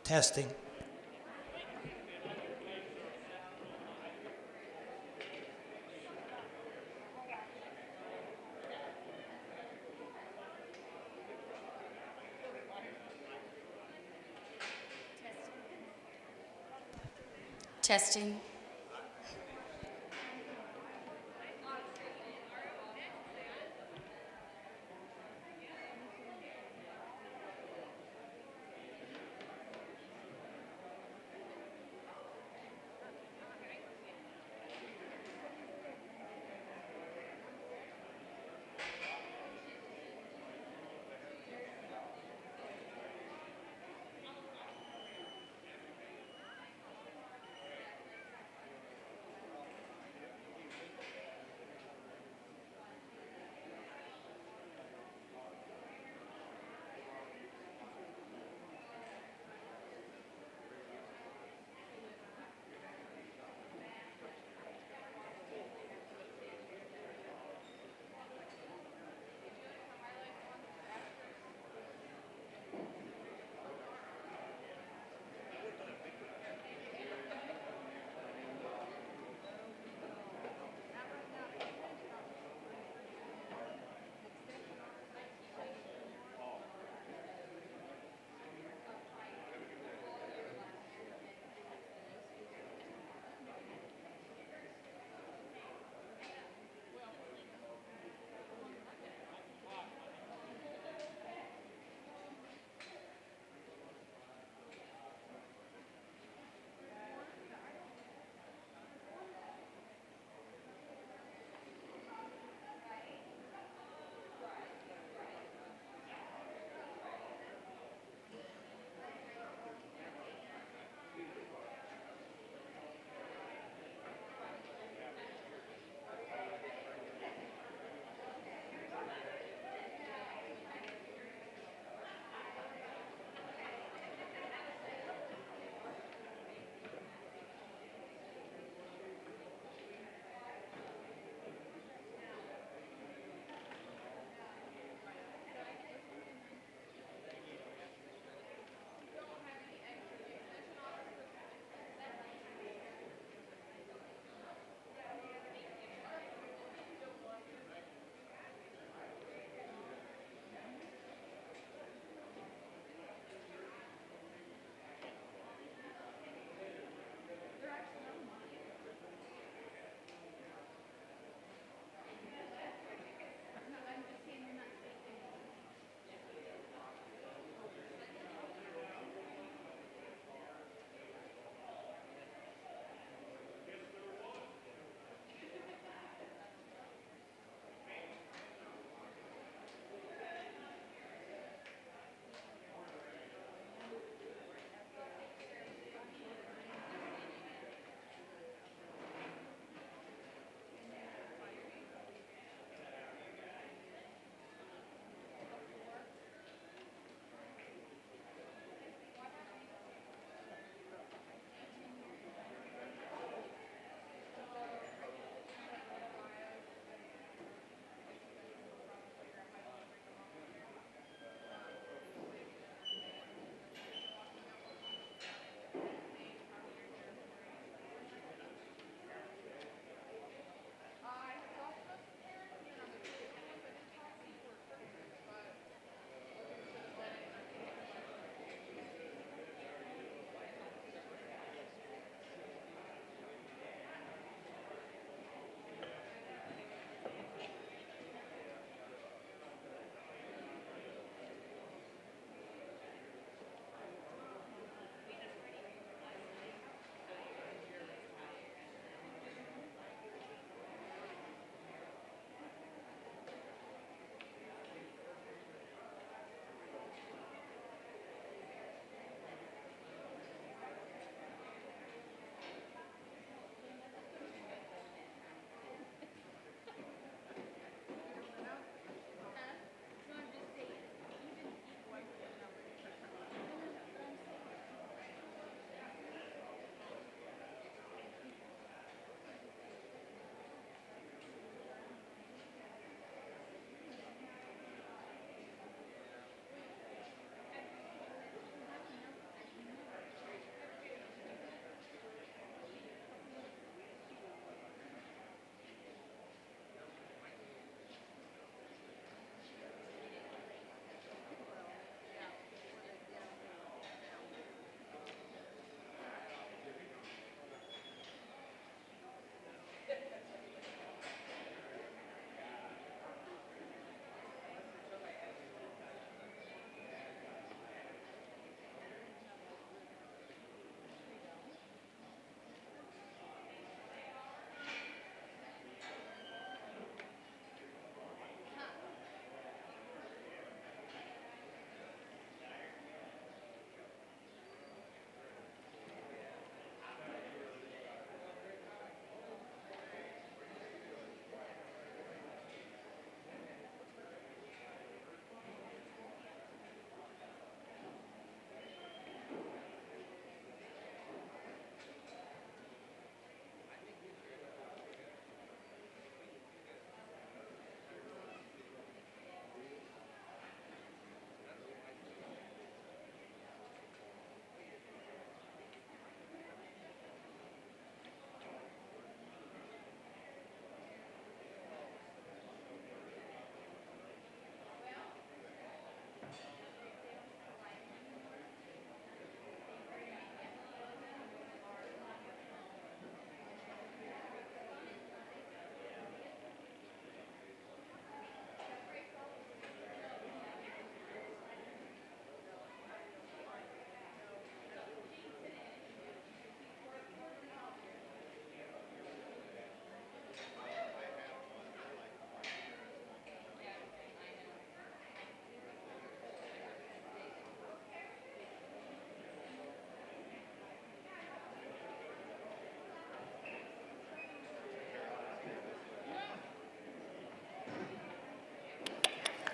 Testing. Testing.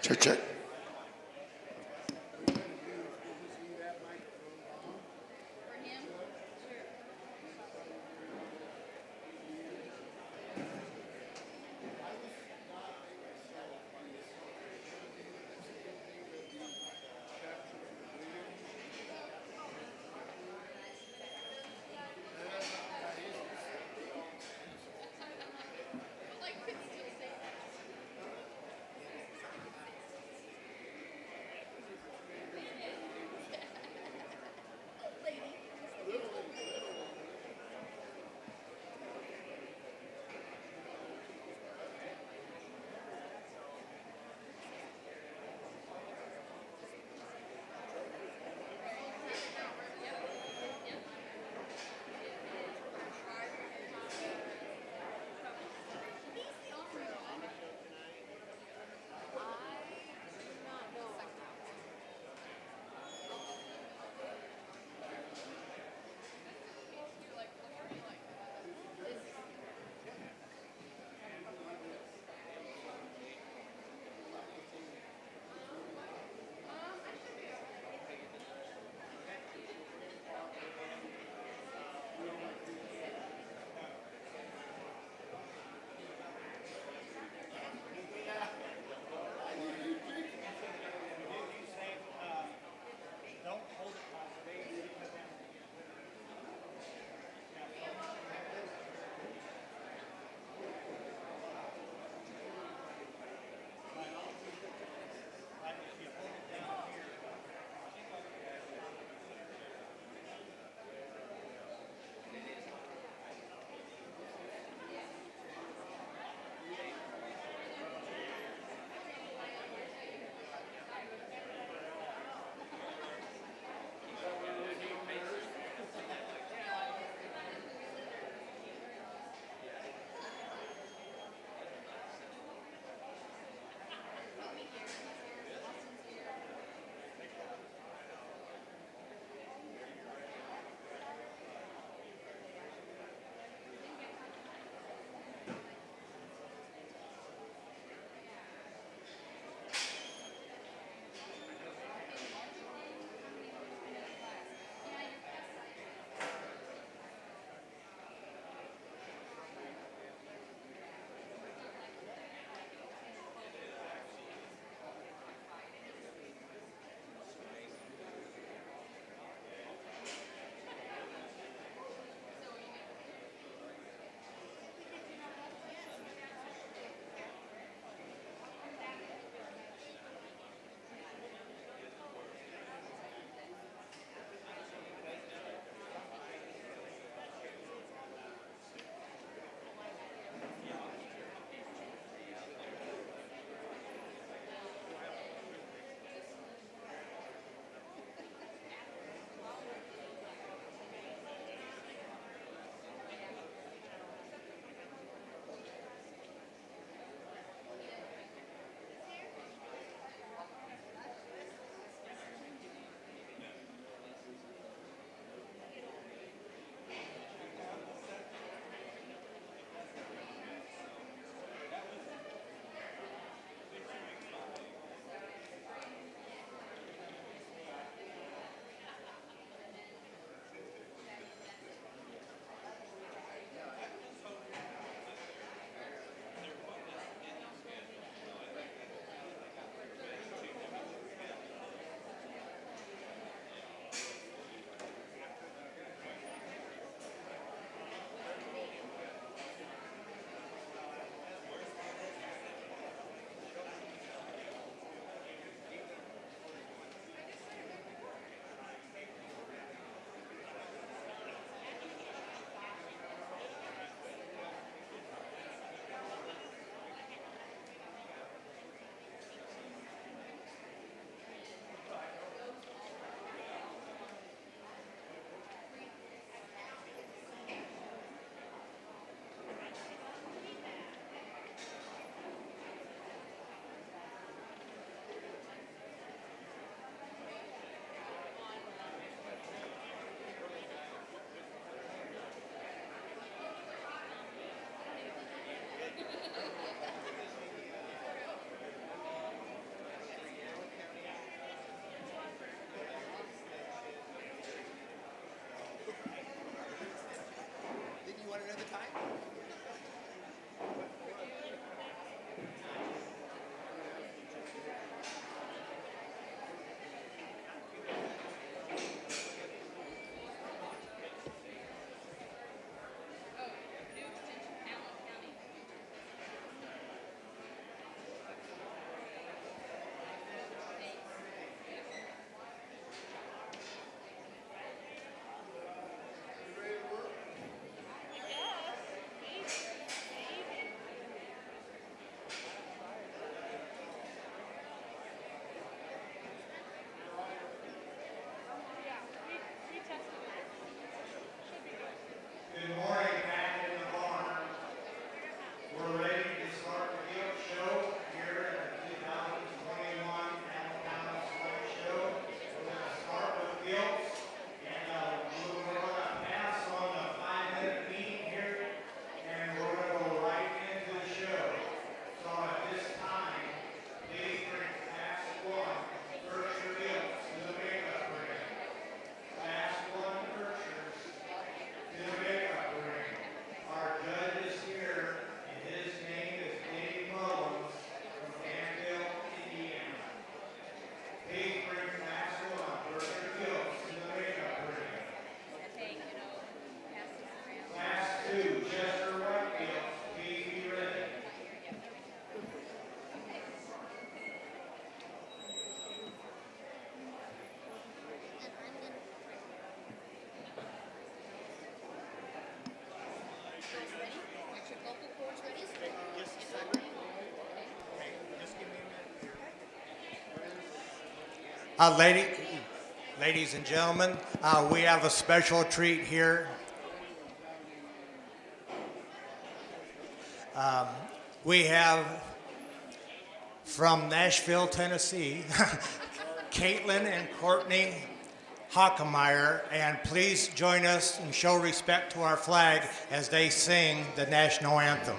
Check, check. Uh, lady, Ladies and gentlemen, we have a special treat here. We have from Nashville, Tennessee, Caitlin and Courtney Hockemeyer, and please join us and show respect to our flag as they sing the national anthem.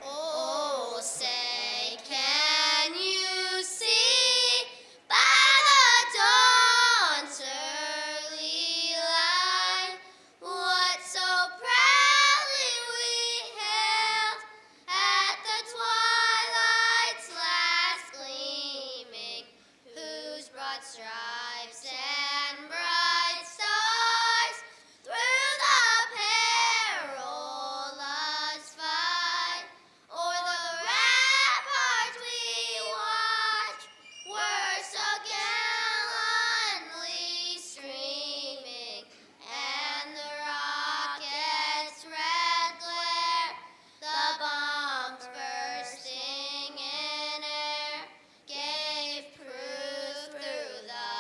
Oh, say, can you see by the dawn's early light what so proudly we hailed at the twilight's last gleaming, whose broad stripes and bright stars through the perilous fight o'er the ramparts we watch were so gallantly streaming, and the rocket's red glare, the bombs bursting in air, gave proof through the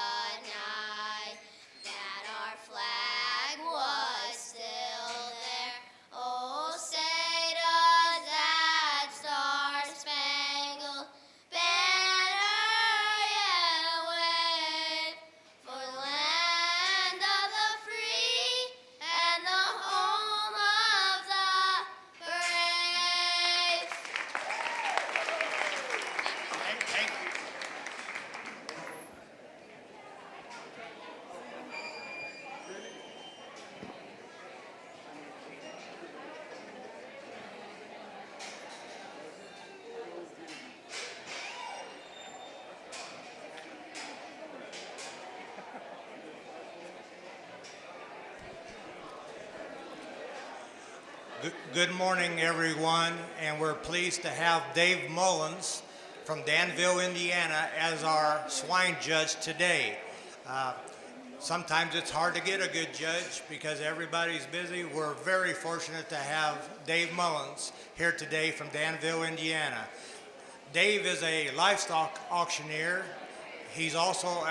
night that our flag was still there. Oh, say does that star-spangled banner yet wave for the land of the free and the home of the brave? Thank you. Good morning, everyone, and we're pleased to have Dave Mullins from Danville, Indiana, as our swine judge today. Uh, Sometimes it's hard to get a good judge because everybody's busy. We're very fortunate to have Dave Mullins here today from Danville, Indiana. Dave is a livestock auctioneer. He's also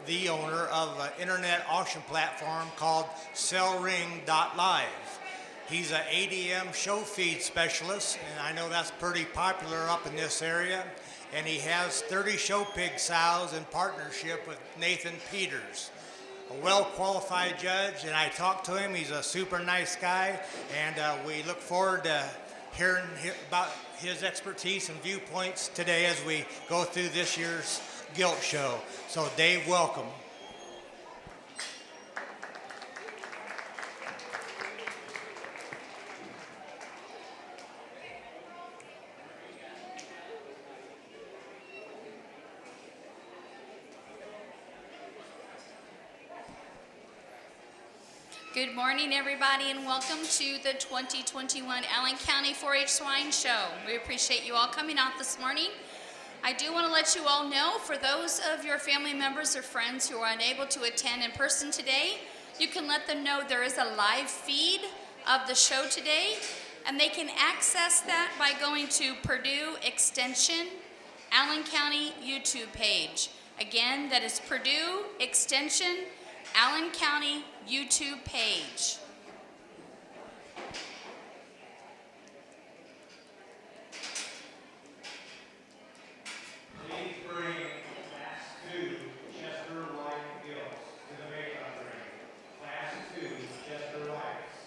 the owner of an internet auction platform called SellRing.live. He's an ADM show feed specialist, and I know that's pretty popular up in this area. And he has 30 show pig sows in partnership with Nathan Peters, a well-qualified judge, and I talked to him. He's a super nice guy, and we look forward to hearing about his expertise and viewpoints today as we go through this year's Gilt Show. So Dave, welcome. Good morning, everybody, and welcome to the 2021 Allen County 4-H Swine Show. We appreciate you all coming out this morning. I do want to let you all know, for those of your family members or friends who are unable to attend in person today, you can let them know there is a live feed of the show today, and they can access that by going to Purdue Extension Allen County YouTube page. Again, that is Purdue Extension Allen County YouTube page. Please bring Class 2 Chester White gilts to the makeup ring. Class 2 Chester Whites.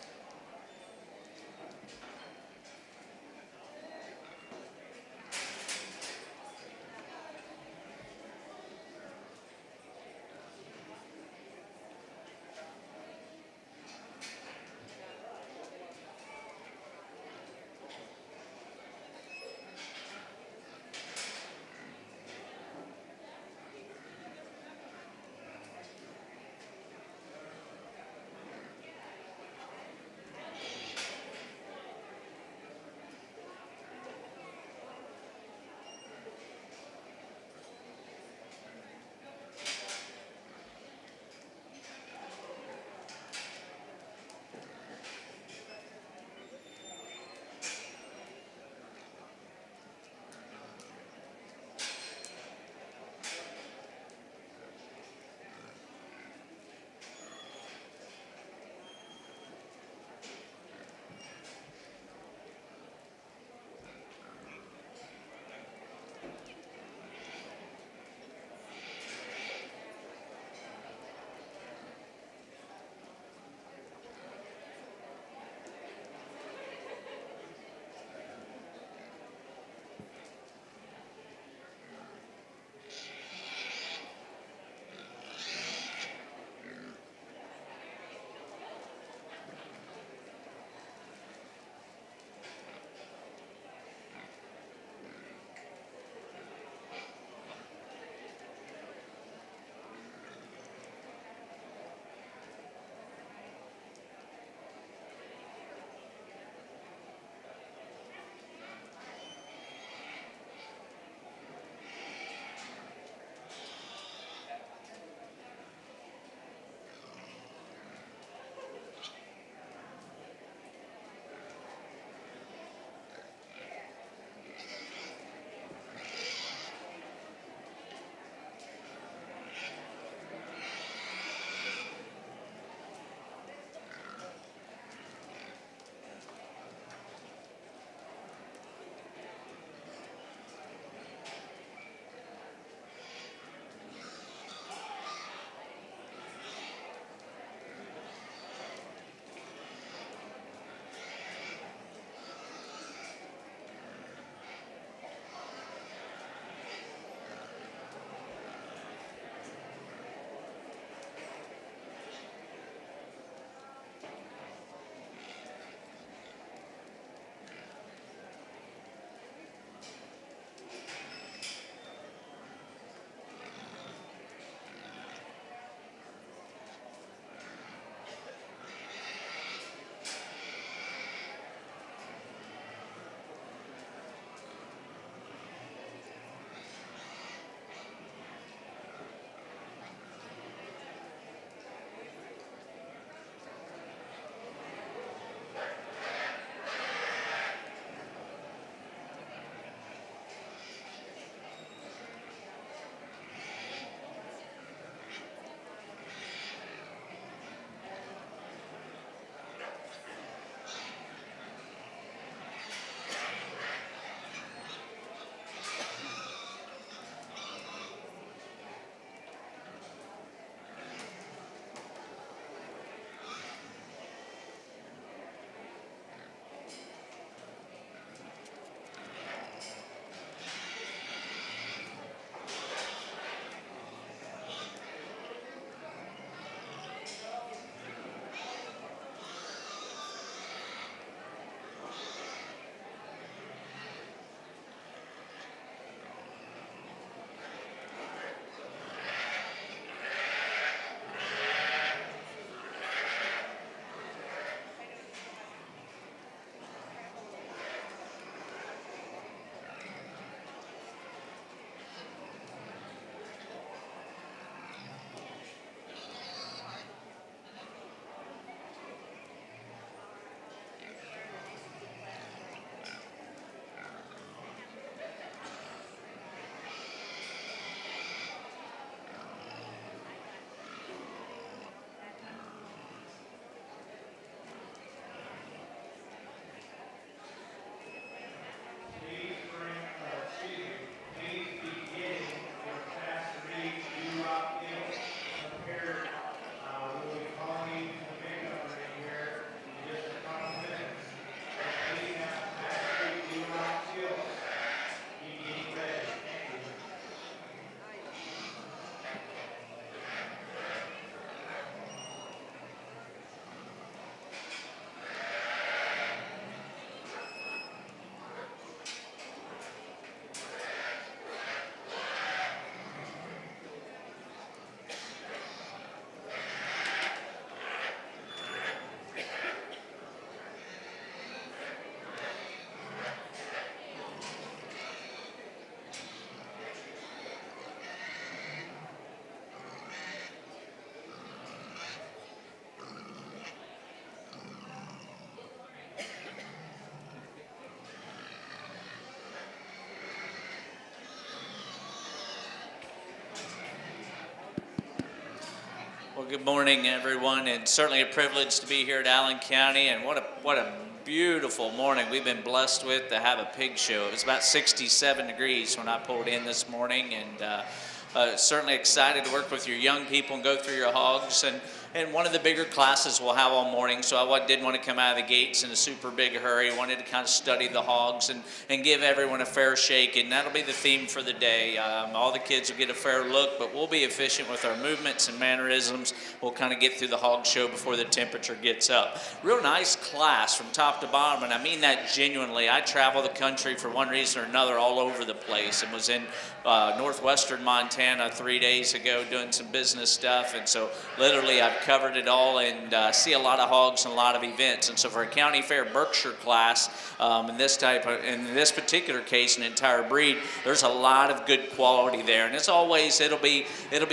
Well, good morning, everyone, and certainly a privilege to be here at Allen County. And what a beautiful morning we've been blessed with to have a pig show. It was about 67 degrees when I pulled in this morning, and certainly excited to work with your young people and go through your hogs. And one of the bigger classes we'll have all morning, so I didn't want to come out of the gates in a super big hurry. Wanted to kind of study the hogs and give everyone a fair shake, and that'll be the theme for the day. All the kids will get a fair look, but we'll be efficient with our movements and mannerisms. We'll kind of get through the hog show before the temperature gets up. Real nice class from top to bottom, and I mean that genuinely. I travel the country for one reason or another all over the place, and was in northwestern Montana 3 days ago doing some business stuff, and so literally I've covered it all and see a lot of hogs and a lot of events. And so for a county fair Berkshire class, in this particular case, an entire breed, there's a lot of good quality there. And as always, it'll be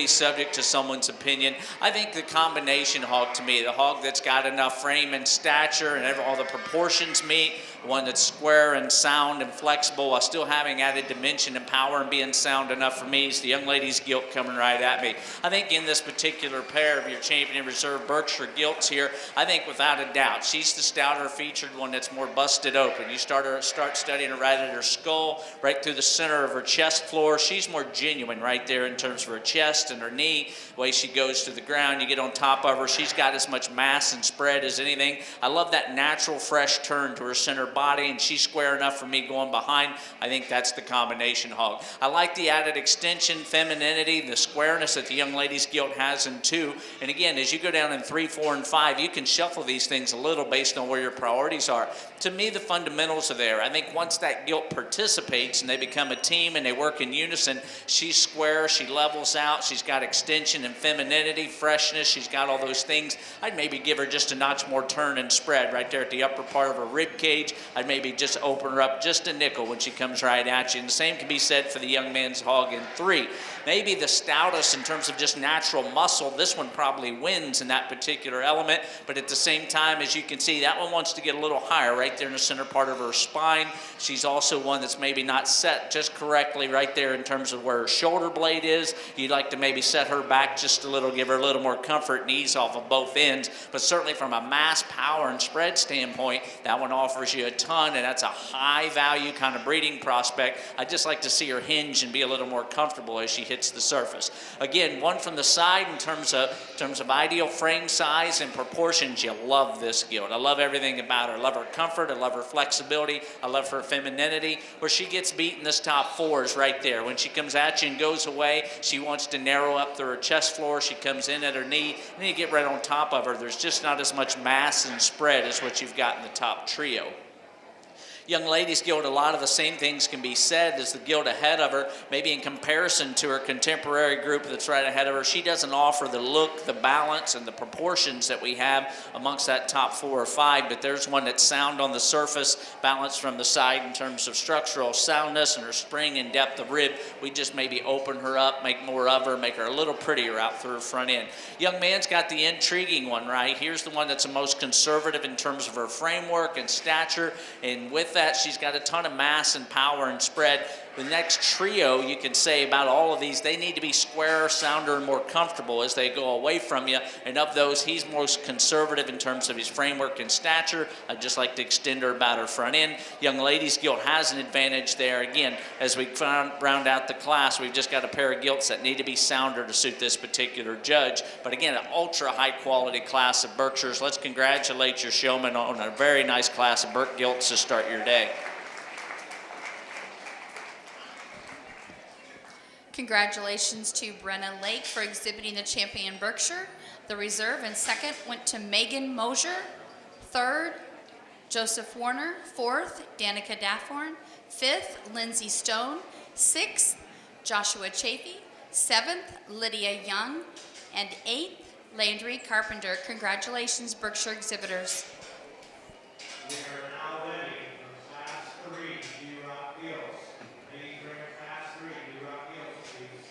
subject to someone's opinion. I think the combination hog, to me, the hog that's got enough frame and stature and all the proportions meet, one that's square and sound and flexible while still having added dimension and power and being sound enough for me, is the young lady's gilt coming right at me. I think in this particular pair of your Champion Reserve Berkshire gilts here, I think without a doubt, she's the stouter featured one that's more busted open. You start studying her right at her skull, right through the center of her chest floor. She's more genuine right there in terms of her chest and her knee, the way she goes to the ground. You get on top of her, she's got as much mass and spread as anything. I love that natural, fresh turn to her center body, and she's square enough for me going behind. I think that's the combination hog. I like the added extension, femininity, the squareness that the young lady's gilt has in 2. And again, as you go down in 3, 4, and 5, you can shuffle these things a little based on where your priorities are. To me, the fundamentals are there. I think once that gilt participates and they become a team and they work in unison, she's square, she levels out, she's got extension and femininity, freshness, she's got all those things. I'd maybe give her just a notch more turn and spread right there at the upper part of her rib cage. I'd maybe just open her up just a nickel when she comes right at you. And the same can be said for the young man's hog in 3. Maybe the stoutest in terms of just natural muscle, this one probably wins in that particular element, but at the same time, as you can see, that one wants to get a little higher right there in the center part of her spine. She's also one that's maybe not set just correctly right there in terms of where her shoulder blade is. You'd like to maybe set her back just a little, give her a little more comfort and ease off of both ends, but certainly from a mass, power, and spread standpoint, that one offers you a ton, and that's a high value kind of breeding prospect. I'd just like to see her hinge and be a little more comfortable as she hits the surface. Again, one from the side in terms of ideal frame size and proportions, you love this gilt. I love everything about her. I love her comfort, I love her flexibility, I love her femininity. Where she gets beat in this top 4 is right there. When she comes at you and goes away, she wants to narrow up through her chest floor, she comes in at her knee, and then you get right on top of her. There's just not as much mass and spread as what you've got in the top trio. Young lady's gilt, a lot of the same things can be said as the gilt ahead of her. Maybe in comparison to her contemporary group that's right ahead of her, she doesn't offer the look, the balance, and the proportions that we have amongst that top 4 or 5, but there's one that's sound on the surface, balanced from the side in terms of structural soundness and her spring and depth of rib. We just maybe open her up, make more of her, make her a little prettier out through her front end. Young man's got the intriguing one, right? Here's the one that's the most conservative in terms of her framework and stature, and with that, she's got a ton of mass and power and spread. The next trio, you can say about all of these, they need to be squarer, sounder, and more comfortable as they go away from you. And of those, he's most conservative in terms of his framework and stature. I'd just like to extend her about her front end. Young lady's gilt has an advantage there. Again, as we round out the class, we've just got a pair of gilts that need to be sounder to suit this particular judge. But again, an ultra high quality class of Berkshires. Let's congratulate your showman on a very nice class of Berk gilts to start your day. Congratulations to Brenna Lake for exhibiting the Champion Berkshire. The reserve and second went to Megan Mosier. Third, Joseph Warner. Fourth, Danica Dafford. Fifth, Lindsay Stone. Sixth, Joshua Chafee. Seventh, Lydia Young. And eighth, Landry Carpenter. Congratulations, Berkshire exhibitors. We are now ready for class 3 D-Rock gilts. Ladies, bring class 3 D-Rock gilts, please.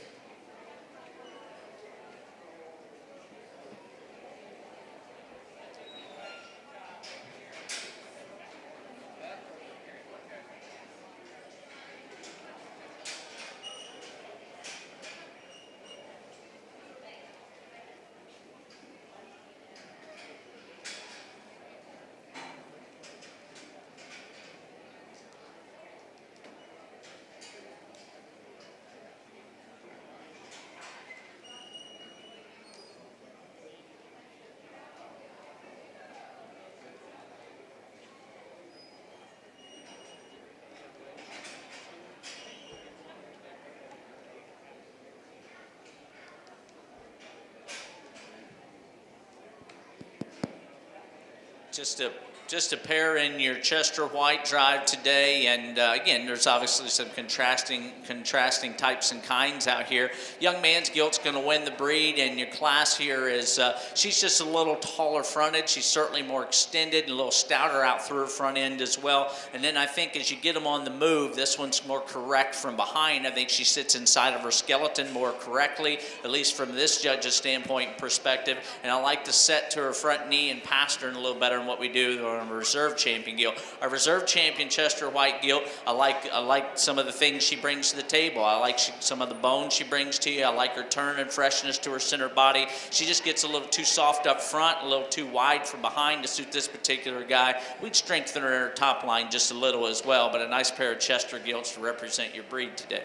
Just a pair in your Chester White drive today, and again, there's obviously some contrasting types and kinds out here. Young man's gilt's going to win the breed, and your class here is she's just a little taller fronted. She's certainly more extended and a little stouter out through her front end as well. And then I think as you get them on the move, this one's more correct from behind. I think she sits inside of her skeleton more correctly, at least from this judge's standpoint and perspective. And I like the set to her front knee and pastern a little better than what we do on a reserve champion gilt. Our reserve champion Chester White gilt, I like some of the things she brings to the table. I like some of the bones she brings to you. I like her turn and freshness to her center body. She just gets a little too soft up front, a little too wide from behind to suit this particular guy. We'd strengthen her in her top line just a little as well, but a nice pair of Chester gilts to represent your breed today.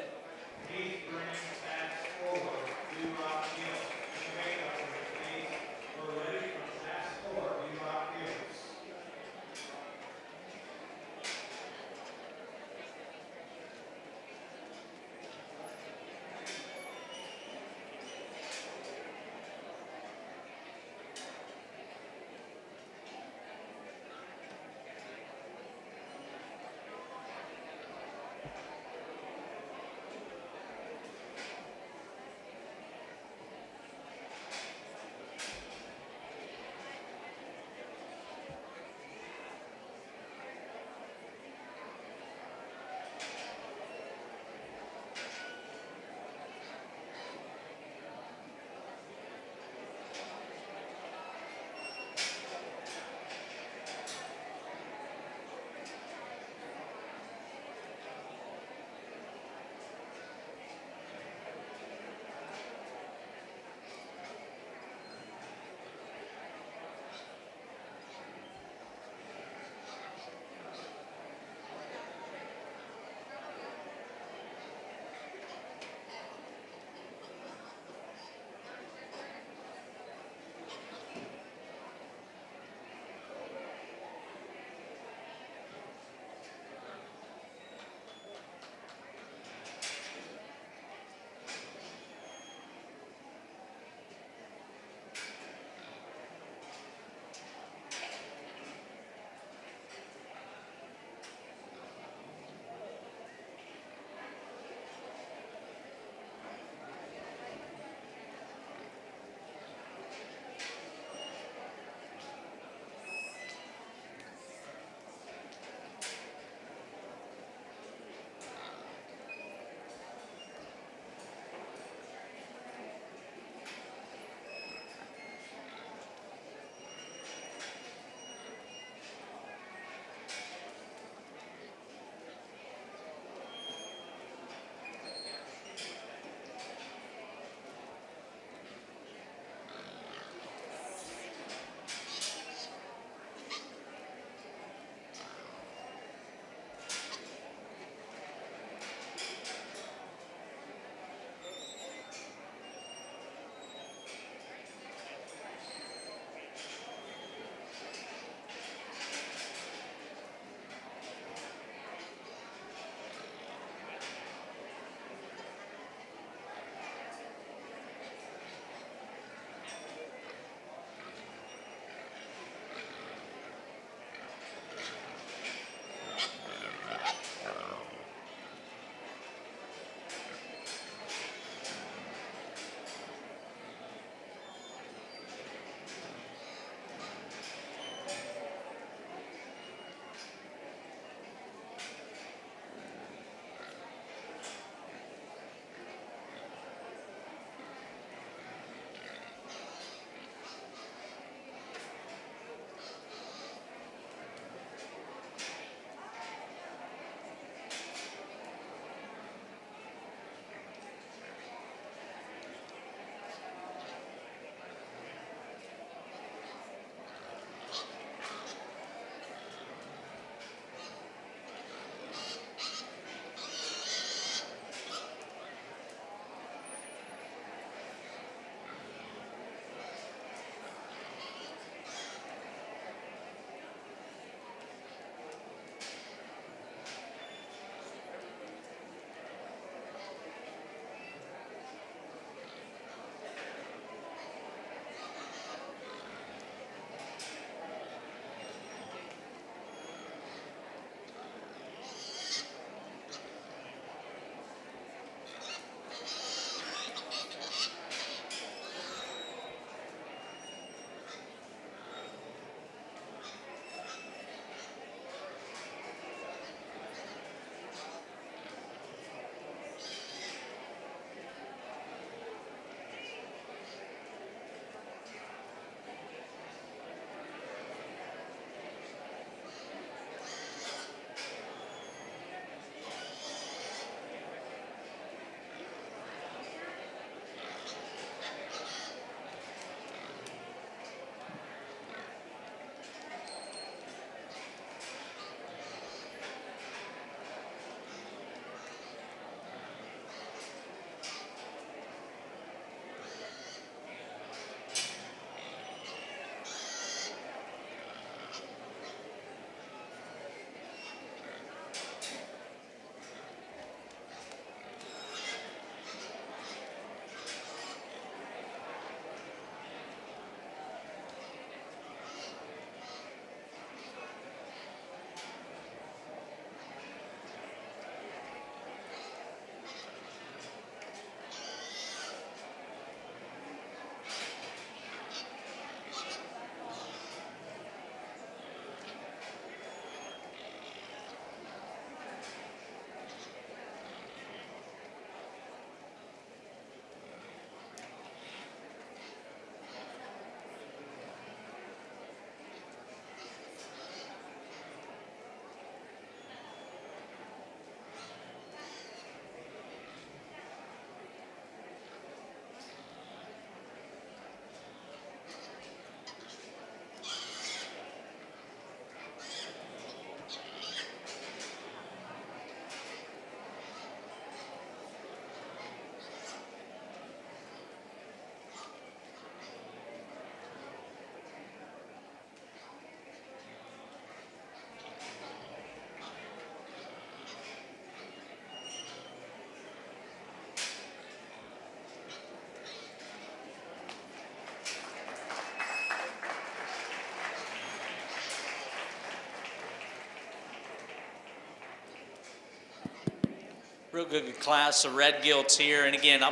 real good class of red gilts here. And again,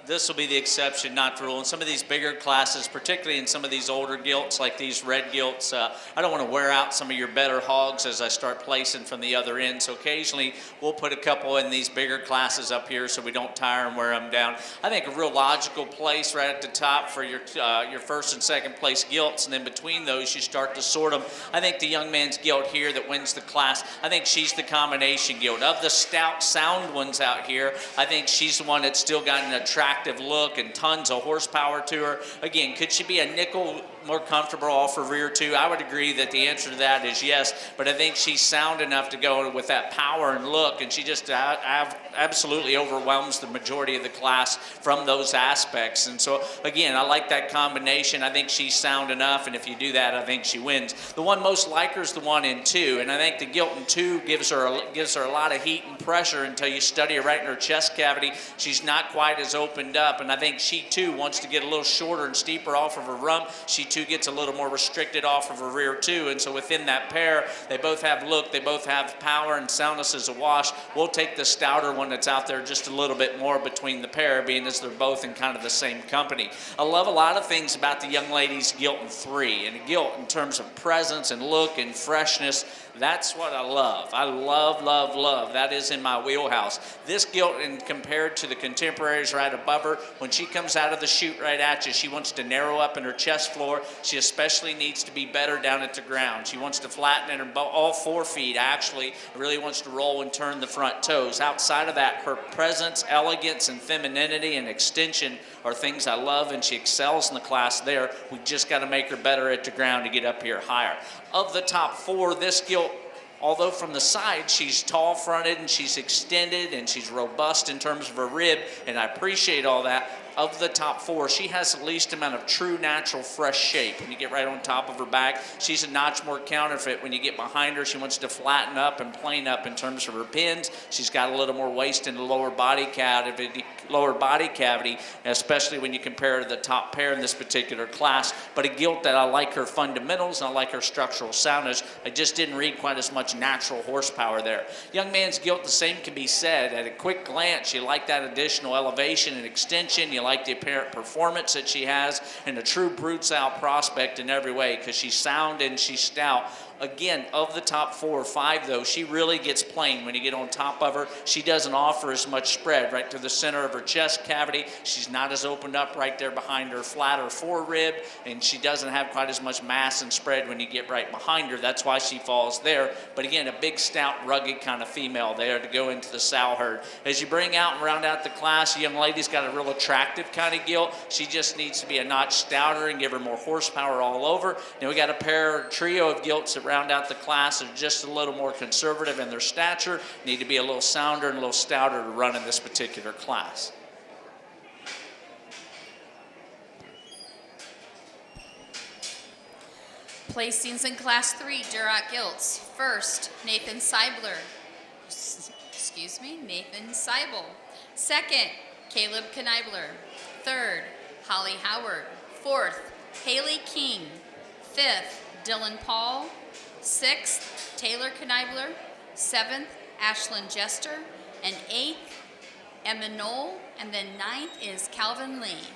this will be the exception, not the rule. In some of these bigger classes, particularly in some of these older gilts like these red gilts, I don't want to wear out some of your better hogs as I start placing from the other end. So occasionally we'll put a couple in these bigger classes up here so we don't tire and wear them down. I think a real logical place right at the top for your first and second place gilts, and then between those you start to sort them. I think the young man's gilt here that wins the class, I think she's the combination gilt. Of the stout sound ones out here, I think she's the one that's still got an attractive look and tons of horsepower to her. Again, could she be a nickel more comfortable off her rear too? I would agree that the answer to that is yes, but I think she's sound enough to go with that power and look, and she just absolutely overwhelms the majority of the class from those aspects. And so again, I like that combination. I think she's sound enough, and if you do that, I think she wins. The one most like her is the one in 2, and I think the gilt in 2 gives her a lot of heat and pressure until you study her right in her chest cavity. She's not quite as opened up, and I think she too wants to get a little shorter and steeper off of her rump. She too gets a little more restricted off of her rear too, and so within that pair, they both have look, they both have power, and soundness is a wash. We'll take the stouter one that's out there just a little bit more between the pair, being as they're both in kind of the same company. I love a lot of things about the young lady's gilt in 3, and a gilt in terms of presence and look and freshness. That's what I love. I love, love, love. That is in my wheelhouse. This gilt, and compared to the contemporaries right above her, when she comes out of the chute right at you, she wants to narrow up in her chest floor. She especially needs to be better down at the ground. She wants to flatten in her all 4 feet, actually. Really wants to roll and turn the front toes. Outside of that, her presence, elegance, and femininity and extension are things I love, and she excels in the class there. We just got to make her better at the ground to get up here higher. Of the top 4, this gilt, although from the side she's tall fronted and she's extended and she's robust in terms of her rib, and I appreciate all that, of the top 4, she has the least amount of true, natural, fresh shape. When you get right on top of her back, she's a notch more counterfeit. When you get behind her, she wants to flatten up and plane up in terms of her pins. She's got a little more waist in the lower body cavity, especially when you compare her to the top pair in this particular class. But a gilt that I like her fundamentals and I like her structural soundness. I just didn't read quite as much natural horsepower there. Young man's gilt, the same can be said. At a quick glance, you like that additional elevation and extension. You like the apparent performance that she has, and a true brute style prospect in every way because she's sound and she's stout. Again, of the top 4 or 5, though, she really gets plain when you get on top of her. She doesn't offer as much spread right to the center of her chest cavity. She's not as opened up right there behind her flatter forerib, and she doesn't have quite as much mass and spread when you get right behind her. That's why she falls there. But again, a big, stout, rugged kind of female there to go into the sow herd. As you bring out and round out the class, the young lady's got a real attractive kind of gilt. She just needs to be a notch stouter and give her more horsepower all over. Now we got a trio of gilts that round out the class, are just a little more conservative in their stature, need to be a little sounder and a little stouter to run in this particular class. Placings in Class 3 Duroc gilts. First, Nathan Seibel. Second, Caleb Kneibler. Third, Holly Howard. Fourth, Haley King. Fifth, Dylan Paul. Sixth, Taylor Kneibler. Seventh, Ashlyn Jester. And eighth, Emma Knoll. And then ninth is Calvin Lee.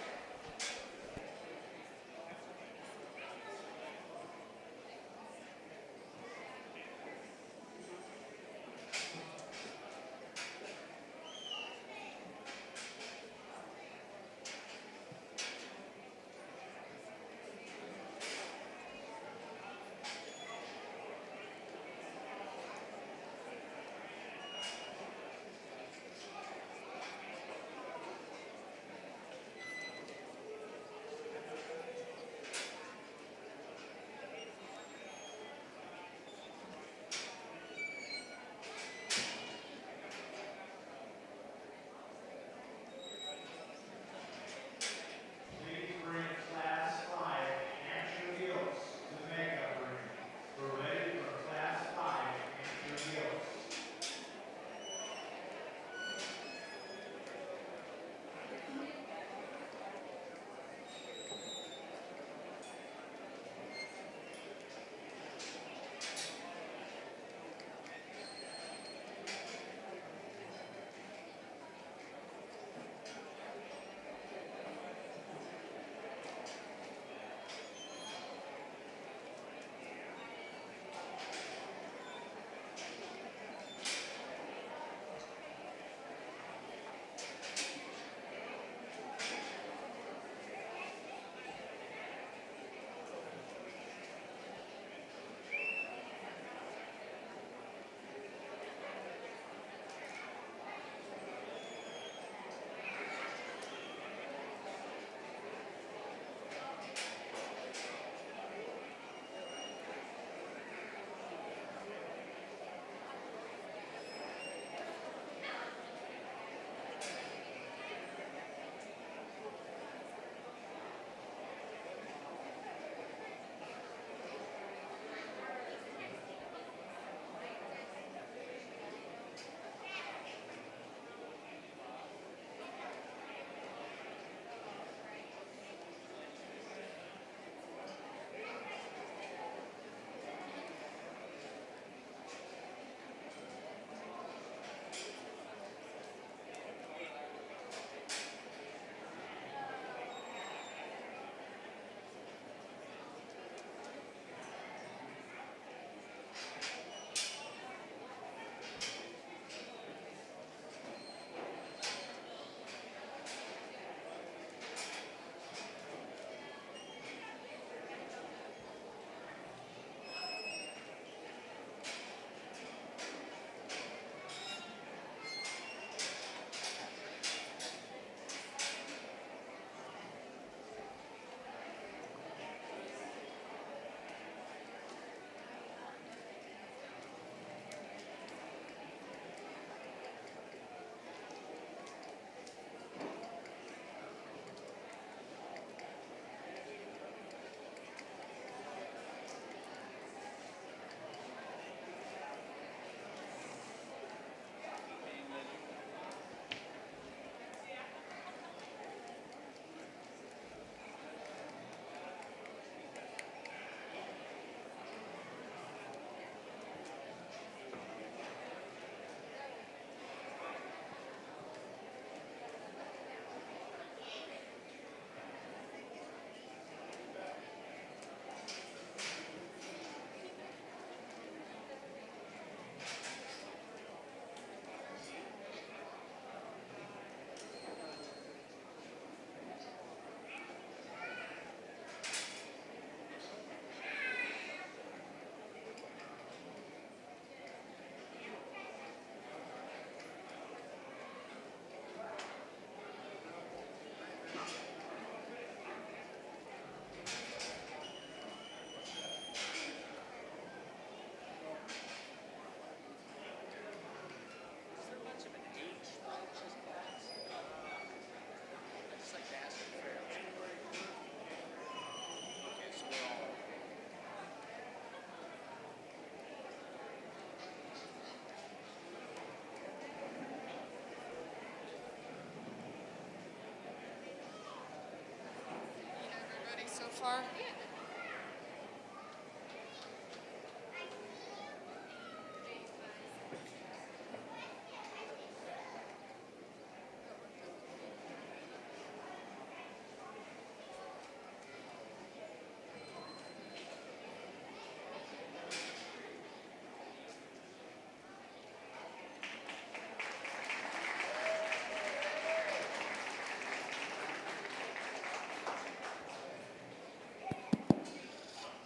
far?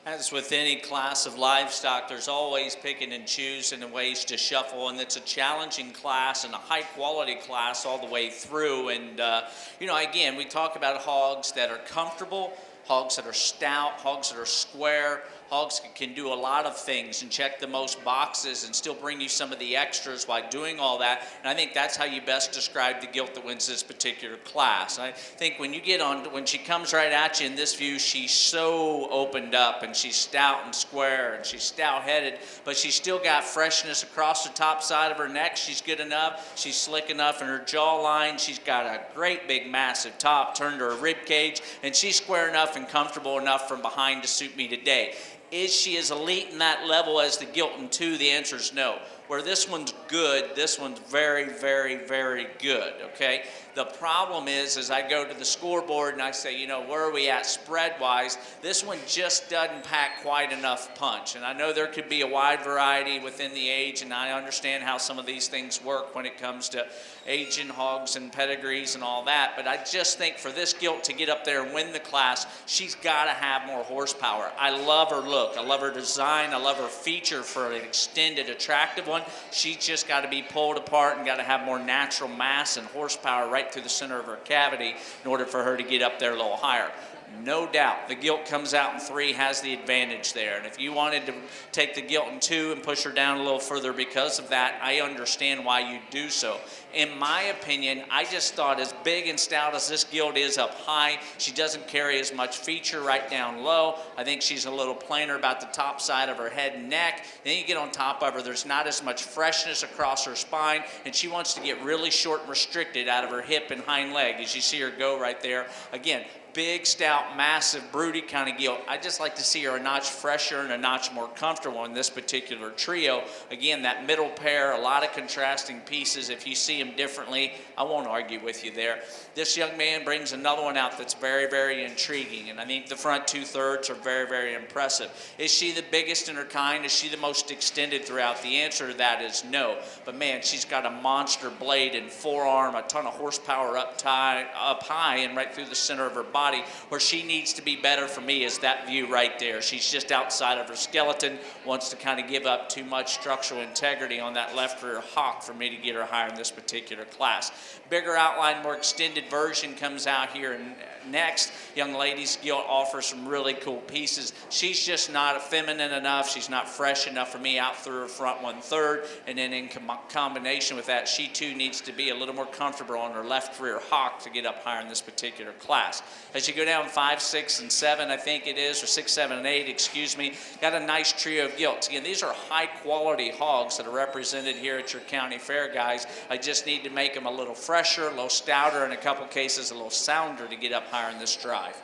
As with any class of livestock, there's always picking and choosing and ways to shuffle, and it's a challenging class and a high-quality class all the way through. And, again, we talk about hogs that are comfortable, hogs that are stout, hogs that are square, hogs can do a lot of things and check the most boxes and still bring you some of the extras while doing all that. And I think that's how you best describe the gilt that wins this particular class. I think when she comes right at you in this view, she's so opened up and she's stout and square and she's stout-headed, but she's still got freshness across the top side of her neck. She's good enough. She's slick enough in her jawline. She's got a great big massive top turned to her rib cage, and she's square enough and comfortable enough from behind to suit me today. Is she as elite in that level as the Gilton 2? The answer is no. Where this one's good, this one's very, very, very good, okay? The problem is, as I go to the scoreboard and I say, where are we at spread-wise, this one just doesn't pack quite enough punch. And I know there could be a wide variety within the age, and I understand how some of these things work when it comes to aging hogs and pedigrees and all that, but I just think for this gilt to get up there and win the class, she's got to have more horsepower. I love her look. I love her design. I love her feature for an extended, attractive one. She's just got to be pulled apart and got to have more natural mass and horsepower right through the center of her cavity in order for her to get up there a little higher. No doubt, the gilt comes out in 3, has the advantage there. And if you wanted to take the gilt in 2 and push her down a little further because of that, I understand why you do so. In my opinion, I just thought as big and stout as this gilt is up high, she doesn't carry as much feature right down low. I think she's a little plainer about the top side of her head and neck. Then you get on top of her, there's not as much freshness across her spine, and she wants to get really short and restricted out of her hip and hind leg, as you see her go right there. Again, big, stout, massive, broody kind of gilt. I just like to see her a notch fresher and a notch more comfortable in this particular trio. Again, that middle pair, a lot of contrasting pieces. If you see them differently, I won't argue with you there. This young man brings another one out that's very, very intriguing, and I think the front 2/3 are very, very impressive. Is she the biggest in her kind? Is she the most extended throughout? The answer to that is no. But man, she's got a monster blade and forearm, a ton of horsepower up high and right through the center of her body. Where she needs to be better for me is that view right there. She's just outside of her skeleton, wants to kind of give up too much structural integrity on that left rear hock for me to get her higher in this particular class. Bigger outline, more extended version comes out here next. Young lady's gilt offers some really cool pieces. She's just not feminine enough. She's not fresh enough for me out through her front 1/3. And then in combination with that, she too needs to be a little more comfortable on her left rear hock to get up higher in this particular class. As you go down 5, 6, and 7, I think it is, or 6, 7, and 8, excuse me, got a nice trio of gilts. Again, these are high-quality hogs that are represented here at your county fair, guys. I just need to make them a little fresher, a little stouter, in a couple cases a little sounder to get up higher in this drive.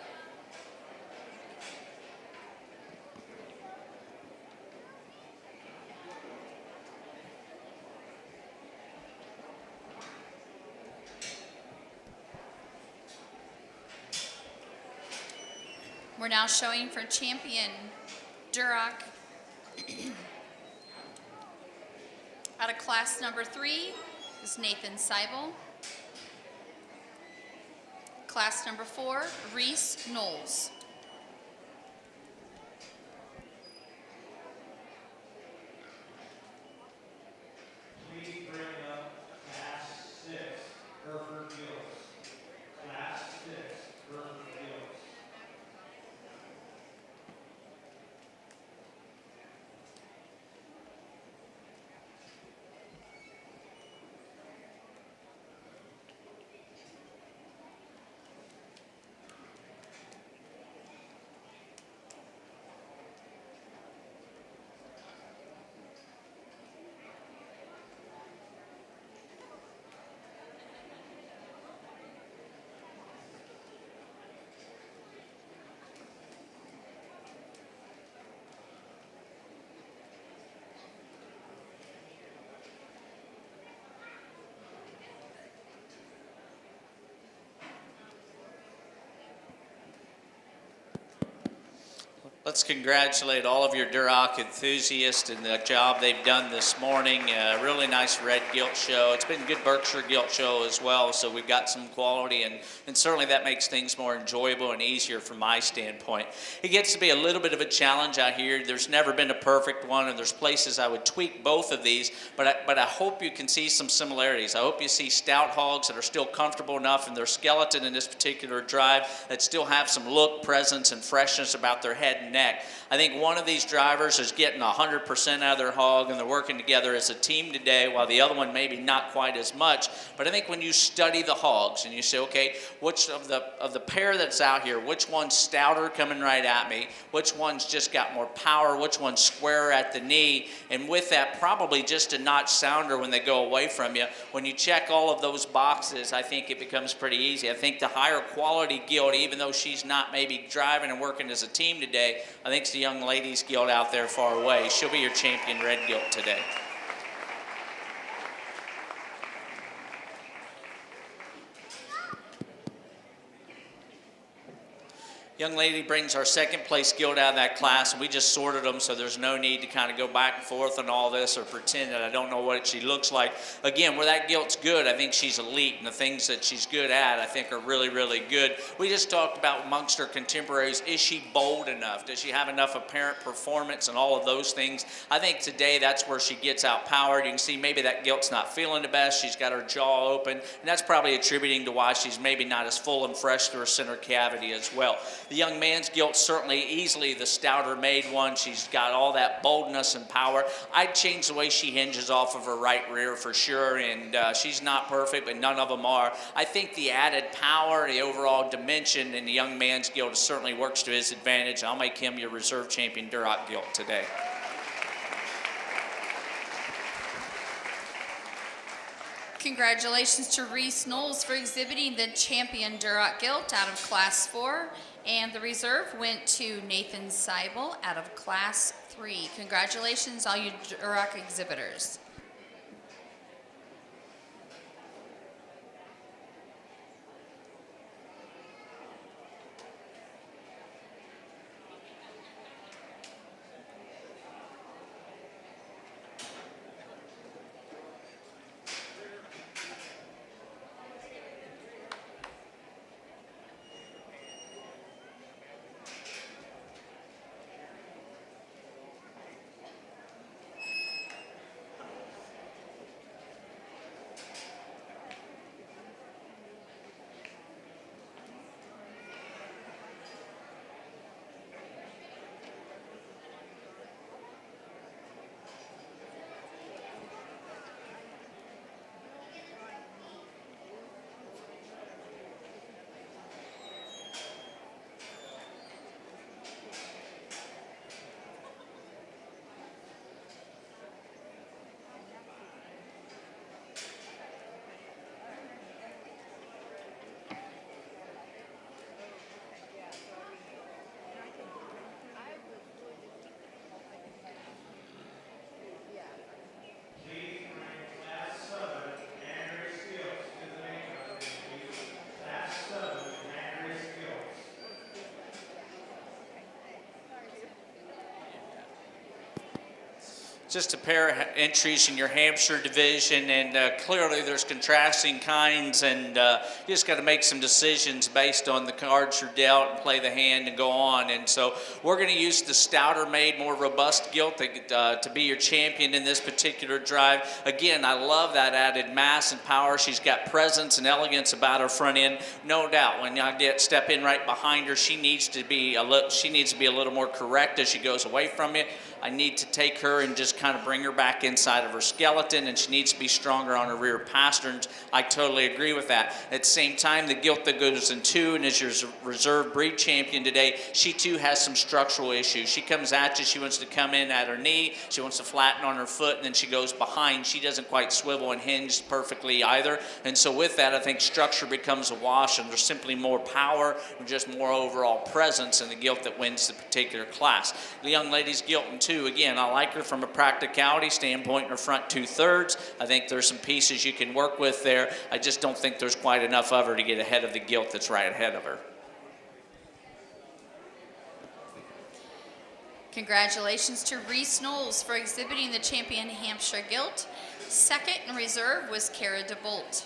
We're now showing for champion Duroc out of class number 3 is Nathan Seibel. Class number 4, Reese Knowles. Please bring up Class 6, Hereford Gills. Class 6, Hereford Gills. Let's congratulate all of your Duroc enthusiasts and the job they've done this morning. Really nice red gilt show. It's been a good Berkshire gilt show as well, so we've got some quality, and certainly that makes things more enjoyable and easier from my standpoint. It gets to be a little bit of a challenge out here. There's never been a perfect one, and there's places I would tweak both of these, but I hope you can see some similarities. I hope you see stout hogs that are still comfortable enough in their skeleton in this particular drive that still have some look, presence, and freshness about their head and neck. I think one of these drivers is getting 100% out of their hog, and they're working together as a team today, while the other one maybe not quite as much. But I think when you study the hogs and you say, okay, which of the pair that's out here, which one's stouter coming right at me, which one's just got more power, which one's squarer at the knee, and with that probably just a notch sounder when they go away from you. When you check all of those boxes, I think it becomes pretty easy. I think the higher quality gilt, even though she's not maybe driving and working as a team today, I think it's the young lady's gilt out there far away. She'll be your champion red gilt today. Young lady brings our second place gilt out of that class, and we just sorted them, so there's no need to kind of go back and forth on all this or pretend that I don't know what she looks like. Again, where that gilt's good, I think she's elite, and the things that she's good at, I think are really, really good. We just talked about amongst her contemporaries, is she bold enough? Does she have enough apparent performance and all of those things? I think today that's where she gets outpowered. You can see maybe that gilt's not feeling the best. She's got her jaw open, and that's probably attributing to why she's maybe not as full and fresh to her center cavity as well. The young man's gilt certainly easily the stouter made one. She's got all that boldness and power. I'd change the way she hinges off of her right rear for sure, and she's not perfect, but none of them are. I think the added power, the overall dimension in the young man's gilt certainly works to his advantage. I'll make him your reserve champion Duroc gilt today. Congratulations to Reese Knowles for exhibiting the champion Duroc gilt out of Class 4. And the reserve went to Nathan Seibel out of Class 3. Congratulations, all you Duroc exhibitors. Just a pair of entries in your Hampshire division, and clearly there's contrasting kinds, and you just got to make some decisions based on the cards you're dealt and play the hand and go on. And so we're going to use the stouter made, more robust gilt to be your champion in this particular drive. Again, I love that added mass and power. She's got presence and elegance about her front end, no doubt. When I step in right behind her, she needs to be a little more correct as she goes away from you. I need to take her and just kind of bring her back inside of her skeleton, and she needs to be stronger on her rear pasterns. I totally agree with that. At the same time, the gilt that goes in 2 and is your reserve breed champion today, she too has some structural issues. She comes at you, she wants to come in at her knee, she wants to flatten on her foot, and then she goes behind. She doesn't quite swivel and hinge perfectly either. And so with that, I think structure becomes a wash, and there's simply more power and just more overall presence in the gilt that wins the particular class. The young lady's gilt in 2, again, I like her from a practicality standpoint in her front 2/3. I think there's some pieces you can work with there. I just don't think there's quite enough of her to get ahead of the gilt that's right ahead of her. Congratulations to Reese Knowles for exhibiting the Champion Hampshire Gilt. Second in reserve was Cara DeBolt.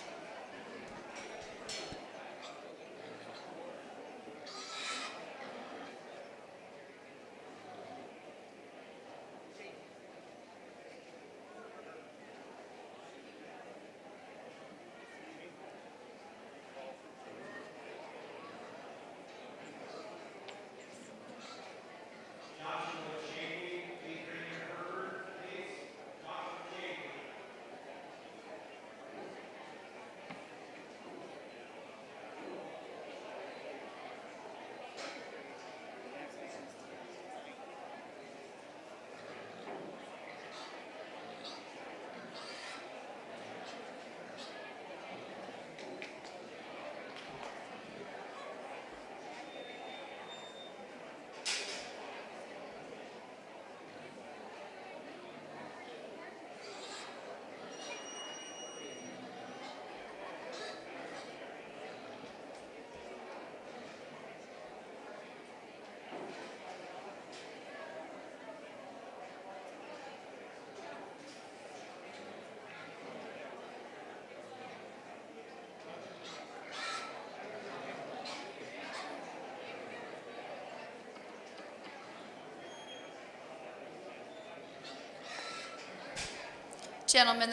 Gentlemen,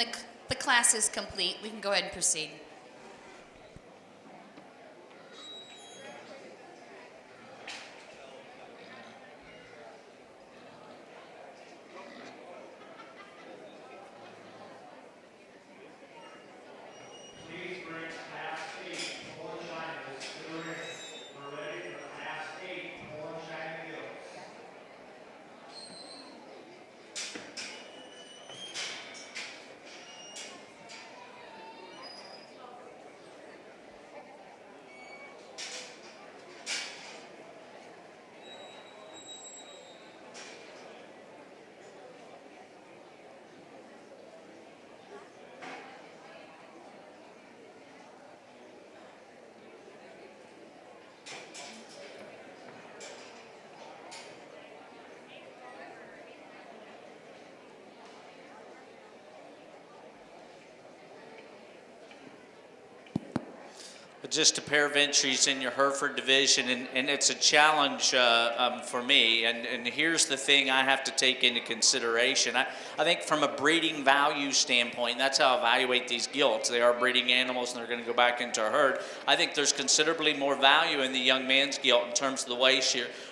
the class is complete. We can go ahead and proceed. Just a pair of entries in your Hereford division, and it's a challenge for me. And here's the thing I have to take into consideration. I think from a breeding value standpoint, that's how I evaluate these gilts. They are breeding animals, and they're going to go back into a herd. I think there's considerably more value in the young man's gilt in terms of the way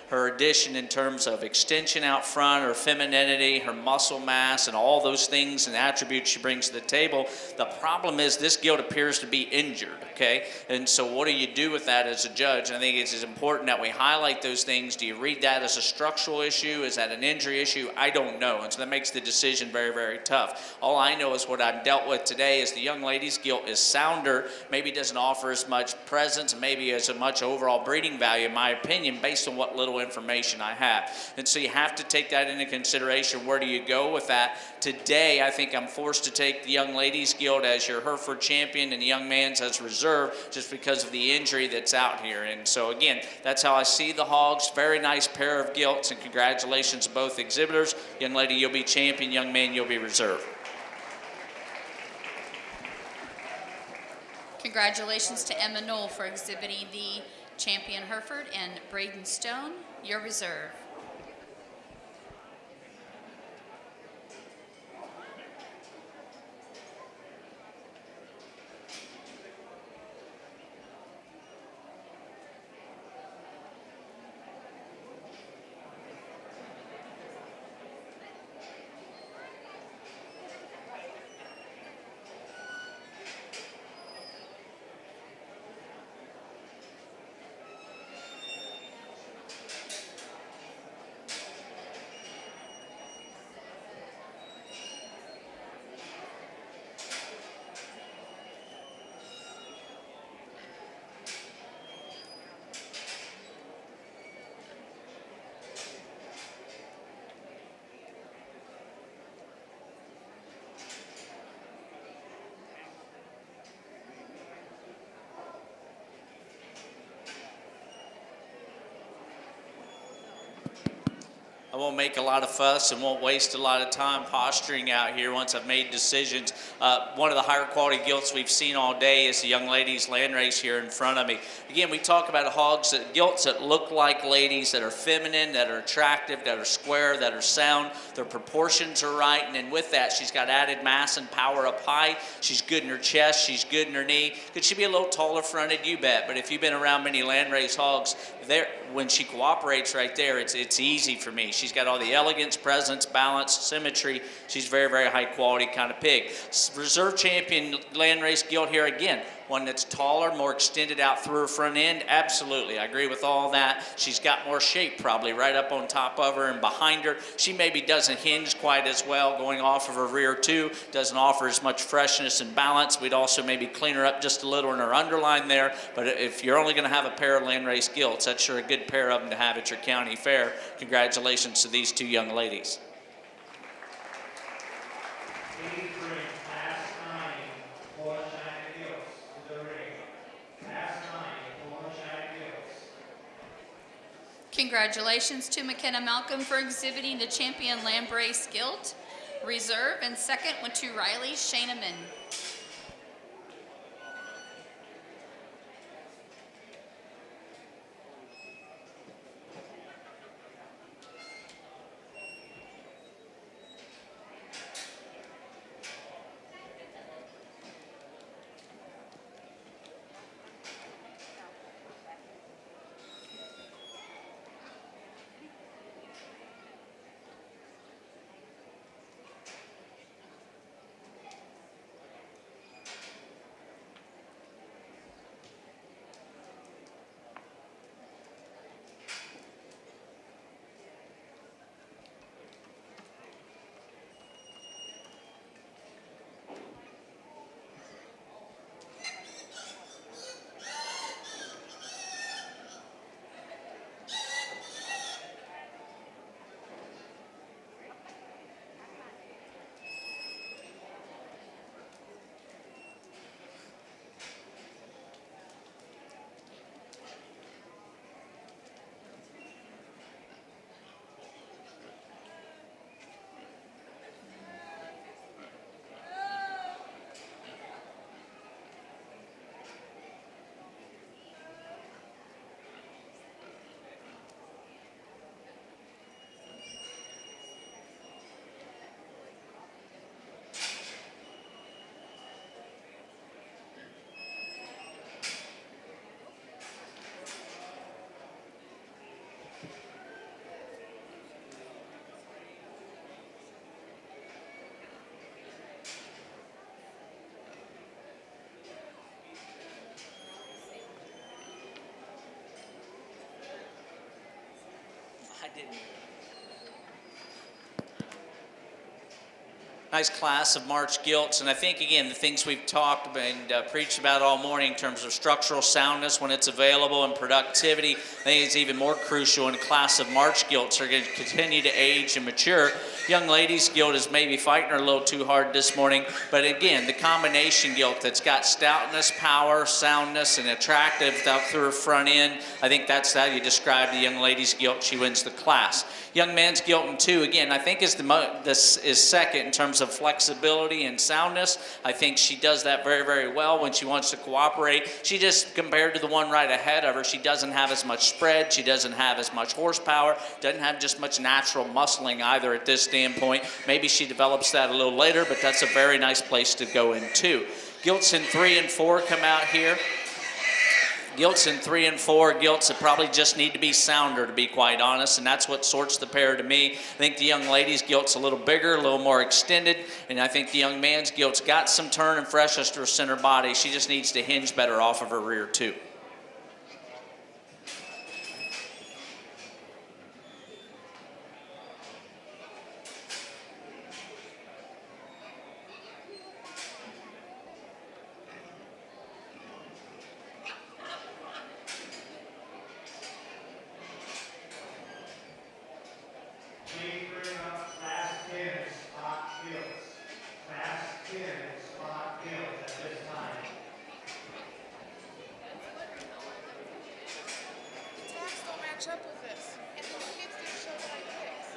her addition in terms of extension out front, her femininity, her muscle mass, and all those things and attributes she brings to the table. The problem is this gilt appears to be injured, okay? And so what do you do with that as a judge? I think it's important that we highlight those things. Do you read that as a structural issue? Is that an injury issue? I don't know. And so that makes the decision very, very tough. All I know is what I've dealt with today is the young lady's gilt is sounder, maybe doesn't offer as much presence, maybe as much overall breeding value, in my opinion, based on what little information I have. And so you have to take that into consideration. Where do you go with that? Today, I think I'm forced to take the young ladies' gilt as your Hereford champion and the young man's as reserve, just because of the injury that's out here. And so again, that's how I see the hogs. Very nice pair of gilts, and congratulations to both exhibitors. Young lady, you'll be champion. Young man, you'll be reserve. Congratulations to Emma Knoll for exhibiting the Champion Hereford, and Braden Stone, your reserve. I won't make a lot of fuss and won't waste a lot of time posturing out here once I've made decisions. One of the higher quality gilts we've seen all day is the young ladies landrace here in front of me. Again, we talk about hogs, gilts that look like ladies, that are feminine, that are attractive, that are square, that are sound. Their proportions are right, and then with that, she's got added mass and power up high. She's good in her chest, she's good in her knee. Could she be a little taller fronted? You bet. But if you've been around many landrace hogs, when she cooperates right there, it's easy for me. She's got all the elegance, presence, balance, symmetry. She's very, very high quality kind of pig. Reserve champion landrace gilt here again. One that's taller, more extended out through her front end. Absolutely, I agree with all that. She's got more shape probably right up on top of her and behind her. She maybe doesn't hinge quite as well going off of her rear too. Doesn't offer as much freshness and balance. We'd also maybe clean her up just a little in her underline there. But if you're only going to have a pair of landrace gilts, that's sure a good pair of them to have at your county fair. Congratulations to these two young ladies. Congratulations to McKenna Malcolm for exhibiting the champion lambrace gilt. Reserve and second went to Riley Shaneman. Nice class of March gilts, and I think again the things we've talked about and preached about all morning in terms of structural soundness when it's available and productivity, I think it's even more crucial in a class of March gilts are going to continue to age and mature. Young ladies gilt is maybe fighting her a little too hard this morning, but again the combination gilt that's got stoutness, power, soundness, and attractive out through her front end, I think that's how you describe the young ladies gilt. She wins the class. Young man's gilt in two, again, I think this is second in terms of flexibility and soundness. I think she does that very, very well when she wants to cooperate. She just, compared to the one right ahead of her, she doesn't have as much spread. She doesn't have as much horsepower. Doesn't have just much natural muscling either at this standpoint. Maybe she develops that a little later, but that's a very nice place to go in too. Gilts in 3 and 4 come out here. Gilts in 3 and 4, gilts that probably just need to be sounder, to be quite honest, and that's what sorts the pair to me. I think the young lady's gilt's a little bigger, a little more extended, and I think the young man's gilt's got some turn and freshness to her center body. She just needs to hinge better off of her rear too. Up with this. And the kids didn't show the right face.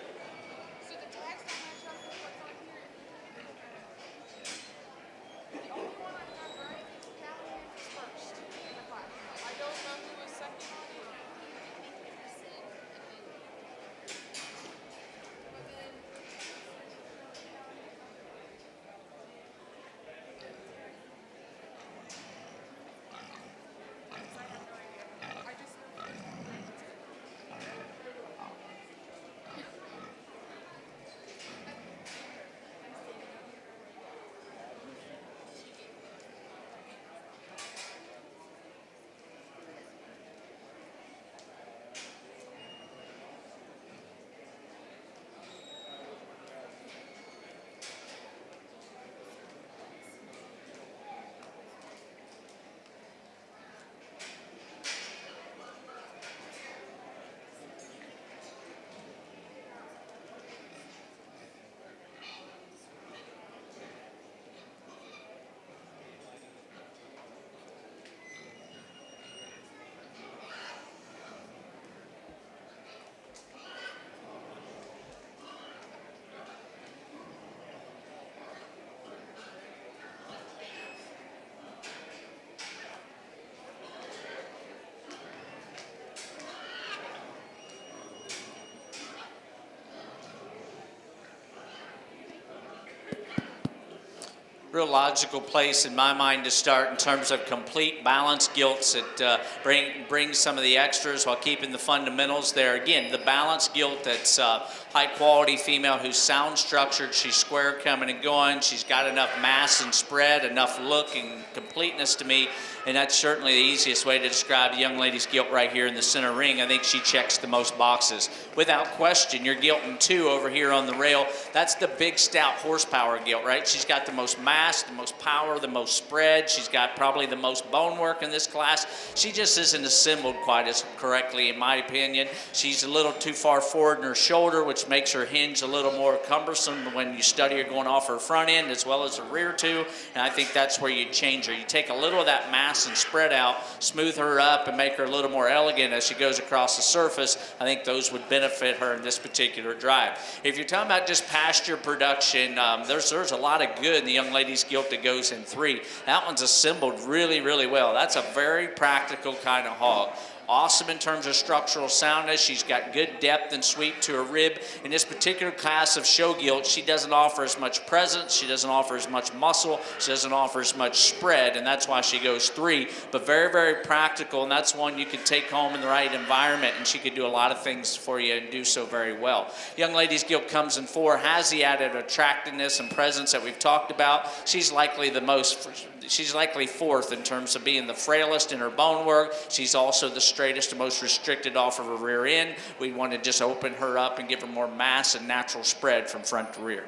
real logical place in my mind to start in terms of complete balance gilts that bring some of the extras while keeping the fundamentals there. Again, the balance gilt that's high quality female who's sound structured, she's square coming and going, she's got enough mass and spread, enough look and completeness to me, and that's certainly the easiest way to describe a young lady's gilt right here in the center ring. I think she checks the most boxes. Without question, you're gilting 2 over here on the rail. That's the big stout horsepower gilt, right? She's got the most mass, the most power, the most spread. She's got probably the most bone work in this class. She just isn't assembled quite as correctly, in my opinion. She's a little too far forward in her shoulder, which makes her hinge a little more cumbersome when you study her going off her front end as well as her rear too. And I think that's where you change her. You take a little of that mass and spread out, smooth her up, and make her a little more elegant as she goes across the surface. I think those would benefit her in this particular drive. If you're talking about just pasture production, there's a lot of good in the young lady's gilt that goes in 3. That one's assembled really, really well. That's a very practical kind of hog. Awesome in terms of structural soundness. She's got good depth and sweep to her rib. In this particular class of show gilt, she doesn't offer as much presence, she doesn't offer as much muscle, she doesn't offer as much spread, and that's why she goes 3. But very, very practical, and that's one you could take home in the right environment, and she could do a lot of things for you and do so very well. Young lady's gilt comes in 4, has the added attractiveness and presence that we've talked about. She's likely 4th in terms of being the frailest in her bone work. She's also the straightest and most restricted off of her rear end. We want to just open her up and give her more mass and natural spread from front to rear.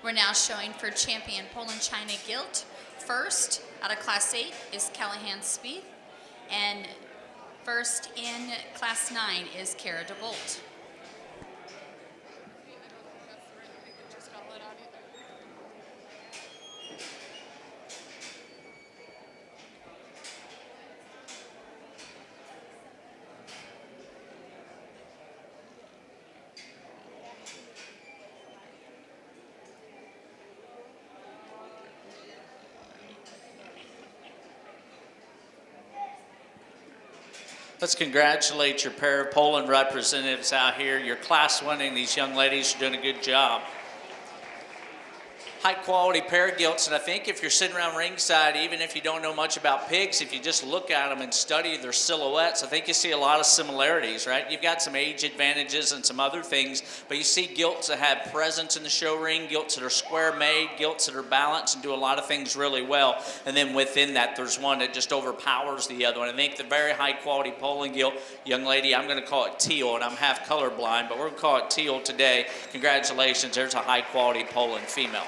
We're now showing for champion Poland China gilt. First, out of Class 8, is Callahan Spieth, and first in Class 9 is Cara DeBolt. Let's congratulate your pair of Poland representatives out here. You're class winning. These young ladies are doing a good job. High quality pair of gilts, and I think if you're sitting around ringside, even if you don't know much about pigs, if you just look at them and study their silhouettes, I think you see a lot of similarities, right? You've got some age advantages and some other things, but you see gilts that have presence in the show ring, gilts that are square made, gilts that are balanced and do a lot of things really well, and then within that there's one that just overpowers the other one. I think the very high quality Poland gilt, young lady, I'm going to call it teal, and I'm half colorblind, but we're going to call it teal today. Congratulations, there's a high quality Poland female.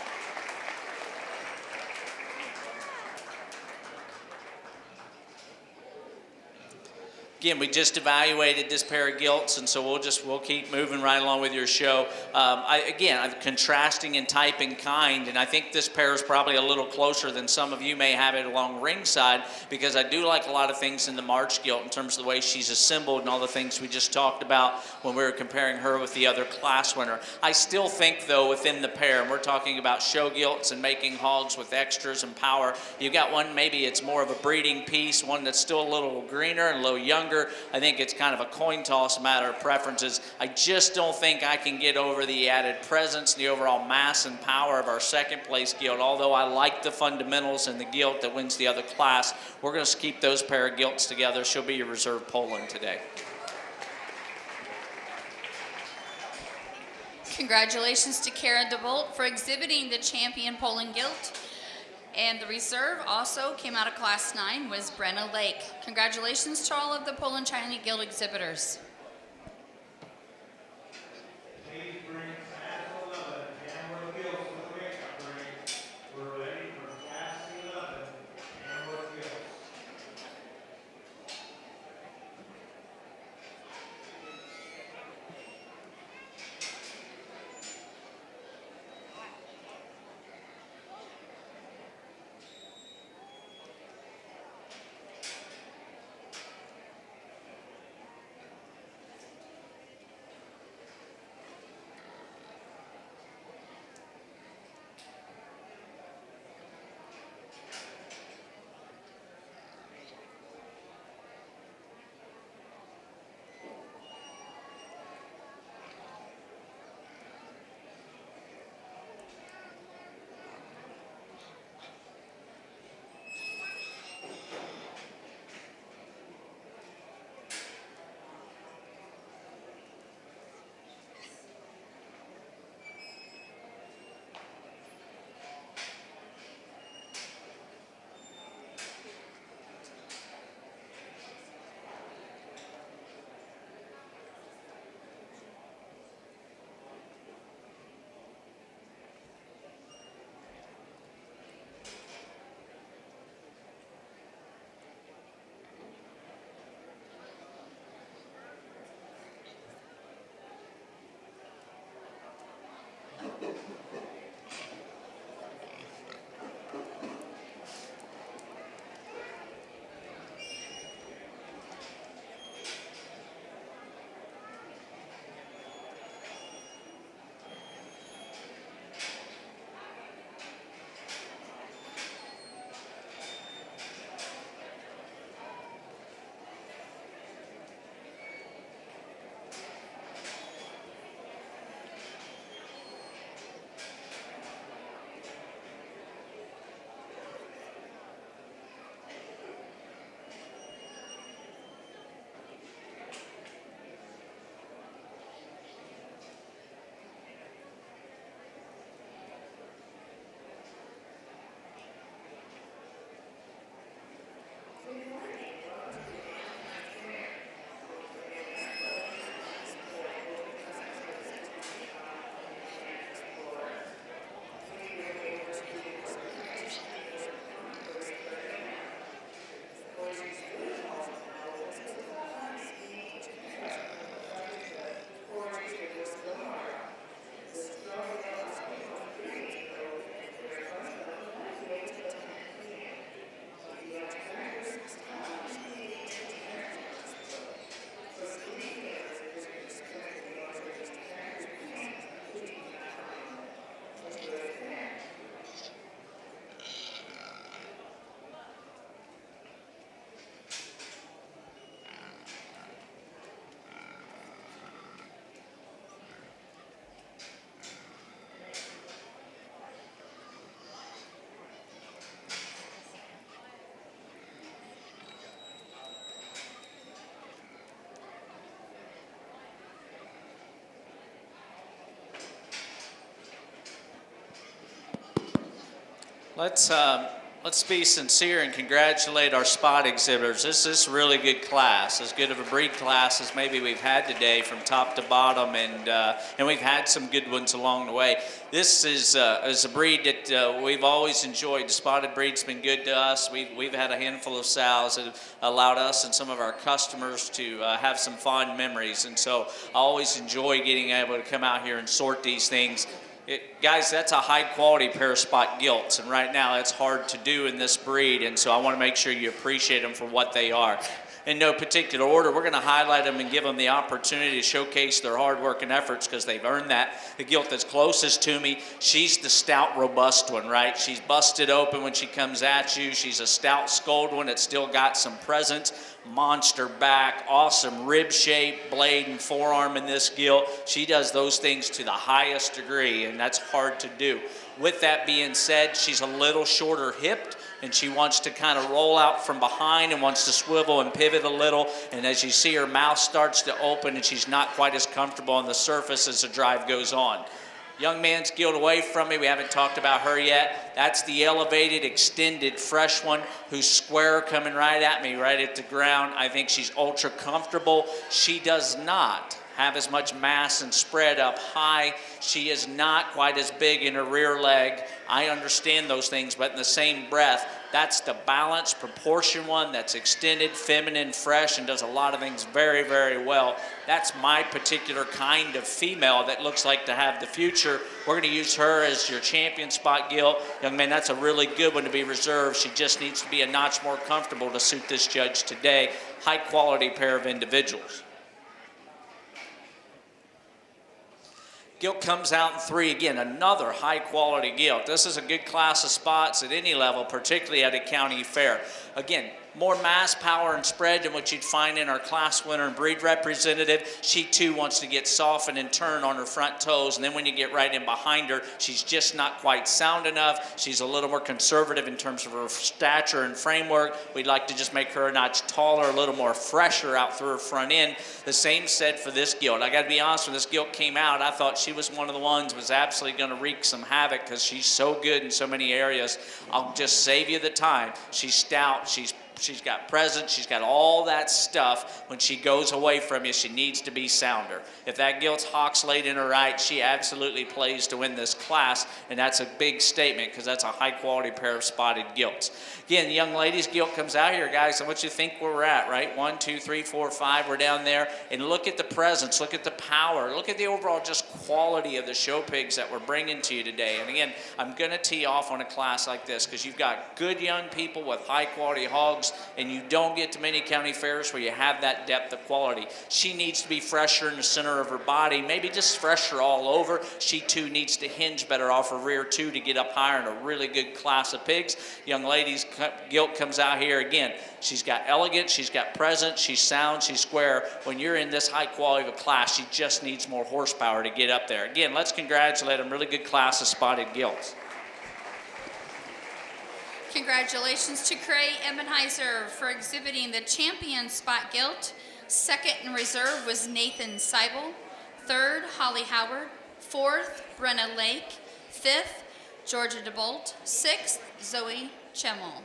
Again, we just evaluated this pair of gilts, and so we'll keep moving right along with your show. I'm contrasting in type and kind, and I think this pair is probably a little closer than some of you may have it along ringside, because I do like a lot of things in the March gilt in terms of the way she's assembled and all the things we just talked about when we were comparing her with the other class winner. I still think, though, within the pair, and we're talking about show gilts and making hogs with extras and power, you've got one, maybe it's more of a breeding piece, one that's still a little greener and a little younger. I think it's kind of a coin toss matter of preferences. I just don't think I can get over the added presence, the overall mass and power of our second place gilt. Although I like the fundamentals in the gilt that wins the other class, we're going to keep those pair of gilts together. She'll be your reserve Poland today. Congratulations to Cara DeBolt for exhibiting the champion Poland gilt. And the reserve also came out of Class 9 was Brenna Lake. Congratulations to all of the Poland China Guild exhibitors. Please bring Class 11 Tamworth Gilts to the makeup ring. We're ready for Class 11 Tamworth Gilts. Let's be sincere and congratulate our spot exhibitors. This is a really good class, as good of a breed class as maybe we've had today from top to bottom, and we've had some good ones along the way. This is a breed that we've always enjoyed. The spotted breed's been good to us. We've had a handful of sows that have allowed us and some of our customers to have some fond memories, and so I always enjoy getting able to come out here and sort these things. Guys, that's a high-quality pair of spot gilts, and right now that's hard to do in this breed, and so I want to make sure you appreciate them for what they are. In no particular order, we're going to highlight them and give them the opportunity to showcase their hard work and efforts because they've earned that. The gilt that's closest to me, she's the stout, robust one, right? She's busted open when she comes at you. She's a stout, sculled one that's still got some presence. Monster back, awesome rib shape, blade and forearm in this gilt. She does those things to the highest degree, and that's hard to do. With that being said, she's a little shorter hipped, and she wants to kind of roll out from behind and wants to swivel and pivot a little. And as you see, her mouth starts to open, and she's not quite as comfortable on the surface as the drive goes on. Young man's gilt away from me. We haven't talked about her yet. That's the elevated, extended, fresh one who's square coming right at me, right at the ground. I think she's ultra comfortable. She does not have as much mass and spread up high. She is not quite as big in her rear leg. I understand those things, but in the same breath, that's the balanced proportion one that's extended, feminine, fresh, and does a lot of things very, very well. That's my particular kind of female that looks like to have the future. We're going to use her as your champion spot gilt. Young man, that's a really good one to be reserved. She just needs to be a notch more comfortable to suit this judge today. High quality pair of individuals. Gilt comes out in 3. Again, another high-quality gilt. This is a good class of spots at any level, particularly at a county fair. Again, more mass, power, and spread than what you'd find in our class winner and breed representative. She, too, wants to get softened and turn on her front toes, and then when you get right in behind her, she's just not quite sound enough. She's a little more conservative in terms of her stature and framework. We'd like to just make her a notch taller, a little more fresher out through her front end. The same said for this gilt. I got to be honest, when this gilt came out, I thought she was one of the ones was absolutely going to wreak some havoc because she's so good in so many areas. I'll just save you the time. She's stout. She's got presence. She's got all that stuff. When she goes away from you, she needs to be sounder. If that gilt's hocks laid in her right, she absolutely plays to win this class, and that's a big statement because that's a high-quality pair of spotted gilts. Again, the young lady's gilt comes out here, guys, and what you think where we're at, right? 1, 2, 3, 4, 5, we're down there. And look at the presence. Look at the power. Look at the overall just quality of the show pigs that we're bringing to you today. And again, I'm going to tee off on a class like this because you've got good young people with high-quality hogs, and you don't get to many county fairs where you have that depth of quality. She needs to be fresher in the center of her body, maybe just fresher all over. She, too, needs to hinge better off her rear, too, to get up higher in a really good class of pigs. Young lady's gilt comes out here again. She's got elegance, she's got presence, she's sound, she's square. When you're in this high quality of a class, she just needs more horsepower to get up there. Again, let's congratulate them. Really good class of spotted gilts. Congratulations to Cray Ebenheiser for exhibiting the champion spot gilt. Second in reserve was Nathan Seibel. Third, Holly Howard. Fourth, Brenna Lake. Fifth, Georgia DeBolt. Sixth, Zoe Chemmel.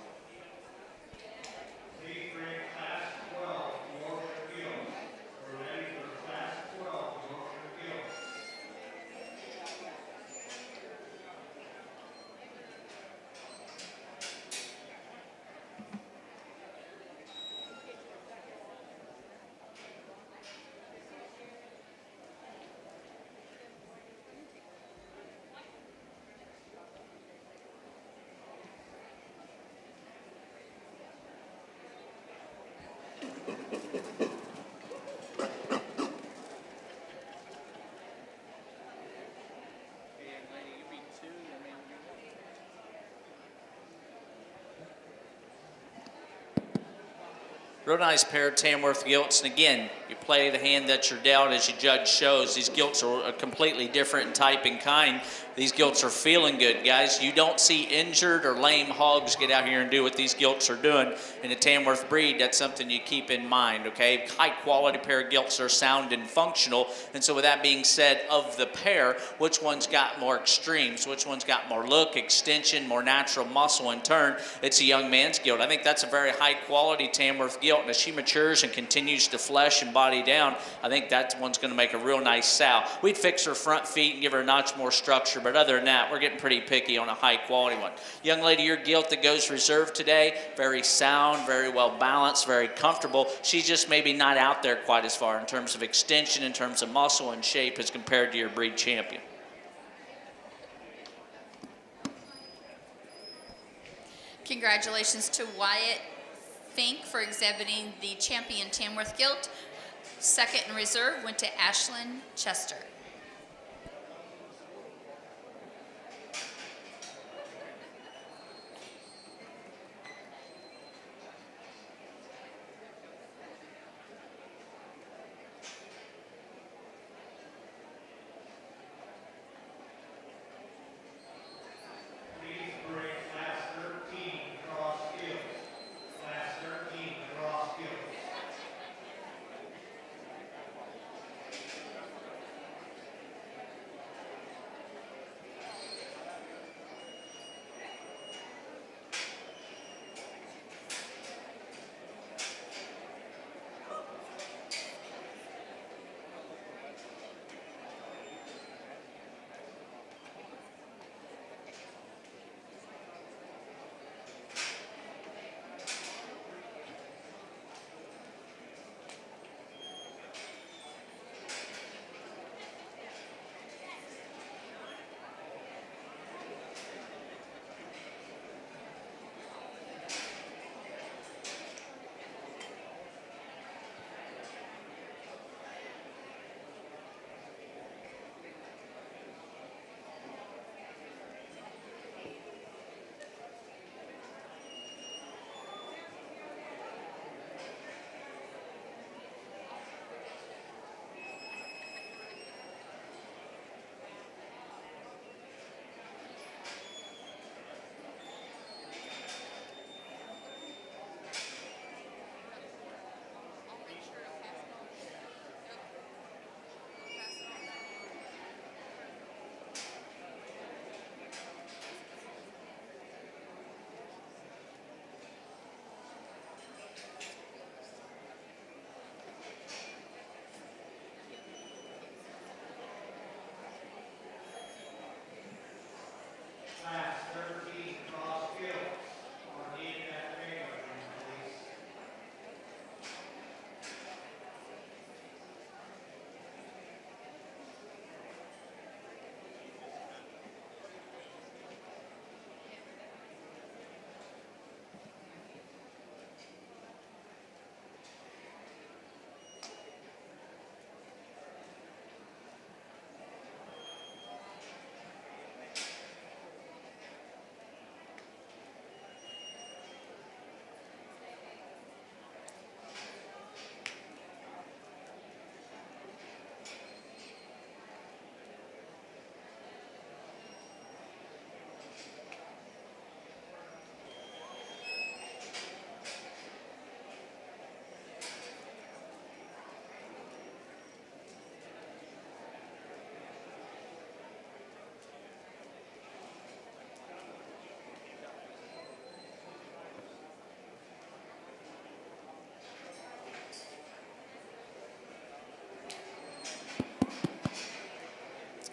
Real nice pair of Tamworth gilts. And again, you play the hand that you're dealt as your judge shows. These gilts are completely different in type and kind. These gilts are feeling good, guys. You don't see injured or lame hogs get out here and do what these gilts are doing in a Tamworth breed. That's something you keep in mind, okay? High quality pair of gilts are sound and functional. And so with that being said, of the pair, which one's got more extremes? Which one's got more look, extension, more natural muscle and turn? It's a young man's gilt. I think that's a very high quality Tamworth gilt. And as she matures and continues to flesh and body down, I think that one's going to make a real nice sow. We'd fix her front feet and give her a notch more structure, but other than that, we're getting pretty picky on a high quality one. Young lady, your gilt that goes reserve today, very sound, very well balanced, very comfortable. She's just maybe not out there quite as far in terms of extension, in terms of muscle and shape as compared to your breed champion. Congratulations to Wyatt Fink for exhibiting the champion Tamworth gilt. Second in reserve went to Ashlyn Chester.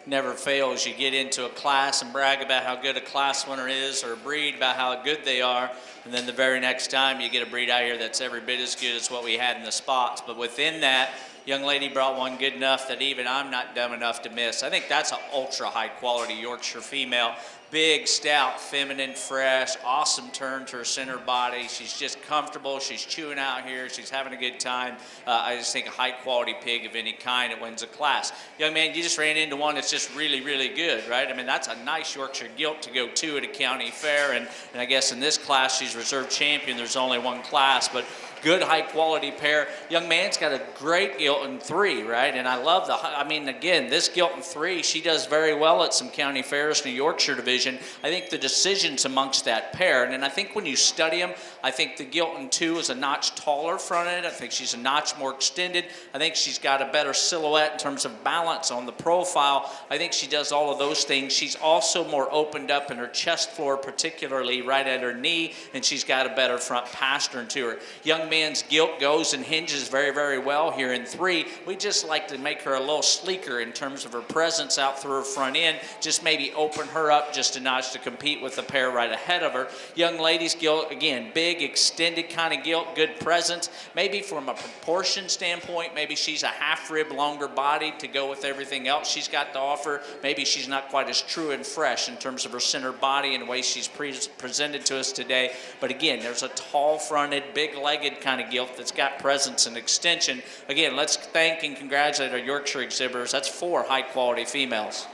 Never fails. You get into a class and brag about how good a class winner is, or a breed about how good they are, and then the very next time you get a breed out here that's every bit as good as what we had in the spots. But within that, young lady brought one good enough that even I'm not dumb enough to miss. I think that's an ultra high quality Yorkshire female. Big, stout, feminine, fresh, awesome turn to her center body. She's just comfortable. She's chewing out here. She's having a good time. I just think a high quality pig of any kind that wins a class. Young man, you just ran into one that's just really, really good, right? I mean, that's a nice Yorkshire gilt to go to at a county fair. And I guess in this class, she's reserve champion. There's only one class, but good high quality pair. Young man's got a great gilt in 3, right? And I love again, this gilt in 3, she does very well at some county fairs, New Yorkshire division. I think the decisions amongst that pair, and then I think when you study them, I think the gilt in 2 is a notch taller fronted. I think she's a notch more extended. I think she's got a better silhouette in terms of balance on the profile. I think she does all of those things. She's also more opened up in her chest floor, particularly right at her knee, and she's got a better front pastern to her. Young man's gilt goes and hinges very, very well here in 3. We just like to make her a little sleeker in terms of her presence out through her front end, just maybe open her up just a notch to compete with the pair right ahead of her. Young lady's gilt, again, big, extended kind of gilt, good presence. Maybe from a proportion standpoint, maybe she's a half rib longer body to go with everything else she's got to offer. Maybe she's not quite as true and fresh in terms of her center body and the way she's presented to us today. But again, there's a tall fronted, big legged kind of gilt that's got presence and extension. Again, let's thank and congratulate our Yorkshire exhibitors. That's 4 high quality females.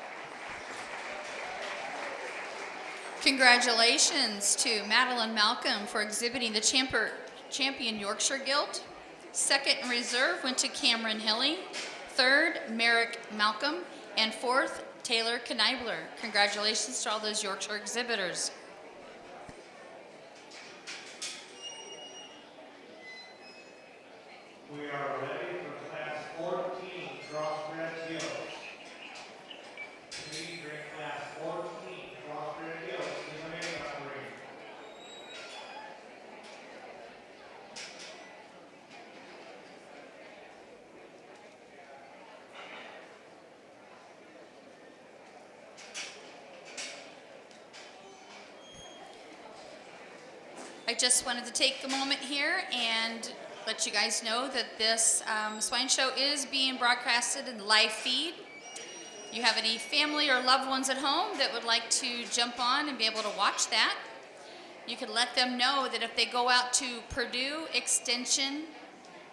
Congratulations to Madeline Malcolm for exhibiting the champion Yorkshire gilt. Second in reserve went to Cameron Hilly. Third, Merrick Malcolm. And fourth, Taylor Kneibler. Congratulations to all those Yorkshire exhibitors. We are ready for class 14 crossbred gilts. Please bring class 14 crossbred gilts to the makeup ring. I just wanted to take a moment here and let you guys know that this swine show is being broadcasted in live feed. You have any family or loved ones at home that would like to jump on and be able to watch that, you could let them know that if they go out to Purdue Extension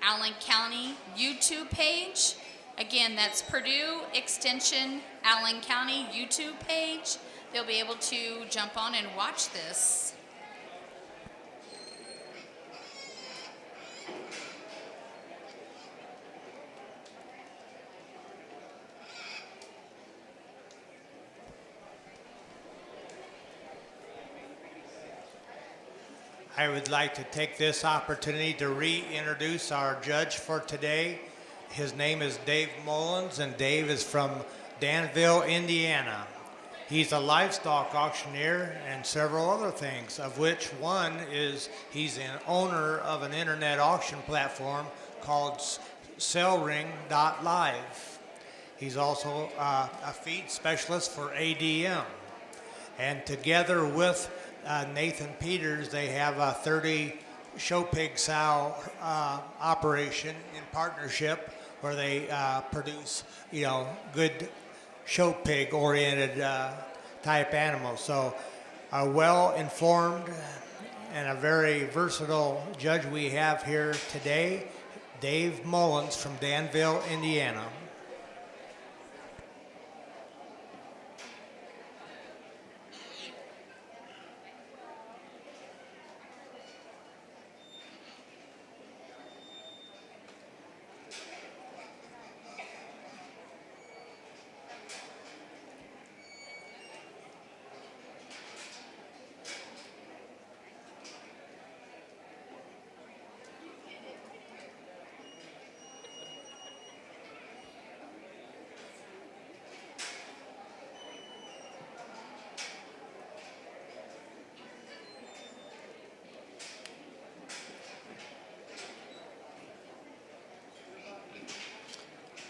Allen County YouTube page, again, that's Purdue Extension Allen County YouTube page, they'll be able to jump on and watch this. I would like to take this opportunity to reintroduce our judge for today. His name is Dave Mullins, and Dave is from Danville, Indiana. He's a livestock auctioneer and several other things, of which one is he's an owner of an internet auction platform called sellring.live. He's also a feed specialist for ADM. And together with Nathan Peters, they have a 30 show pig sow operation in partnership where they produce, good show pig oriented type animals. So a well-informed and a very versatile judge we have here today, Dave Mullins from Danville, Indiana.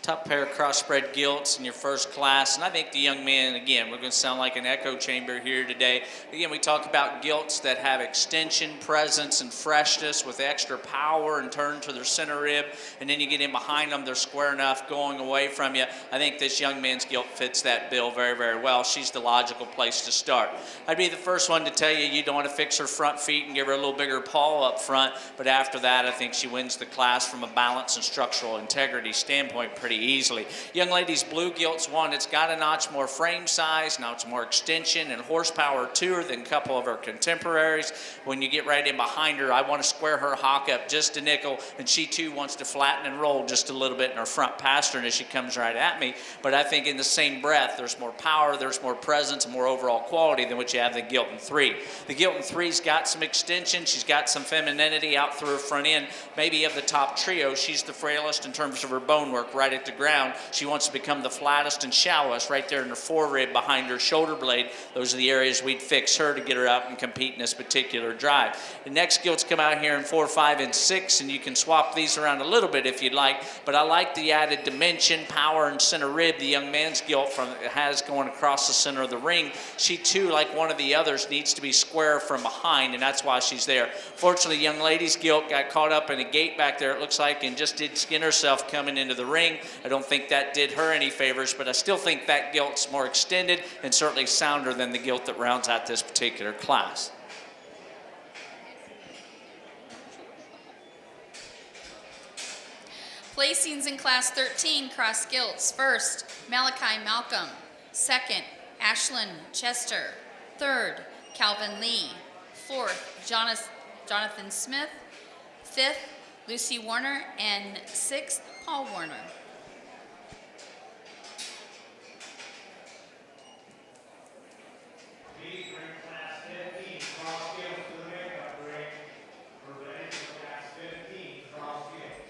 Top pair of crossbred gilts in your first class. And I think the young man, again, we're going to sound like an echo chamber here today. Again, we talk about gilts that have extension, presence, and freshness with extra power and turn to their center rib. And then you get in behind them, they're square enough going away from you. I think this young man's gilt fits that bill very, very well. She's the logical place to start. I'd be the first one to tell you you don't want to fix her front feet and give her a little bigger paw up front. But after that, I think she wins the class from a balance and structural integrity standpoint pretty pretty easily. Young ladies, blue gilt's one. It's got a notch more frame size, notch more extension and horsepower to her than a couple of her contemporaries. When you get right in behind her, I want to square her hock up just a nickel, and she too wants to flatten and roll just a little bit in her front pastern as she comes right at me. But I think in the same breath, there's more power, there's more presence, and more overall quality than what you have in the Gilton 3. The Gilton 3's got some extension, she's got some femininity out through her front end. Maybe of the top trio, she's the frailest in terms of her bone work right at the ground. She wants to become the flattest and shallowest right there in her forerib behind her shoulder blade. Those are the areas we'd fix her to get her out and compete in this particular drive. The next gilts come out here in 4, 5, and 6, and you can swap these around a little bit if you'd like, but I like the added dimension, power, and center rib the young man's gilt has going across the center of the ring. She too, like one of the others, needs to be square from behind, and that's why she's there. Fortunately, young lady's gilt got caught up in a gate back there, it looks like, and just did skin herself coming into the ring. I don't think that did her any favors, but I still think that gilt's more extended and certainly sounder than the gilt that rounds out this particular class. Placings in Class 13 cross gilts. First, Malachi Malcolm. Second, Ashlyn Chester. Third, Calvin Lee. Fourth, Jonathan Smith. Fifth, Lucy Warner. And sixth, Paul Warner. Please bring class 15 cross gilts to the makeup ring. We're ready for class 15 cross gilts.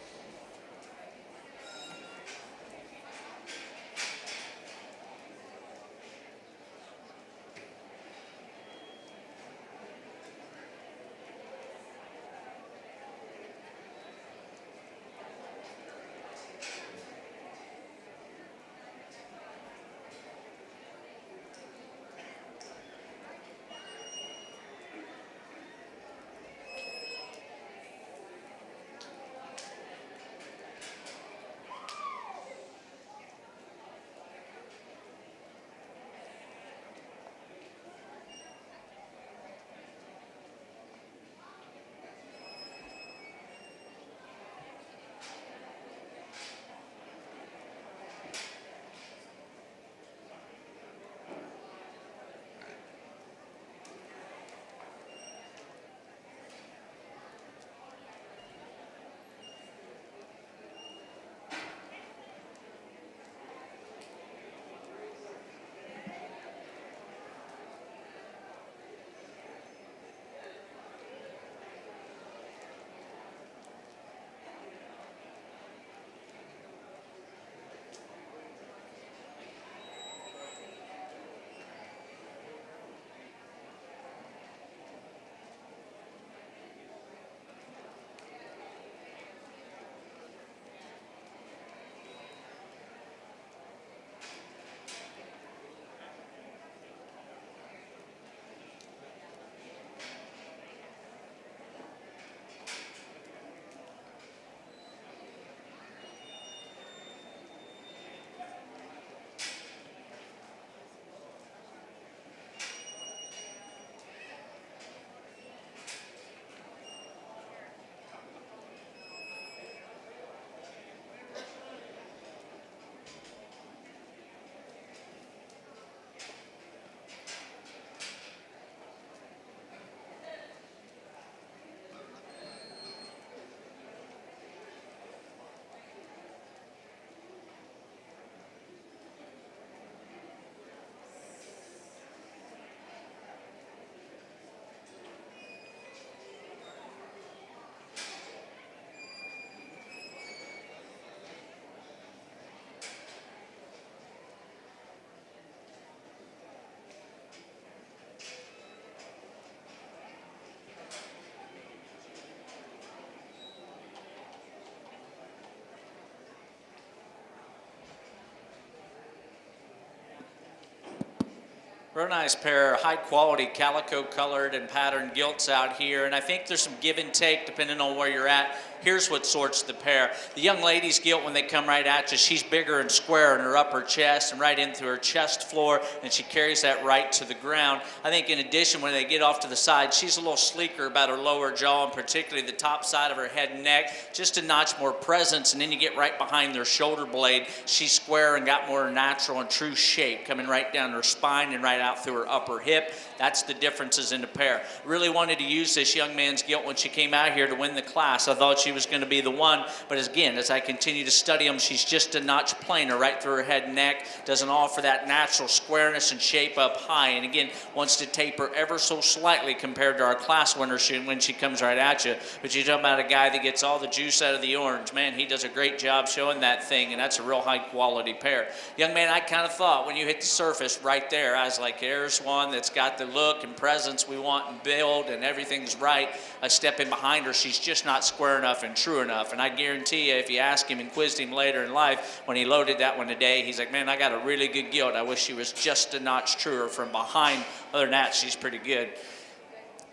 Real nice pair of high quality calico colored and patterned gilts out here. And I think there's some give and take depending on where you're at. Here's what sorts the pair. The young lady's gilt, when they come right at you, she's bigger and square in her upper chest and right into her chest floor, and she carries that right to the ground. I think in addition, when they get off to the side, she's a little sleeker about her lower jaw and particularly the top side of her head and neck, just a notch more presence. And then you get right behind their shoulder blade, she's square and got more natural and true shape coming right down her spine and right out through her upper hip. That's the differences in the pair. Really wanted to use this young man's gilt when she came out here to win the class. I thought she was going to be the one, but again, as I continue to study them, she's just a notch plainer right through her head and neck, doesn't offer that natural squareness and shape up high, and again, wants to taper ever so slightly compared to our class winner when she comes right at you. But you're talking about a guy that gets all the juice out of the orange. Man, he does a great job showing that thing, and that's a real high quality pair. Young man, I kind of thought when you hit the surface right there, I was like, there's one that's got the look and presence we want and build, and everything's right. I step in behind her, she's just not square enough and true enough. And I guarantee you, if you ask him and quizzed him later in life, when he loaded that one today, he's like, man, I got a really good gilt. I wish she was just a notch truer from behind. Other than that, she's pretty good.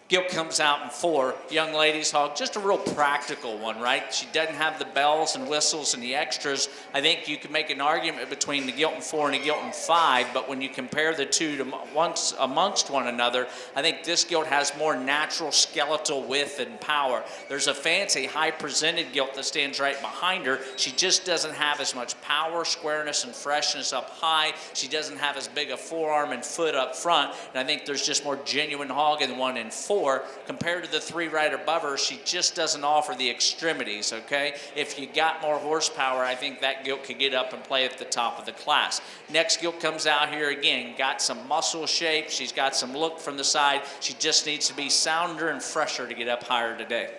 Gilt comes out in 4. Young lady's hog, just a real practical one, right? She doesn't have the bells and whistles and the extras. I think you could make an argument between the gilt in 4 and the gilt in 5, but when you compare the two to amongst one another, I think this gilt has more natural skeletal width and power. There's a fancy high-presented gilt that stands right behind her. She just doesn't have as much power, squareness, and freshness up high. She doesn't have as big a forearm and foot up front, and I think there's just more genuine hog in the one in 4. Compared to the 3 right above her, she just doesn't offer the extremities, okay? If you got more horsepower, I think that gilt could get up and play at the top of the class. Next gilt comes out here again, got some muscle shape, she's got some look from the side, she just needs to be sounder and fresher to get up higher today.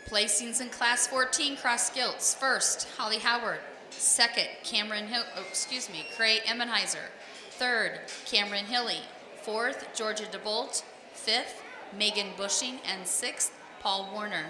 Placings in Class 14 cross gilts. First, Holly Howard. Second, Cray Emmenheiser. Third, Cameron Hilly. Fourth, Georgia DeBolt. Fifth, Megan Bushing. And sixth, Paul Warner.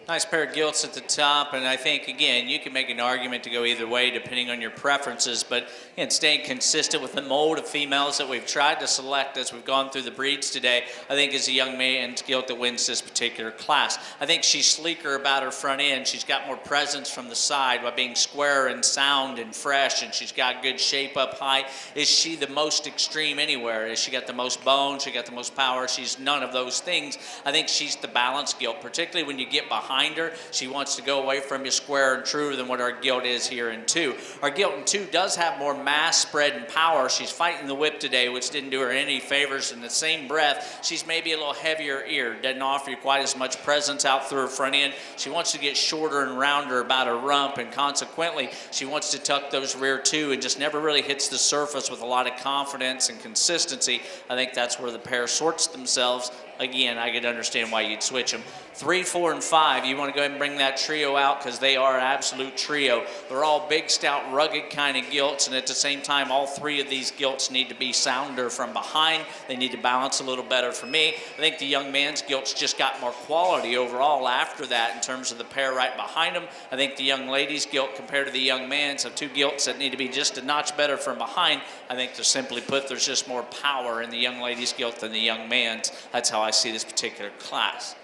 Nice pair of gilts at the top, and I think, again, you can make an argument to go either way depending on your preferences, but again, staying consistent with the mold of females that we've tried to select as we've gone through the breeds today, I think is a young man's gilt that wins this particular class. I think she's sleeker about her front end. She's got more presence from the side by being square and sound and fresh, and she's got good shape up high. Is she the most extreme anywhere? Is she got the most bone? She got the most power? She's none of those things. I think she's the balanced gilt, particularly when you get behind behind her. She wants to go away from you square and true than what our gilt is here in 2. Our gilt in 2 does have more mass, spread, and power. She's fighting the whip today, which didn't do her any favors. In the same breath, she's maybe a little heavier ear, doesn't offer you quite as much presence out through her front end. She wants to get shorter and rounder about her rump, and consequently, she wants to tuck those rear 2 and just never really hits the surface with a lot of confidence and consistency. I think that's where the pair sorts themselves. Again, I could understand why you'd switch them. 3, 4, and 5, you want to go ahead and bring that trio out because they are an absolute trio. They're all big, stout, rugged kind of gilts, and at the same time, all 3 of these gilts need to be sounder from behind. They need to balance a little better for me. I think the young man's gilts just got more quality overall after that in terms of the pair right behind them. I think the young lady's gilt compared to the young man's have 2 gilts that need to be just a notch better from behind. I think to simply put, there's just more power in the young lady's gilt than the young man's. That's how I see this particular class.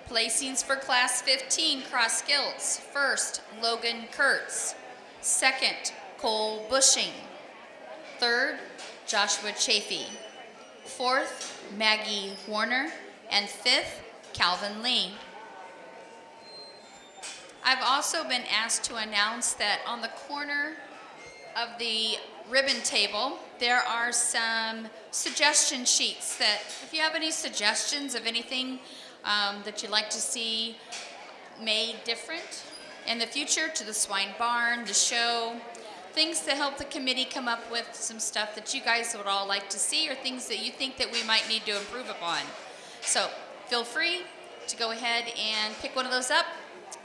Placings for Class 15 cross gilts. First, Logan Kurtz. Second, Cole Bushing. Third, Joshua Chafee. Fourth, Maggie Warner. And fifth, Calvin Lee. I've also been asked to announce that on the corner of the ribbon table, there are some suggestion sheets that if you have any suggestions of anything that you'd like to see made different in the future to the swine barn, the show, things to help the committee come up with some stuff that you guys would all like to see or things that you think that we might need to improve upon. So feel free to go ahead and pick one of those up,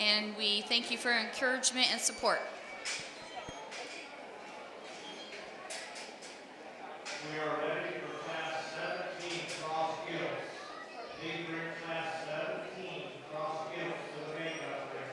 and we thank you for your encouragement and support. We are ready for Class 17 cross gilts. Please bring Class 17 cross gilts to the makeup ring.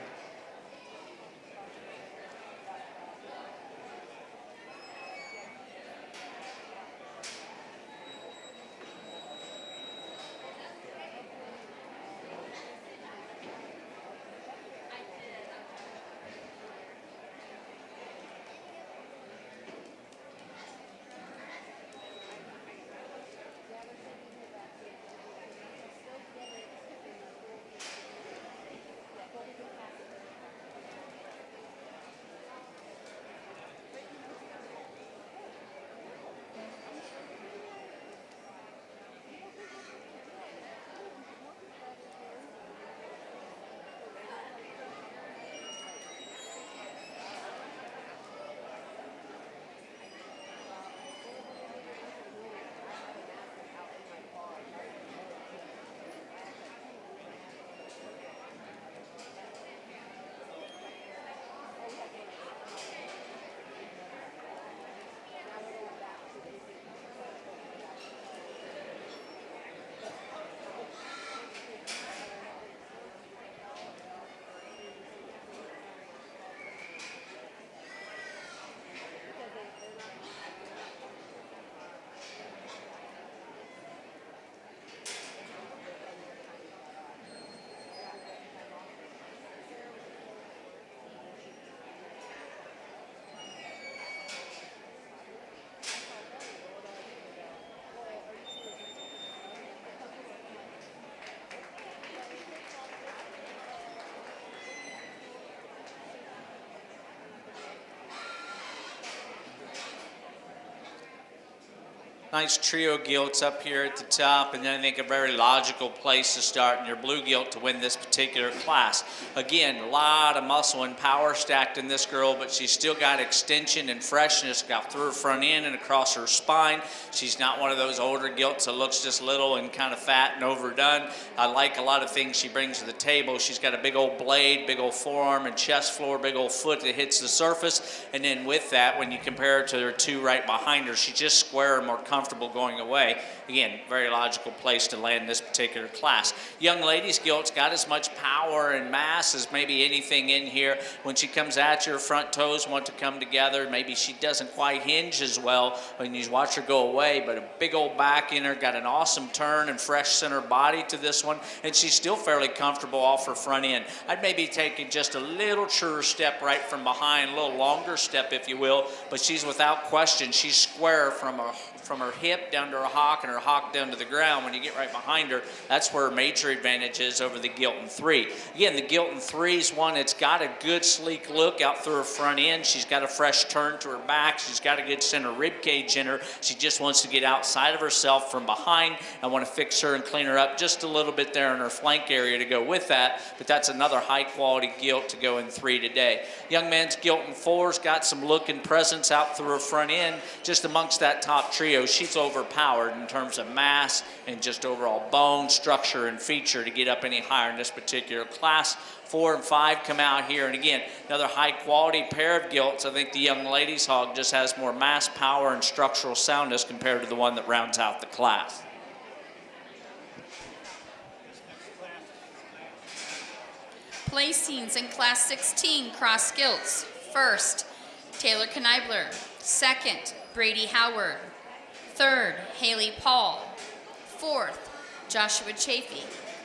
Nice trio gilts up here at the top, and then I think a very logical place to start in your blue gilt to win this particular class. Again, a lot of muscle and power stacked in this girl, but she's still got extension and freshness, got through her front end and across her spine. She's not one of those older gilts that looks just little and kind of fat and overdone. I like a lot of things she brings to the table. She's got a big old blade, big old forearm and chest floor, big old foot that hits the surface, and then with that, when you compare her to her 2 right behind her, she's just square and more comfortable going away. Again, very logical place to land this particular class. Young lady's gilt's got as much power and mass as maybe anything in here. When she comes at you, her front toes want to come together. Maybe she doesn't quite hinge as well when you watch her go away, but a big old back in her, got an awesome turn and fresh center body to this one, and she's still fairly comfortable off her front end. I'd maybe take it just a little truer step right from behind, a little longer step if you will, but she's without question, she's square from her her hip down to her hock and her hock down to the ground. When you get right behind her, that's where her major advantage is over the Gilton 3. Again, the Gilton 3 is one that's got a good sleek look out through her front end. She's got a fresh turn to her back. She's got a good center rib cage in her. She just wants to get outside of herself from behind. I want to fix her and clean her up just a little bit there in her flank area to go with that, but that's another high quality gilt to go in 3 today. Young man's Gilton 4's got some look and presence out through her front end. Just amongst that top trio, she's overpowered in terms of mass and just overall bone structure and feature to get up any higher in this particular class. 4 and 5 come out here, and again, another high quality pair of gilts. I think the young lady's hog just has more mass, power, and structural soundness compared to the one that rounds out the class. Placings in Class 16 cross gilts. First, Taylor Kneibler. Second, Brady Howard. Third, Haley Paul. Fourth, Joshua Chafee.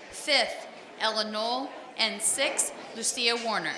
Fifth, Ella Knoll. And sixth, Lucia Warner.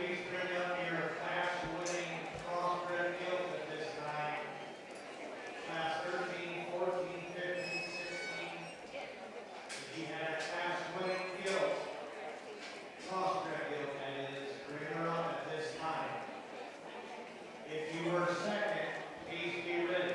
Please bring up your class-winning crossbred gilt at this time. Class 13, 14, 15, 16. If you had a class-winning gilt, crossbred gilt that is, bring her up at this time. If you were second, please be ready.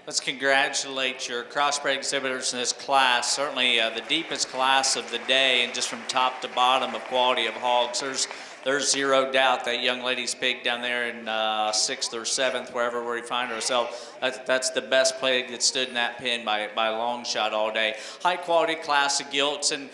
Let's congratulate your crossbred exhibitors in this class. Certainly the deepest class of the day, and just from top to bottom of quality of hogs. There's zero doubt that young lady's pig down there in 6th or 7th, wherever we find ourselves, that's the best pig that stood in that pen by a long shot all day. High quality class of gilts, and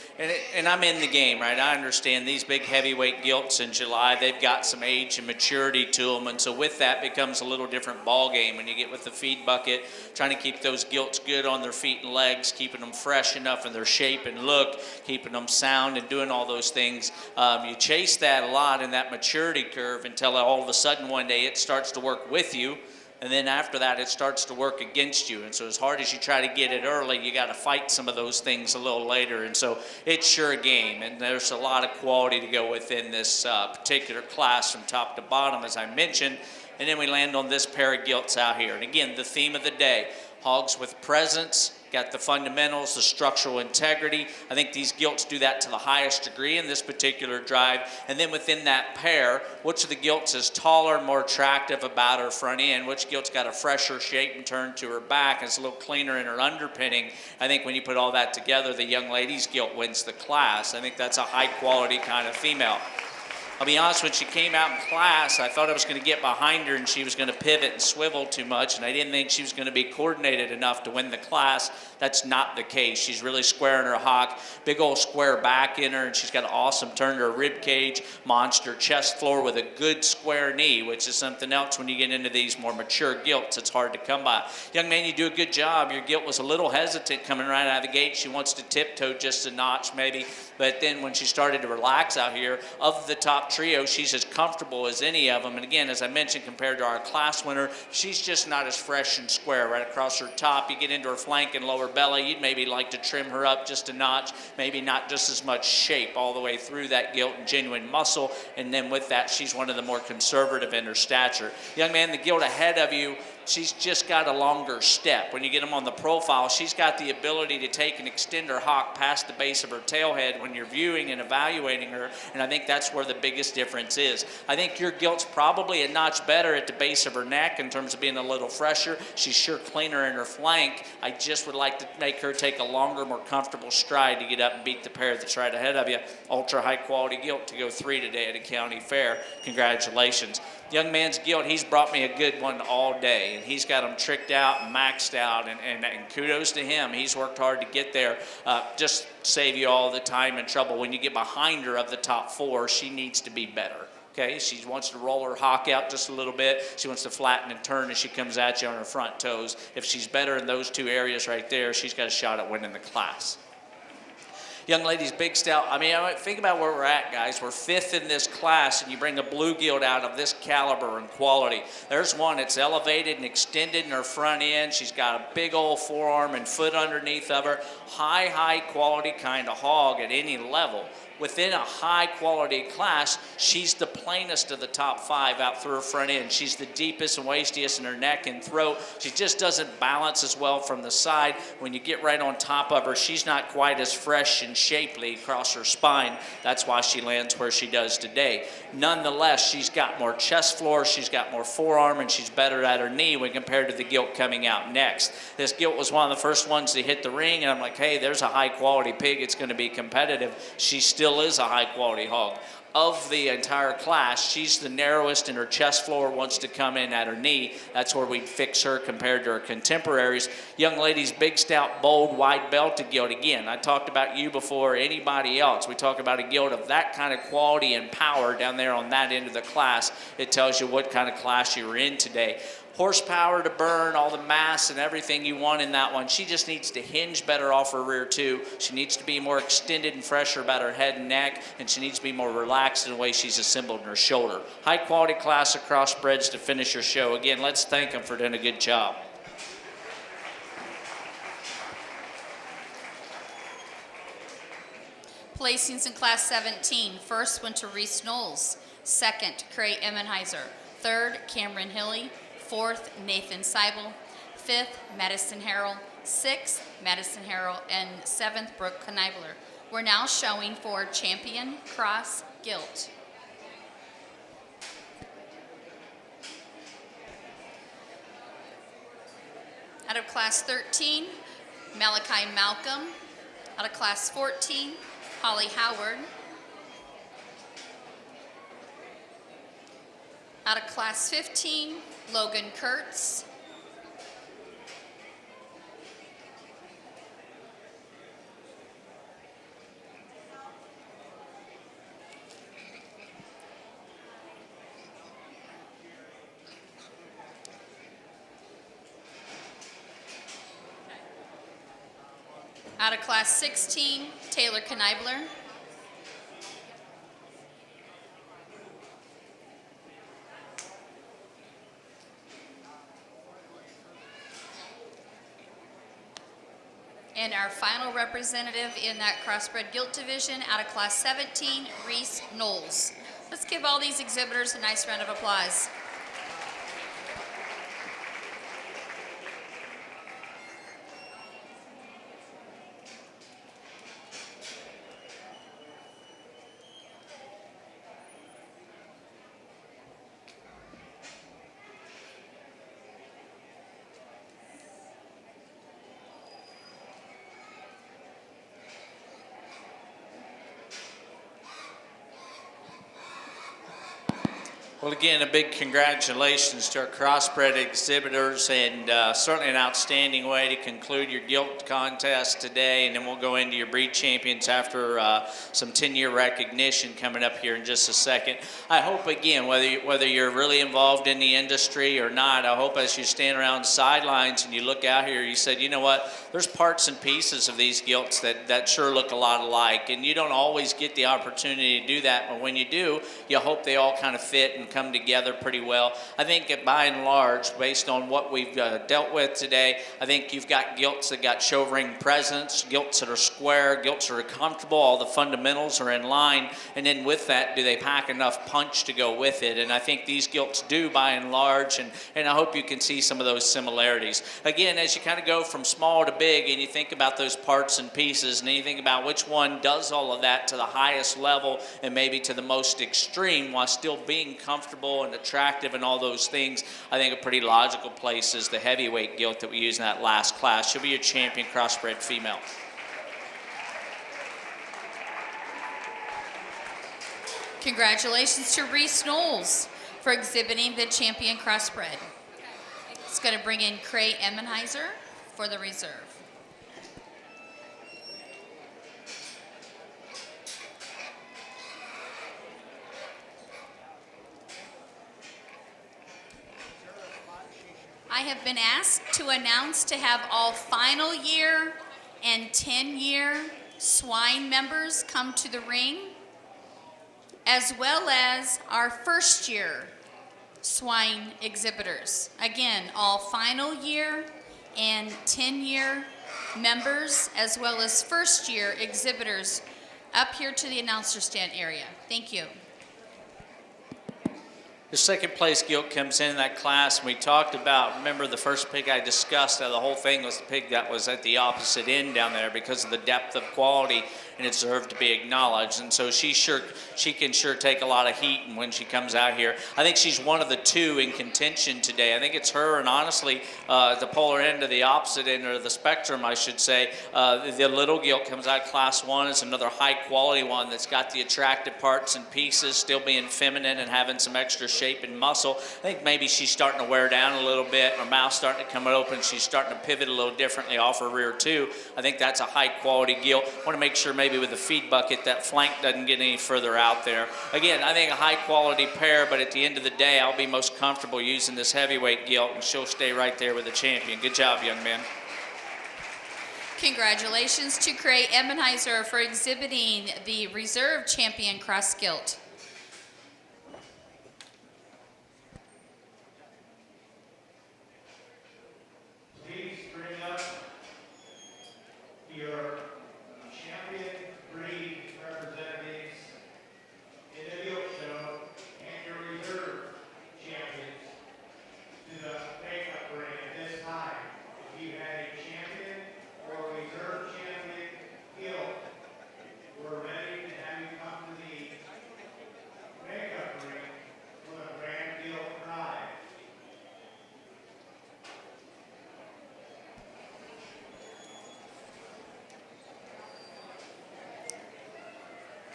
I'm in the game, right? I understand these big heavyweight gilts in July, they've got some age and maturity to them, and so with that becomes a little different ball game when you get with the feed bucket, trying to keep those gilts good on their feet and legs, keeping them fresh enough in their shape and look, keeping them sound and doing all those things. You chase that a lot in that maturity curve until all of a sudden one day it starts to work with you, and then after that it starts to work against you. And so as hard as you try to get it early, you got to fight some of those things a little later. And so it's sure a game, and there's a lot of quality to go within this particular class from top to bottom, as I mentioned. And then we land on this pair of gilts out here. And again, the theme of the day, hogs with presence, got the fundamentals, the structural integrity. I think these gilts do that to the highest degree in this particular drive. And then within that pair, which of the gilts is taller, more attractive about her front end, which gilt's got a fresher shape and turn to her back, and it's a little cleaner in her underpinning. I think when you put all that together, the young lady's gilt wins the class. I think that's a high quality kind of female. I'll be honest, when she came out in class, I thought I was going to get behind her and she was going to pivot and swivel too much, and I didn't think she was going to be coordinated enough to win the class. That's not the case. She's really square in her hock, big old square back in her, and she's got an awesome turn to her rib cage, monster chest floor with a good square knee, which is something else when you get into these more mature gilts. It's hard to come by. Young man, you do a good job. Your gilt was a little hesitant coming right out of the gate. She wants to tiptoe just a notch maybe, but then when she started to relax out here, of the top trio, she's as comfortable as any of them. And again, as I mentioned, compared to our class winner, she's just not as fresh and square right across her top. You get into her flank and lower belly, you'd maybe like to trim her up just a notch, maybe not just as much shape all the way through that gilt and genuine muscle. And then with that, she's one of the more conservative in her stature. Young man, the gilt ahead of you, she's just got a longer step. When you get them on the profile, she's got the ability to take and extend her hock past the base of her tail head when you're viewing and evaluating her, and I think that's where the biggest difference is. I think your gilt's probably a notch better at the base of her neck in terms of being a little fresher. She's sure cleaner in her flank. I just would like to make her take a longer, more comfortable stride to get up and beat the pair that's right ahead of you. Ultra high quality gilt to go 3 today at a county fair. Congratulations. Young man's gilt, he's brought me a good one all day, and he's got them tricked out and maxed out, and kudos to him. He's worked hard to get there. Just save you all the time and trouble. When you get behind her of the top 4, she needs to be better. Okay, she wants to roll her hock out just a little bit. She wants to flatten and turn as she comes at you on her front toes. If she's better in those 2 areas right there, she's got a shot at winning the class. Young ladies, big stout. I mean, think about where we're at, guys. We're 5th in this class, and you bring a blue gilt out of this caliber and quality. There's one that's elevated and extended in her front end. She's got a big old forearm and foot underneath of her. High quality kind of hog at any level. Within a high quality class, she's the plainest of the top 5 out through her front end. She's the deepest and wastiest in her neck and throat. She just doesn't balance as well from the side. When you get right on top of her, she's not quite as fresh and shapely across her spine. That's why she lands where she does today. Nonetheless, she's got more chest floor, she's got more forearm, and she's better at her knee when compared to the gilt coming out next. This gilt was one of the first ones to hit the ring, and I'm like, hey, there's a high quality pig. It's going to be competitive. She still is a high quality hog. Of the entire class, she's the narrowest, and her chest floor wants to come in at her knee. That's where we fix her compared to her contemporaries. Young ladies, big, stout, bold, wide belted gilt. Again, I talked about you before anybody else. We talk about a gilt of that kind of quality and power down there on that end of the class. It tells you what kind of class you were in today. Horsepower to burn, all the mass and everything you want in that one. She just needs to hinge better off her rear too. She needs to be more extended and fresher about her head and neck, and she needs to be more relaxed in the way she's assembled in her shoulder. High quality class of crossbreds to finish your show. Again, let's thank them for doing a good job. Placings in Class 17. First went to Reese Knowles. Second, Cray Emmenheiser. Third, Cameron Hilly. Fourth, Nathan Seibel. Fifth, Madison Harrell. Sixth, Madison Harrell. And seventh, Brooke Kneibler. We're now showing for Champion Cross Gilt. Out of Class 13, Malachi Malcolm. Out of Class 14, Holly Howard. Out of Class 15, Logan Kurtz. Out of Class 16, Taylor Kneibler. And our final representative in that crossbred gilt division, out of Class 17, Reese Knowles. Let's give all these exhibitors a nice round of applause. Well, again, a big congratulations to our crossbred exhibitors, and certainly an outstanding way to conclude your gilt contest today. And then we'll go into your breed champions after some 10-year recognition coming up here in just a second. I hope, again, whether you're really involved in the industry or not, I hope as you stand around the sidelines and you look out here, you said, you know what, there's parts and pieces of these gilts that sure look a lot alike. And you don't always get the opportunity to do that, but when you do, you hope they all kind of fit and come together pretty well. I think that by and large, based on what we've dealt with today, I think you've got gilts that got show ring presence, gilts that are square, gilts that are comfortable, all the fundamentals are in line, and then with that, do they pack enough punch to go with it? And I think these gilts do by and large, and I hope you can see some of those similarities. Again, as you kind of go from small to big and you think about those parts and pieces, and then you think about which one does all of that to the highest level and maybe to the most extreme while still being comfortable and attractive and all those things, I think a pretty logical place is the heavyweight gilt that we use in that last class. She'll be your champion crossbred female. Congratulations to Reese Knowles for exhibiting the champion crossbred. It's going to bring in Cray Emmenheiser for the reserve. I have been asked to announce to have all final year and 10-year Swine members come to the ring, as well as our first year Swine exhibitors. Again, all final year and 10-year members, as well as first year exhibitors, up here to the announcer stand area. Thank you. The second place gilt comes in that class, and we talked about, remember the first pig I discussed out of the whole thing was the pig that was at the opposite end down there because of the depth of quality, and it deserved to be acknowledged. And so she can sure take a lot of heat when she comes out here. I think she's one of the two in contention today. I think it's her, and honestly, the polar end of the opposite end of the spectrum, I should say. The little gilt comes out class 1. It's another high quality one that's got the attractive parts and pieces, still being feminine and having some extra shape and muscle. I think maybe she's starting to wear down a little bit. Her mouth's starting to come open. She's starting to pivot a little differently off her rear too. I think that's a high quality gilt. Want to make sure maybe with the feed bucket that flank doesn't get any further out there. Again, I think a high quality pair, but at the end of the day, I'll be most comfortable using this heavyweight gilt, and she'll stay right there with the champion. Good job, young man. Congratulations to Cray Emmenheiser for exhibiting the reserve champion cross gilt. Please bring up your champion breed representatives in the gilt show and your reserve champions to the makeup ring at this time. If you had a champion or a reserve champion gilt, we're ready to have you come to the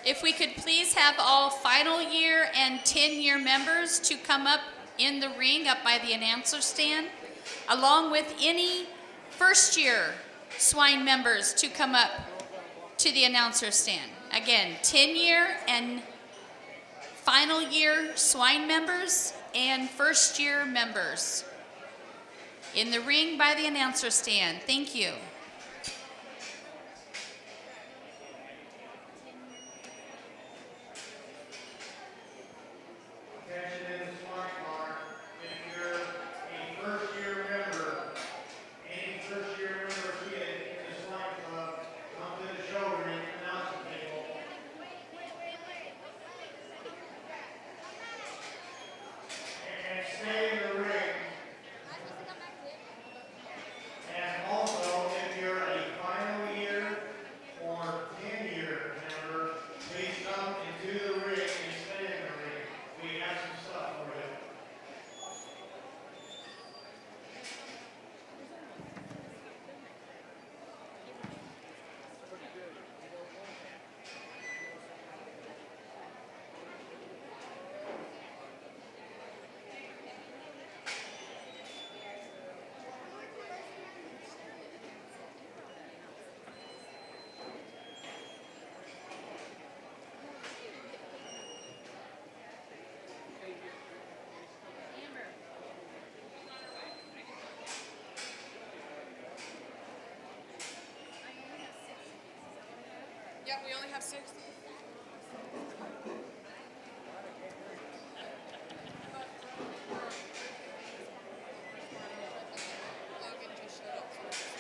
If we could please have all final year and 10-year members to come up in the ring up by the announcer stand, along with any first year swine members to come up to the announcer stand. Again, 10-year and final year swine members and first year members in the ring by the announcer stand. Thank you. Attention in the swine barn. If you're a first-year member, any first-year member kid in the swine club, come to the show ring announcement table. And stay in the ring. And also, if you're a final year or 10-year member, please come into the ring and stay in the ring. We have some stuff for you. Yeah, we only have 6. Logan just showed up, so we're just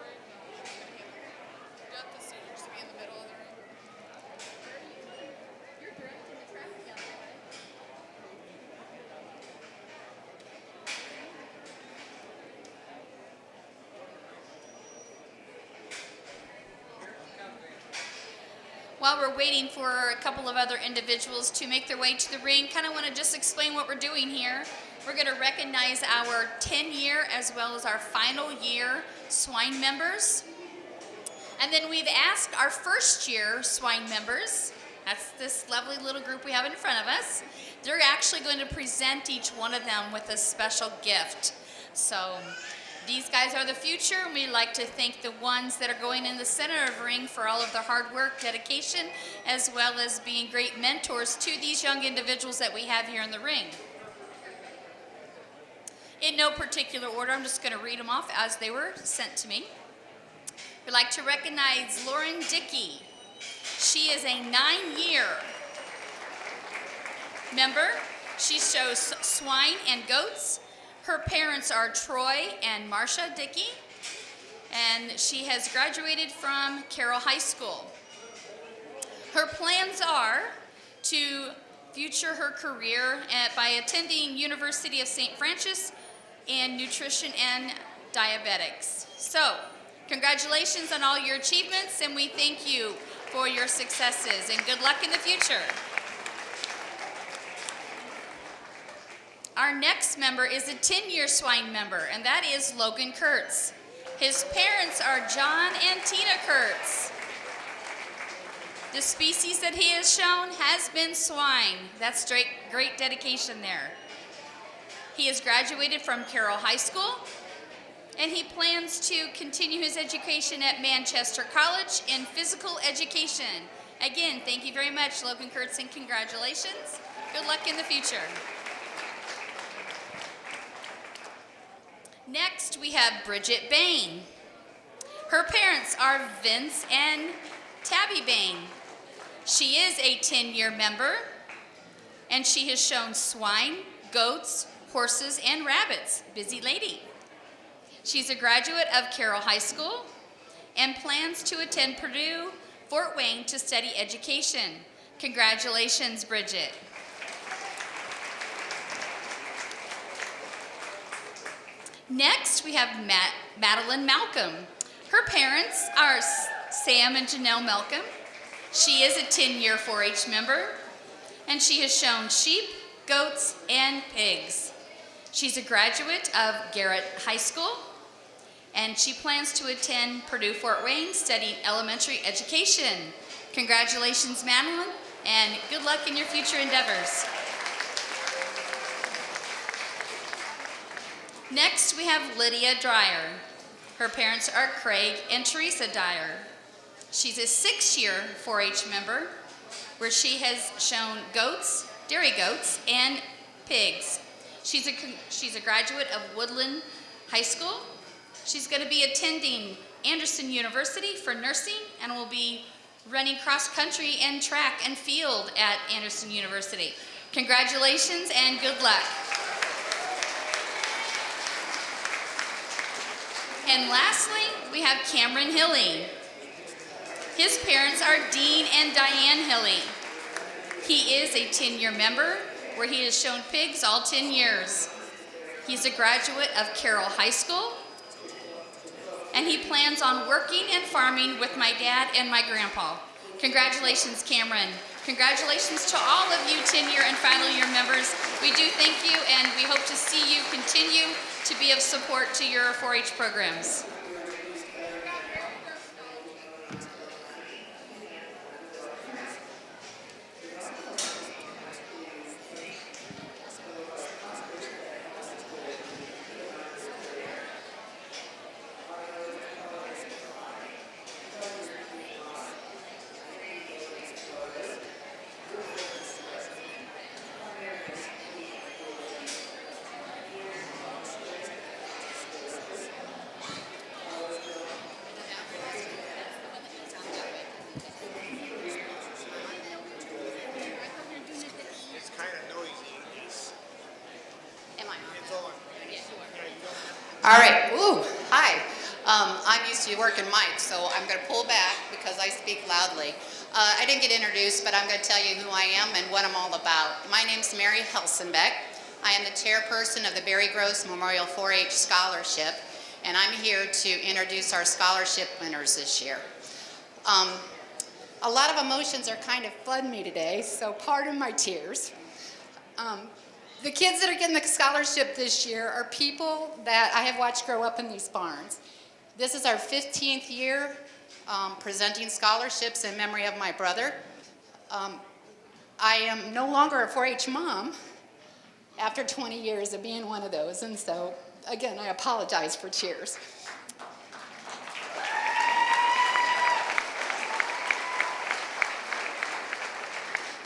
waiting. Got the seniors to be in the middle of the room. You're directing the traffic out there, right? While we're waiting for a couple of other individuals to make their way to the ring, kind of want to just explain what we're doing here. We're going to recognize our 10-year as well as our final year swine members. And then we've asked our first year swine members, that's this lovely little group we have in front of us, they're actually going to present each one of them with a special gift. So these guys are the future, and we'd like to thank the ones that are going in the center of the ring for all of their hard work, dedication, as well as being great mentors to these young individuals that we have here in the ring. In no particular order, I'm just going to read them off as they were sent to me. We'd like to recognize Lauren Dickey. She is a 9-year member. She shows swine and goats. Her parents are Troy and Marcia Dickey, and she has graduated from Carroll High School. Her plans are to future her career by attending University of St. Francis in nutrition and diabetics. So, congratulations on all your achievements, and we thank you for your successes, and good luck in the future. Our next member is a 10-year swine member, and that is Logan Kurtz. His parents are John and Tina Kurtz. The species that he has shown has been swine. That's great dedication there. He has graduated from Carroll High School, and he plans to continue his education at Manchester College in physical education. Again, thank you very much, Logan Kurtz, and congratulations. Good luck in the future. Next, we have Bridget Bain. Her parents are Vince and Tabby Bain. She is a 10-year member, and she has shown swine, goats, horses, and rabbits. Busy lady. She's a graduate of Carroll High School and plans to attend Purdue Fort Wayne to study education. Congratulations, Bridget. Next, we have Madeline Malcolm. Her parents are Sam and Janelle Malcolm. She is a 10-year 4-H member, and she has shown sheep, goats, and pigs. She's a graduate of Garrett High School, and she plans to attend Purdue Fort Wayne studying elementary education. Congratulations, Madeline, and good luck in your future endeavors. Next, we have Lydia Dreyer. Her parents are Craig and Teresa Dyer. She's a 6-year 4-H member where she has shown goats, dairy goats, and pigs. She's a graduate of Woodland High School. She's going to be attending Anderson University for nursing and will be running cross country and track and field at Anderson University. Congratulations and good luck. And lastly, we have Cameron Hilly. His parents are Dean and Diane Hilly. He is a 10-year member where he has shown pigs all 10 years. He's a graduate of Carroll High School, and he plans on working and farming with my dad and my grandpa. Congratulations, Cameron. Congratulations to all of you 10-year and final year members. We do thank you, and we hope to see you continue to be of support to your 4-H programs. It's kind of noisy. Am I on? It's on. All right. Ooh, hi. I'm used to working mics, so I'm going to pull back because I speak loudly. I didn't get introduced, but I'm going to tell you who I am and what I'm all about. My name's Mary Helsenbeck. I am the chairperson of the Barry Gross Memorial 4-H Scholarship, and I'm here to introduce our scholarship winners this year. A lot of emotions are kind of flooding me today, so pardon my tears. The kids that are getting the scholarship this year are people that I have watched grow up in these barns. This is our 15th year presenting scholarships in memory of my brother. I am no longer a 4-H mom after 20 years of being one of those, and so, again, I apologize for tears.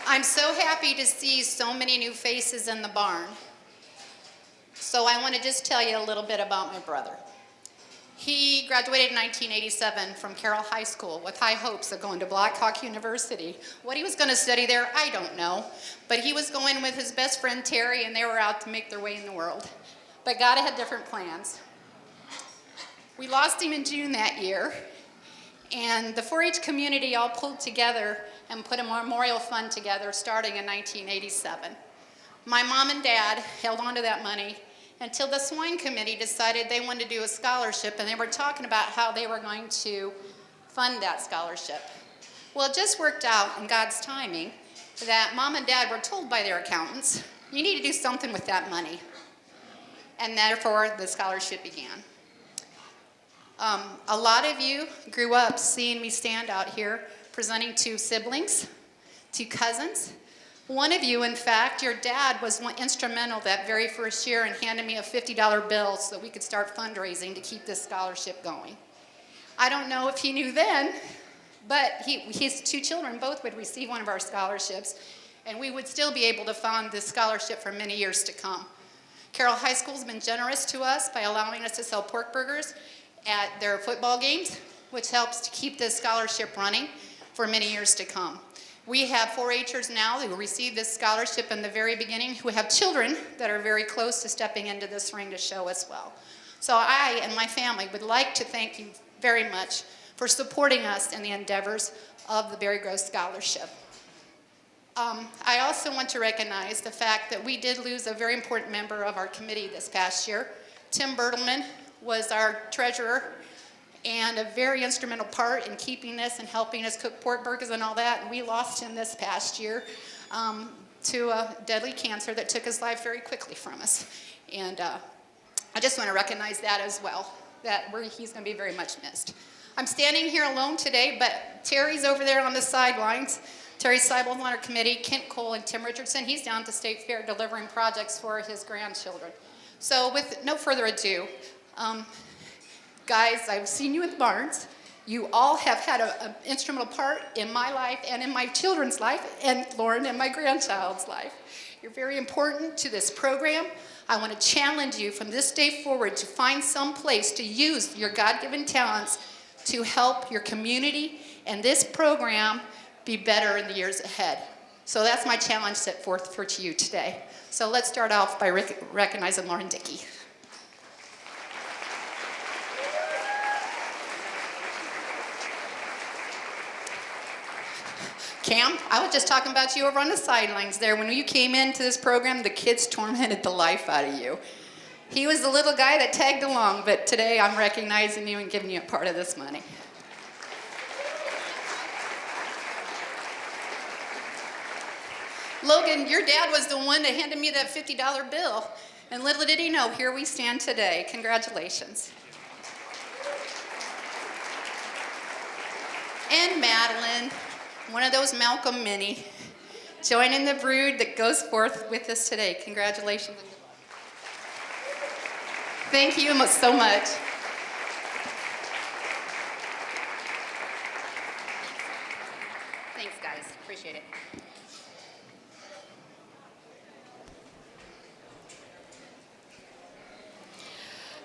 I'm so happy to see so many new faces in the barn. So I want to just tell you a little bit about my brother. He graduated in 1987 from Carroll High School with high hopes of going to Black Hawk University. What he was going to study there, I don't know. But he was going with his best friend Terry, and they were out to make their way in the world. But God had different plans. We lost him in June that year, and the 4-H community all pulled together and put a memorial fund together starting in 1987. My mom and dad held on to that money until the Swine committee decided they wanted to do a scholarship, and they were talking about how they were going to fund that scholarship. Well, it just worked out in God's timing that mom and dad were told by their accountants, you need to do something with that money. And therefore, the scholarship began. A lot of you grew up seeing me stand out here presenting to siblings, to cousins. One of you, in fact, your dad was instrumental that very first year in handing me a $50 bill so that we could start fundraising to keep this scholarship going. I don't know if he knew then, but his 2 children both would receive one of our scholarships, and we would still be able to fund this scholarship for many years to come. Carroll High School's been generous to us by allowing us to sell pork burgers at their football games, which helps to keep this scholarship running for many years to come. We have 4-Hers now who received this scholarship in the very beginning who have children that are very close to stepping into this ring to show as well. So I and my family would like to thank you very much for supporting us in the endeavors of the Barry Gross Scholarship. I also want to recognize the fact that we did lose a very important member of our committee this past year. Tim Bertelman was our treasurer and a very instrumental part in keeping this and helping us cook pork burgers and all that. And we lost him this past year to a deadly cancer that took his life very quickly from us. And I just want to recognize that as well. he's going to be very much missed. I'm standing here alone today, but Terry's over there on the sidelines. Terry Seibel on our committee, Kent Cole and Tim Richardson. He's down at the State Fair delivering projects for his grandchildren. So with no further ado, guys, I've seen you in the barns. You all have had an instrumental part in my life and in my children's life, and Lauren and my grandchild's life. You're very important to this program. I want to challenge you from this day forward to find some place to use your God-given talents to help your community and this program be better in the years ahead. So that's my challenge set forth for to you today. So let's start off by recognizing Lauren Dickey. Cam, I was just talking about you over on the sidelines there. When you came into this program, the kids tormented the life out of you. He was the little guy that tagged along, but today I'm recognizing you and giving you a part of this money. Logan, your dad was the one that handed me that $50 bill. And little did he know, here we stand today. Congratulations. And Madeline, one of those Malcolm Mini, joining the brood that goes forth with us today. Congratulations. Thank you so much. Thanks, guys. Appreciate it.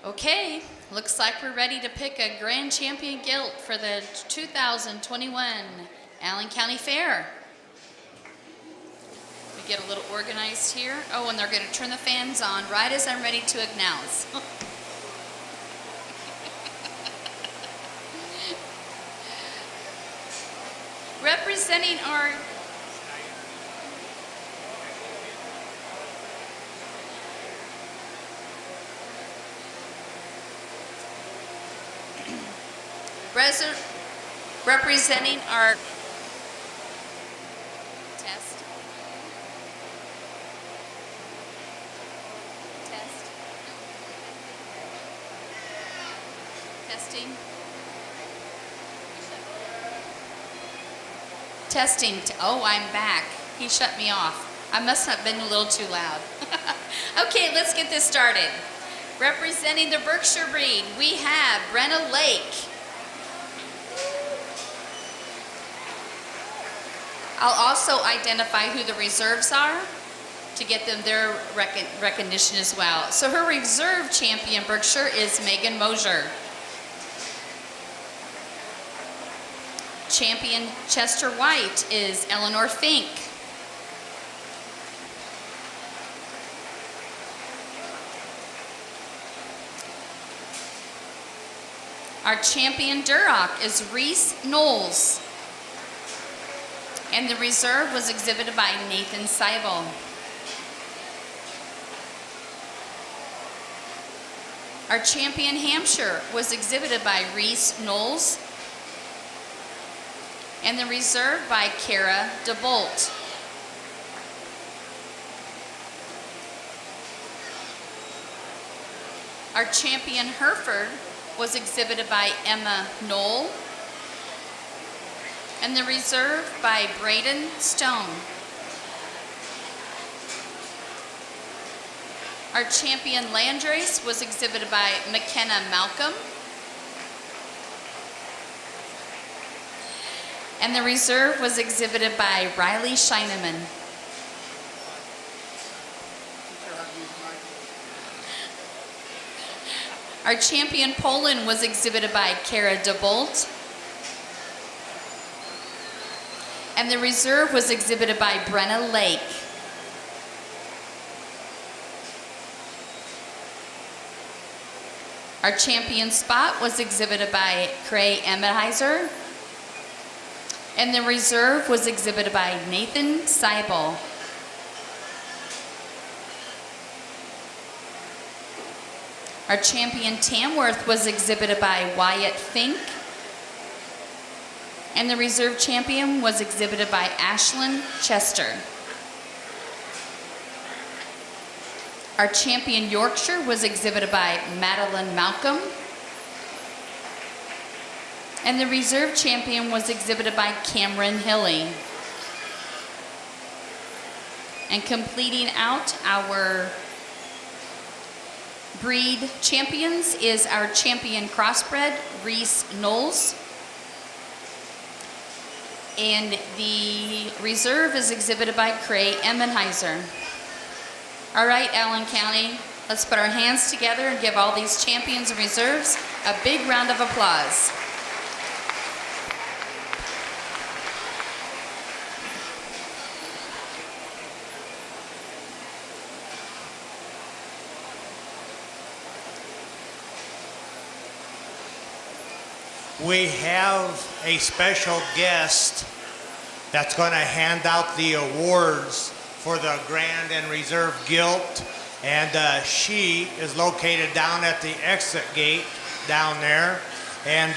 Okay, looks like we're ready to pick a grand champion gilt for the 2021 Allen County Fair. We get a little organized here. Oh, and they're going to turn the fans on right as I'm ready to announce. Representing our representing our test. Testing. Testing. Oh, I'm back. He shut me off. I must have been a little too loud. Okay, let's get this started. Representing the Berkshire breed, we have Brenna Lake. I'll also identify who the reserves are to get them their recognition as well. So her reserve champion Berkshire is Megan Mosier. Champion Chester White is Eleanor Fink. Our champion Duroc is Reese Knowles. And the reserve was exhibited by Nathan Seibel. Our champion Hampshire was exhibited by Reese Knowles. And the reserve by Kara DeBolt. Our champion Hereford was exhibited by Emma Knoll. And the reserve by Braden Stone. Our champion Landrace was exhibited by McKenna Malcolm. And the reserve was exhibited by Riley Scheineman. Our champion Poland was exhibited by Kara DeBolt. And the reserve was exhibited by Brenna Lake. Our champion spot was exhibited by Cray Emmetizer. And the reserve was exhibited by Nathan Seibel. Our champion Tamworth was exhibited by Wyatt Fink. And the reserve champion was exhibited by Ashlyn Chester. Our champion Yorkshire was exhibited by Madeline Malcolm. And the reserve champion was exhibited by Cameron Hilly. And completing out our breed champions is our champion crossbred, Reese Knowles. And the reserve is exhibited by Cray Emmenheiser. All right, Allen County, let's put our hands together and give all these champions and reserves a big round of applause. We have a special guest that's going to hand out the awards for the Grand and Reserve Gilt, and she is located down at the exit gate down there, and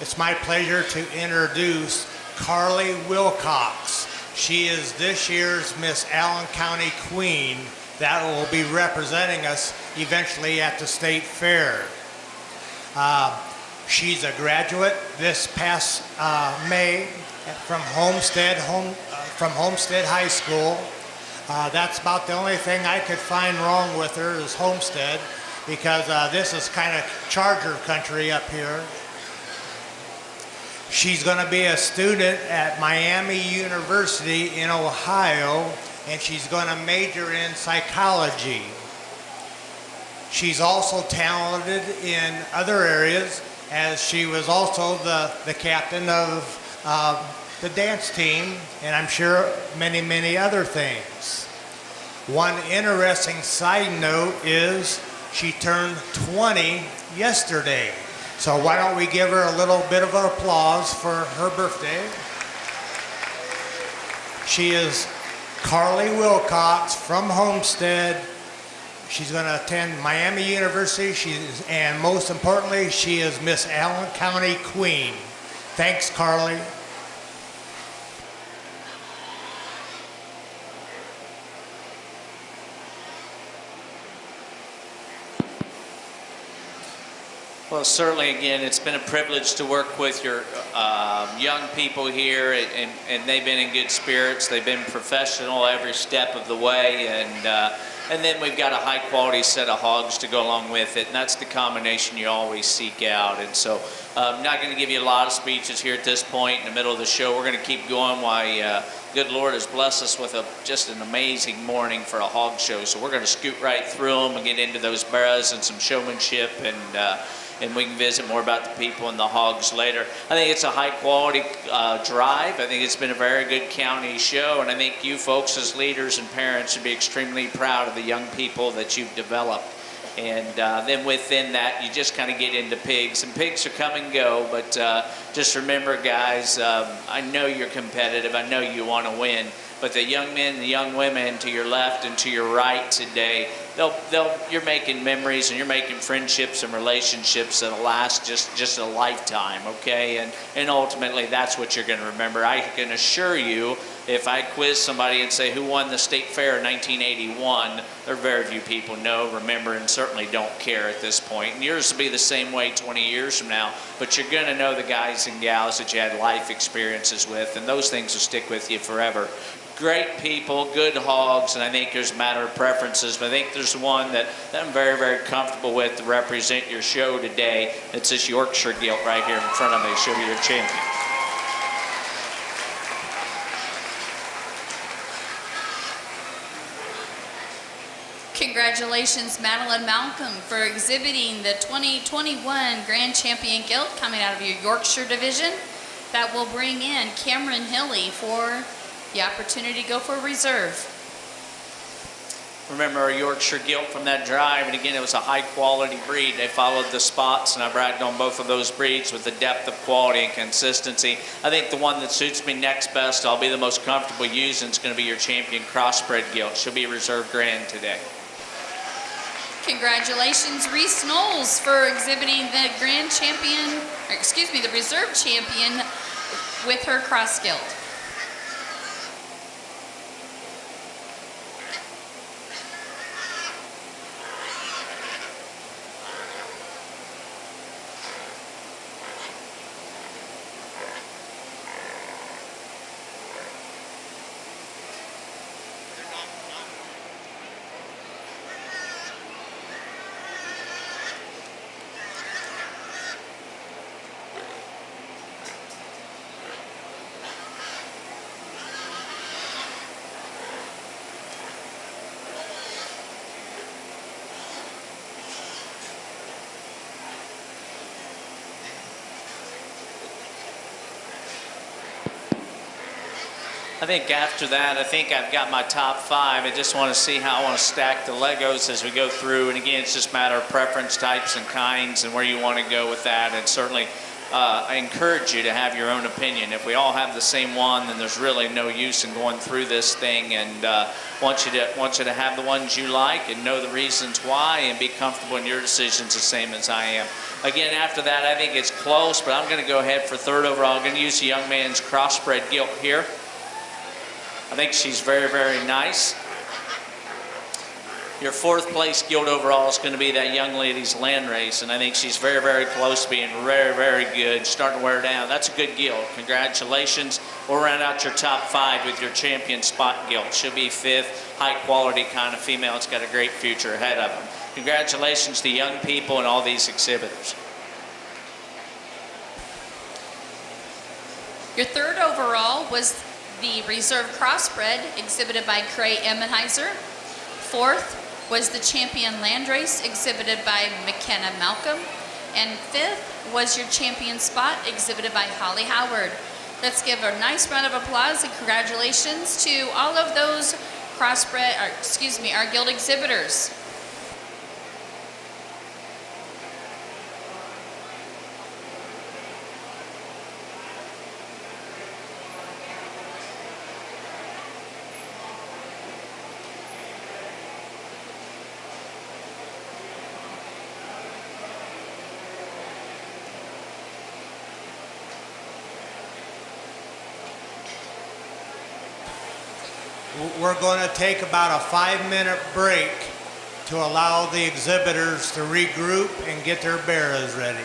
it's my pleasure to introduce Carly Wilcox. She is this year's Miss Allen County Queen that will be representing us eventually at the state fair. She's a graduate this past May from Homestead High School. That's about the only thing I could find wrong with her is Homestead, because this is kind of Charger country up here. She's going to be a student at Miami University in Ohio, and she's going to major in psychology. She's also talented in other areas, as she was also the captain of the dance team, and I'm sure many, many other things. One interesting side note is she turned 20 yesterday. So why don't we give her a little bit of applause for her birthday. She is Carly Wilcox from Homestead. She's going to attend Miami University, and most importantly, she is Miss Allen County Queen. Thanks, Carly. Well, certainly, again, it's been a privilege to work with your young people here, and they've been in good spirits. They've been professional every step of the way, and then we've got a high-quality set of hogs to go along with it, and that's the combination you always seek out. And so I'm not going to give you a lot of speeches here at this point in the middle of the show. We're going to keep going while good Lord has blessed us with just an amazing morning for a hog show. So we're going to scoot right through them and get into those barras and some showmanship, and we can visit more about the people and the hogs later. I think it's a high-quality drive. I think it's been a very good county show, and I think you folks as leaders and parents should be extremely proud of the young people that you've developed. And then within that, you just kind of get into pigs, and pigs are come and go, but just remember, guys, I know you're competitive. I know you want to win, but the young men and the young women to your left and to your right today, you're making memories and you're making friendships and relationships that'll last just a lifetime, okay? And ultimately, that's what you're going to remember. I can assure you, if I quiz somebody and say who won the state fair in 1981, there are very few people know, remember, and certainly don't care at this point. And yours will be the same way 20 years from now, but you're going to know the guys and gals that you had life experiences with, and those things will stick with you forever. Great people, good hogs, and I think there's a matter of preferences, but I think there's one that I'm very, very comfortable with to represent your show today. It's this Yorkshire gilt right here in front of me. Show you your champion. Congratulations, Madeline Malcolm, for exhibiting the 2021 Grand Champion Gilt coming out of your Yorkshire division. That will bring in Cameron Hilly for the opportunity to go for reserve. Remember our Yorkshire gilt from that drive, and again, it was a high-quality breed. They followed the spots, and I bragged on both of those breeds with the depth of quality and consistency. I think the one that suits me next best, I'll be the most comfortable using, is going to be your champion crossbred gilt. She'll be a reserve grand today. Congratulations, Reese Knowles, for exhibiting the Grand Champion, or excuse me, the Reserve Champion with her cross gilt. I think after that, I think I've got my top 5. I just want to see how I want to stack the Legos as we go through. And again, it's just a matter of preference, types and kinds, and where you want to go with that. And certainly, I encourage you to have your own opinion. If we all have the same one, then there's really no use in going through this thing. And want you to have the ones you like and know the reasons why and be comfortable in your decisions the same as I am. Again, after that, I think it's close, but I'm going to go ahead for third overall. I'm going to use the young man's crossbred gilt here. I think she's very, very nice. Your fourth place gilt overall is going to be that young lady's land race, and I think she's very, very close to being very, very good. Starting to wear down. That's a good gilt. Congratulations. We'll round out your top 5 with your champion spot gilt. She'll be 5th, high quality kind of female. It's got a great future ahead of them. Congratulations to young people and all these exhibitors. Your third overall was the reserve crossbred exhibited by Cray Emmenheiser. Fourth was the champion landrace exhibited by McKenna Malcolm. And fifth was your champion spot exhibited by Holly Howard. Let's give a nice round of applause and congratulations to all of those our guild exhibitors. We're going to take about a 5-minute break to allow the exhibitors to regroup and get their bearers ready.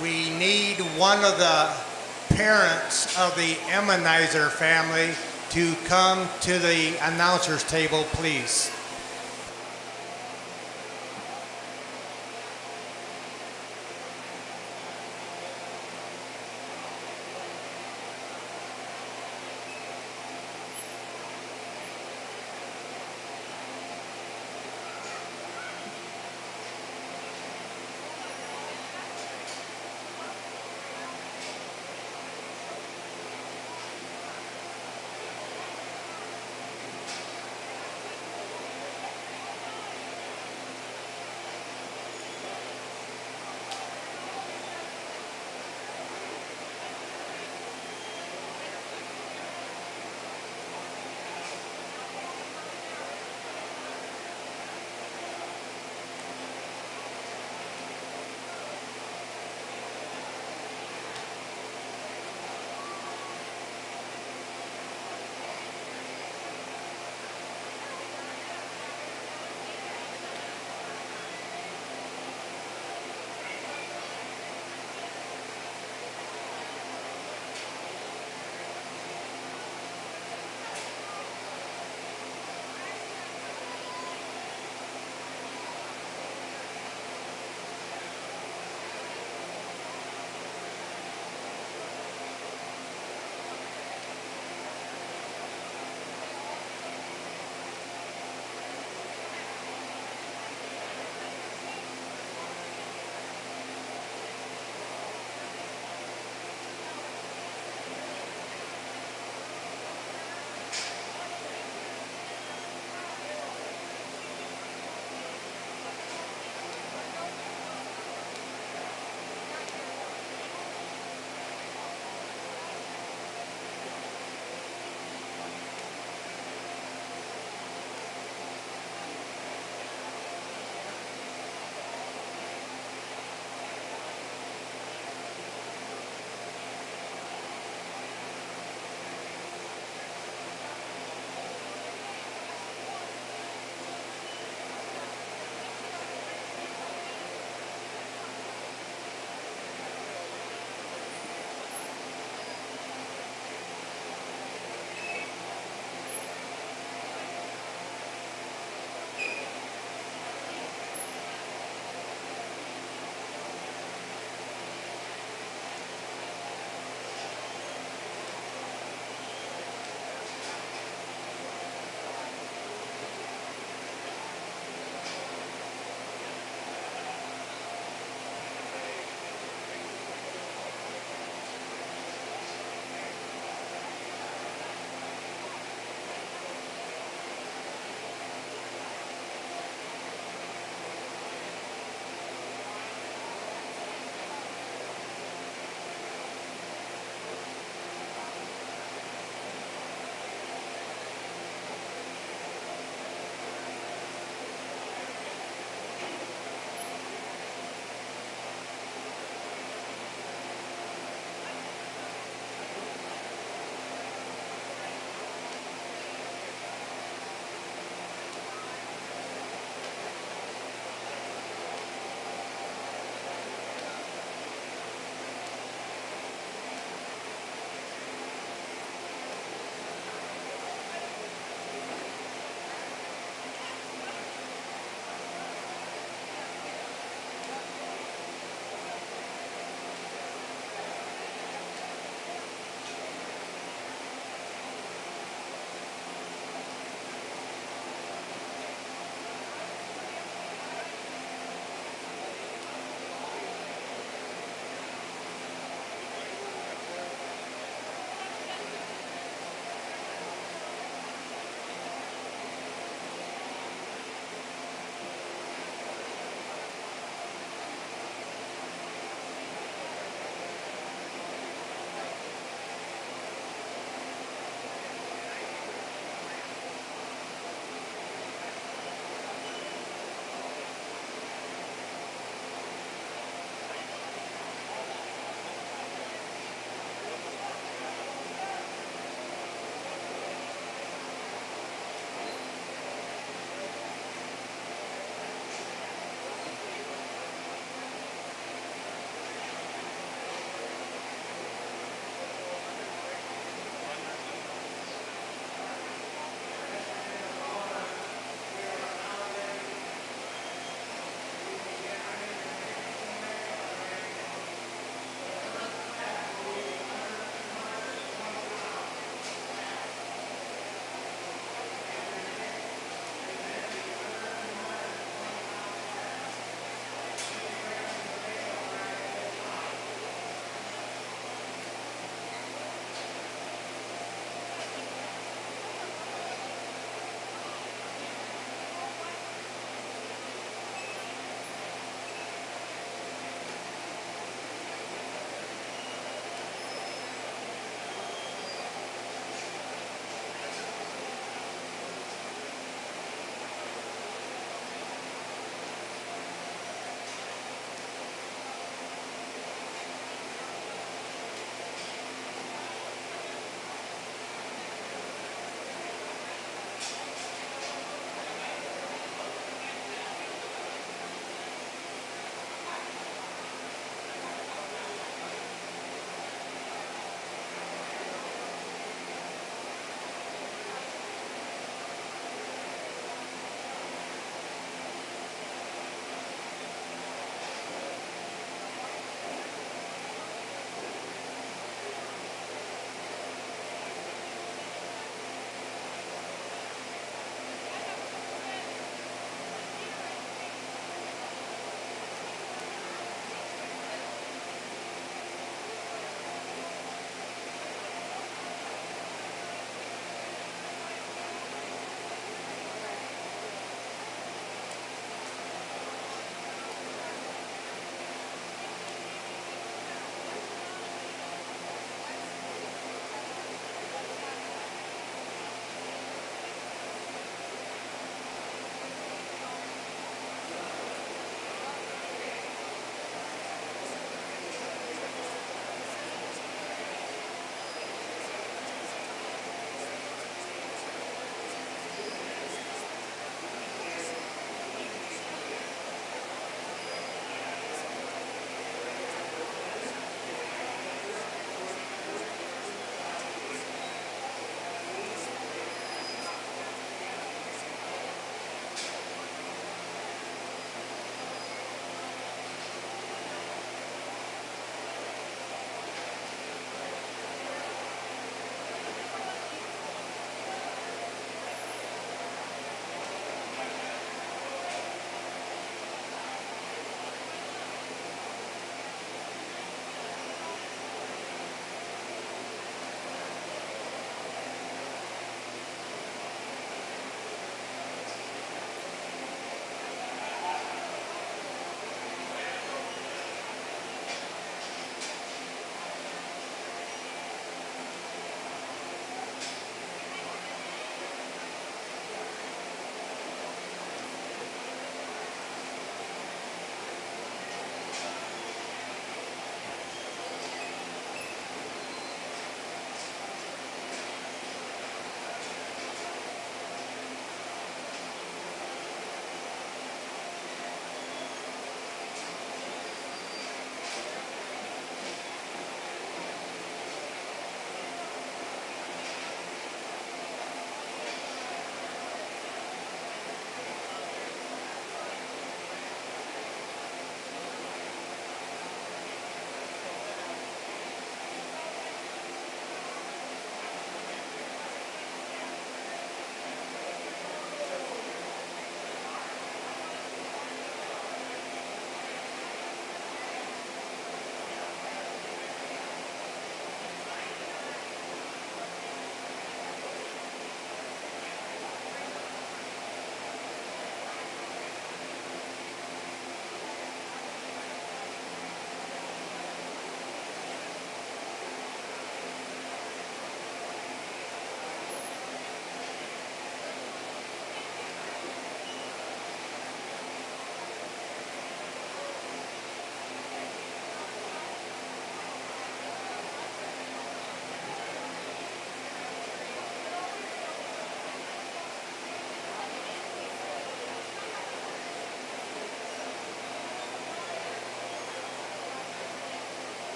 we need one of the parents of the Emmenizer family to come to the announcer's table, please.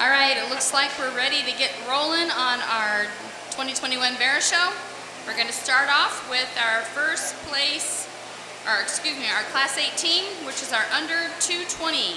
All right, it looks like we're ready to get rolling on our 2021 Barra Show. We're going to start off with our first place, or excuse me, our Class 8 team, which is our under 220.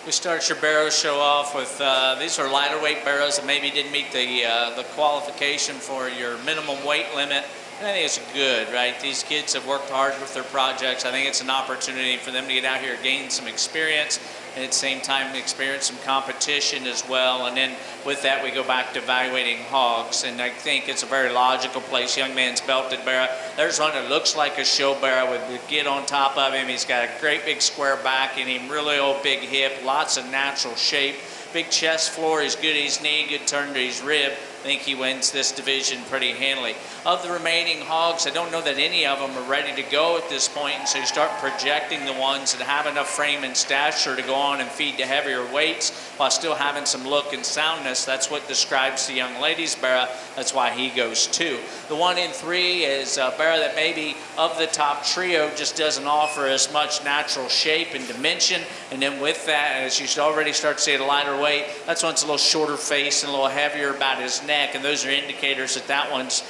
We start your barrow show off with, these are lighter weight barrows that maybe didn't meet the qualification for your minimum weight limit. And I think it's good, right? These kids have worked hard with their projects. I think it's an opportunity for them to get out here, gain some experience, and at the same time experience some competition as well. And then with that, we go back to evaluating hogs. And I think it's a very logical place. Young man's belted barrow. There's one that looks like a show barrow with the git on top of him. He's got a great big square back in him, really old big hip, lots of natural shape. Big chest floor, he's good at his knee, good turn to his rib. I think he wins this division pretty handily. Of the remaining hogs, I don't know that any of them are ready to go at this point, and so you start projecting the ones that have enough frame and stature to go on and feed to heavier weights while still having some look and soundness. That's what describes the young ladies' barrow. That's why he goes 2. The 1 in 3 is a barrow that maybe of the top trio just doesn't offer as much natural shape and dimension. And then with that, as you should already start to see at a lighter weight, that's one's a little shorter face and a little heavier about his neck, and those are indicators that that one's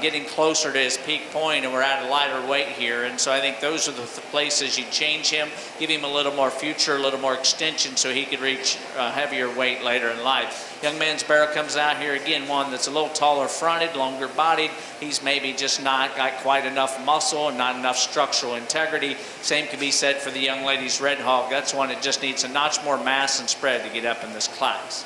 getting closer to his peak point, and we're at a lighter weight here. And so I think those are the places you change him, give him a little more future, a little more extension, so he could reach heavier weight later in life. Young man's barrow comes out here again, one that's a little taller fronted, longer bodied. He's maybe just not got quite enough muscle and not enough structural integrity. Same can be said for the young lady's red hog. That's one that just needs a notch more mass and spread to get up in this class.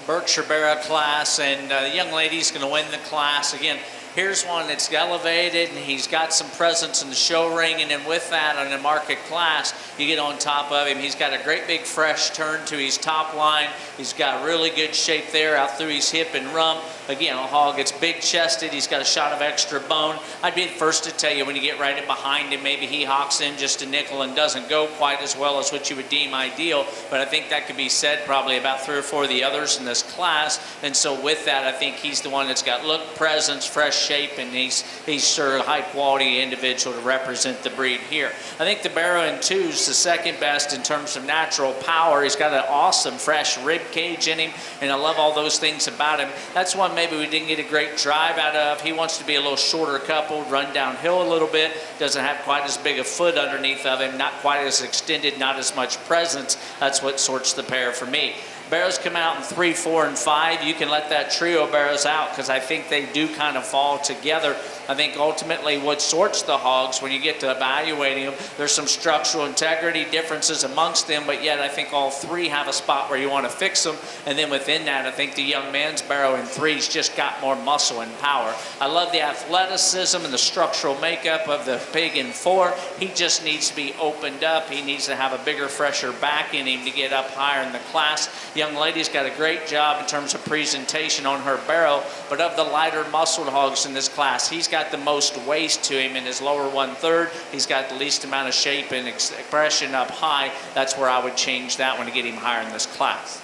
Berkshire Barrow class, and the young lady's going to win the class. Again, here's one that's elevated, and he's got some presence in the show ring, and then with that, on the market class, you get on top of him. He's got a great big fresh turn to his top line. He's got really good shape there out through his hip and rump. Again, a hog that's big chested. He's got a shot of extra bone. I'd be the first to tell you when you get right in behind him, maybe he hawks in just a nickel and doesn't go quite as well as what you would deem ideal. But I think that could be said probably about 3 or 4 of the others in this class. And so with that, I think he's the one that's got look, presence, fresh shape, and he's sure a high quality individual to represent the breed here. I think the Barrow in 2 is the second best in terms of natural power. He's got an awesome fresh rib cage in him, and I love all those things about him. That's one maybe we didn't get a great drive out of. He wants to be a little shorter coupled, run downhill a little bit, doesn't have quite as big a foot underneath of him, not quite as extended, not as much presence. That's what sorts the pair for me. Barrows come out in 3, 4, and 5. You can let that trio Barrows out because I think they do kind of fall together. I think ultimately what sorts the hogs when you get to evaluating them, there's some structural integrity differences amongst them, but yet I think all 3 have a spot where you want to fix them. And then within that, I think the young man's Barrow in 3's just got more muscle and power. I love the athleticism and the structural makeup of the pig in 4. He just needs to be opened up. He needs to have a bigger, fresher back in him to get up higher in the class. Young lady's got a great job in terms of presentation on her Barrow, but of the lighter muscled hogs in this class, he's got the most waist to him in his lower 1/3. He's got the least amount of shape and expression up high. That's where I would change that one to get him higher in this class.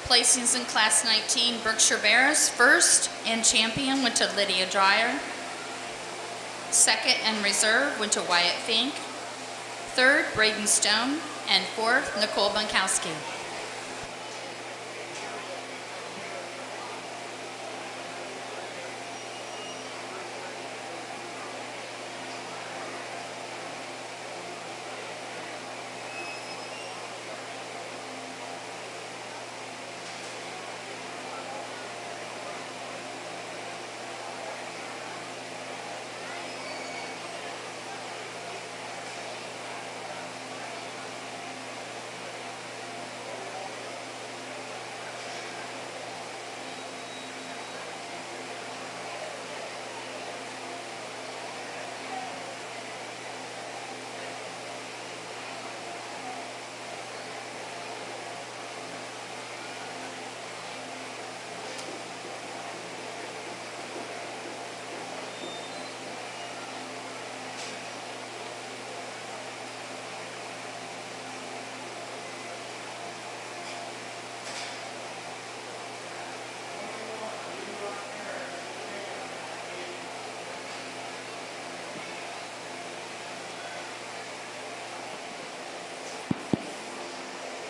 Placings in Class 19, Berkshire Barrows. First and champion went to Lydia Dreyer. Second and reserve went to Wyatt Fink. Third, Braden Stone. And fourth, Nicole Bunkowski.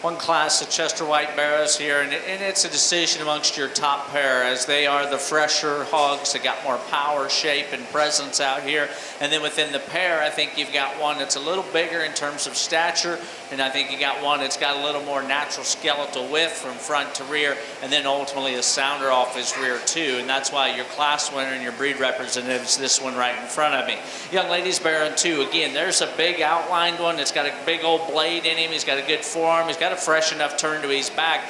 One class of Chester White Barrows here, and it's a decision amongst your top pair as they are the fresher hogs that got more power, shape, and presence out here. And then within the pair, I think you've got one that's a little bigger in terms of stature, and I think you got one that's got a little more natural skeletal width from front to rear, and then ultimately a sounder off his rear too. And that's why your class winner and your breed representative is this one right in front of me. Young ladies Barrow 2, again, there's a big outlined one that's got a big old blade in him. He's got a good forearm. He's got a fresh enough turn to his back.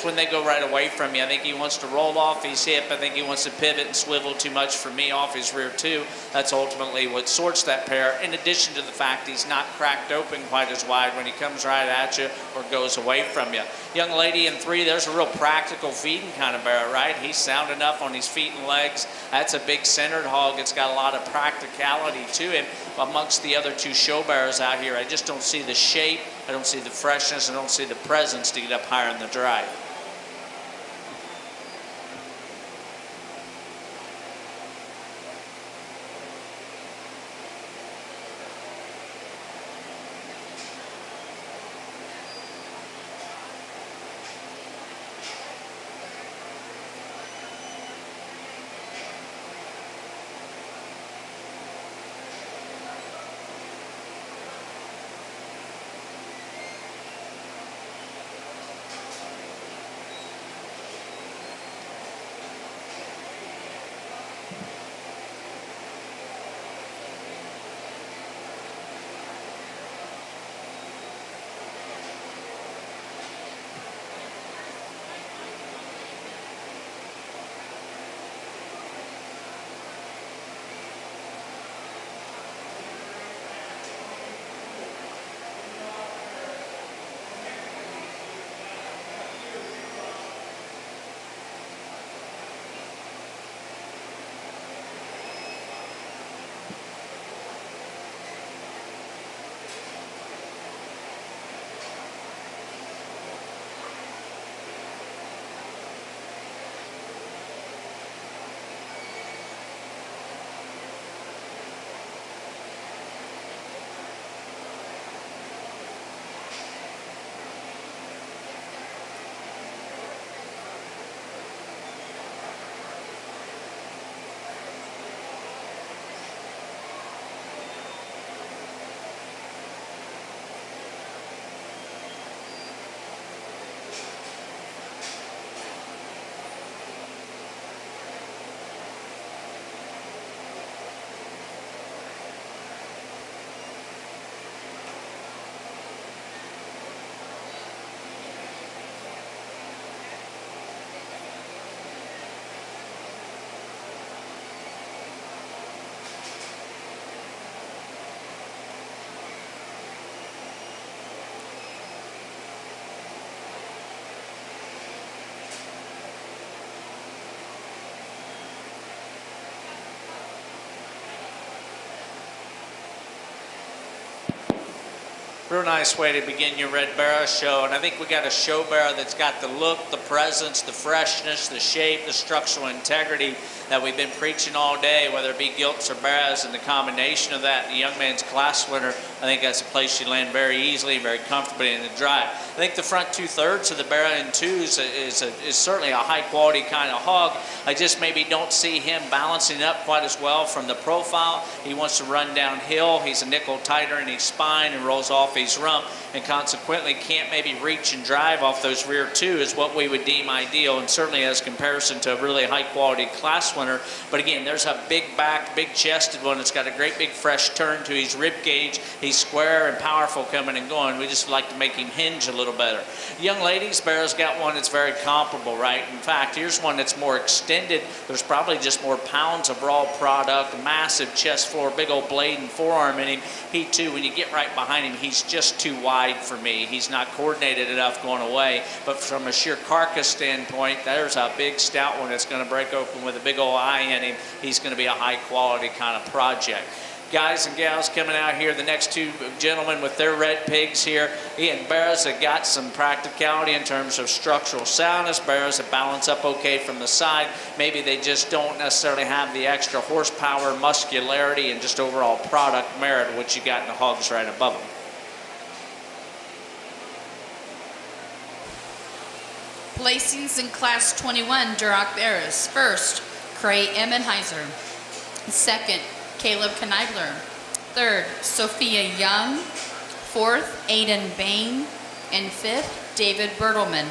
When they go right away from you, I think he wants to roll off his hip. I think he wants to pivot and swivel too much for me off his rear too. That's ultimately what sorts that pair, in addition to the fact he's not cracked open quite as wide when he comes right at you or goes away from you. Young lady in 3, there's a real practical feeding kind of Barrow, right? He's sound enough on his feet and legs. That's a big centered hog. It's got a lot of practicality to him. Amongst the other 2 show Barrows out here, I just don't see the shape, I don't see the freshness, I don't see the presence to get up higher in the drive. Real nice way to begin your Red Barrow show, and I think we got a show barrow that's got the look, the presence, the freshness, the shape, the structural integrity that we've been preaching all day, whether it be gilts or barrows, and the combination of that, the young man's class winner, I think that's a place you land very easily, very comfortably in the drive. I think the front 2/3 of the barrow in twos is certainly a high quality kind of hog. I just maybe don't see him balancing up quite as well from the profile. He wants to run downhill. He's a nickel tighter in his spine and rolls off his rump, and consequently can't maybe reach and drive off those rear two is what we would deem ideal, and certainly as comparison to a really high quality class winner. But again, there's a big back, big chested one that's got a great big fresh turn to his rib cage. He's square and powerful coming and going. We just like to make him hinge a little better. Young ladies, Barrow's got one that's very comparable, right? In fact, here's one that's more extended. There's probably just more pounds of raw product, massive chest floor, big old blade and forearm in him. He too, when you get right behind him, he's just too wide for me. He's not coordinated enough going away. But from a sheer carcass standpoint, there's a big stout one that's going to break open with a big old eye in him. He's going to be a high quality kind of project. Guys and gals coming out here, the next two gentlemen with their red pigs here. Again, barrows that got some practicality in terms of structural soundness, barrows that balance up okay from the side. Maybe they just don't necessarily have the extra horsepower, muscularity, and just overall product merit, which you got in the hogs right above them. Placings in Class 21 Duroc Barrows. First, Cray Emmenheiser. Second, Caleb Kneibler. Third, Sophia Young. Fourth, Aiden Bain. And fifth, David Bertelman.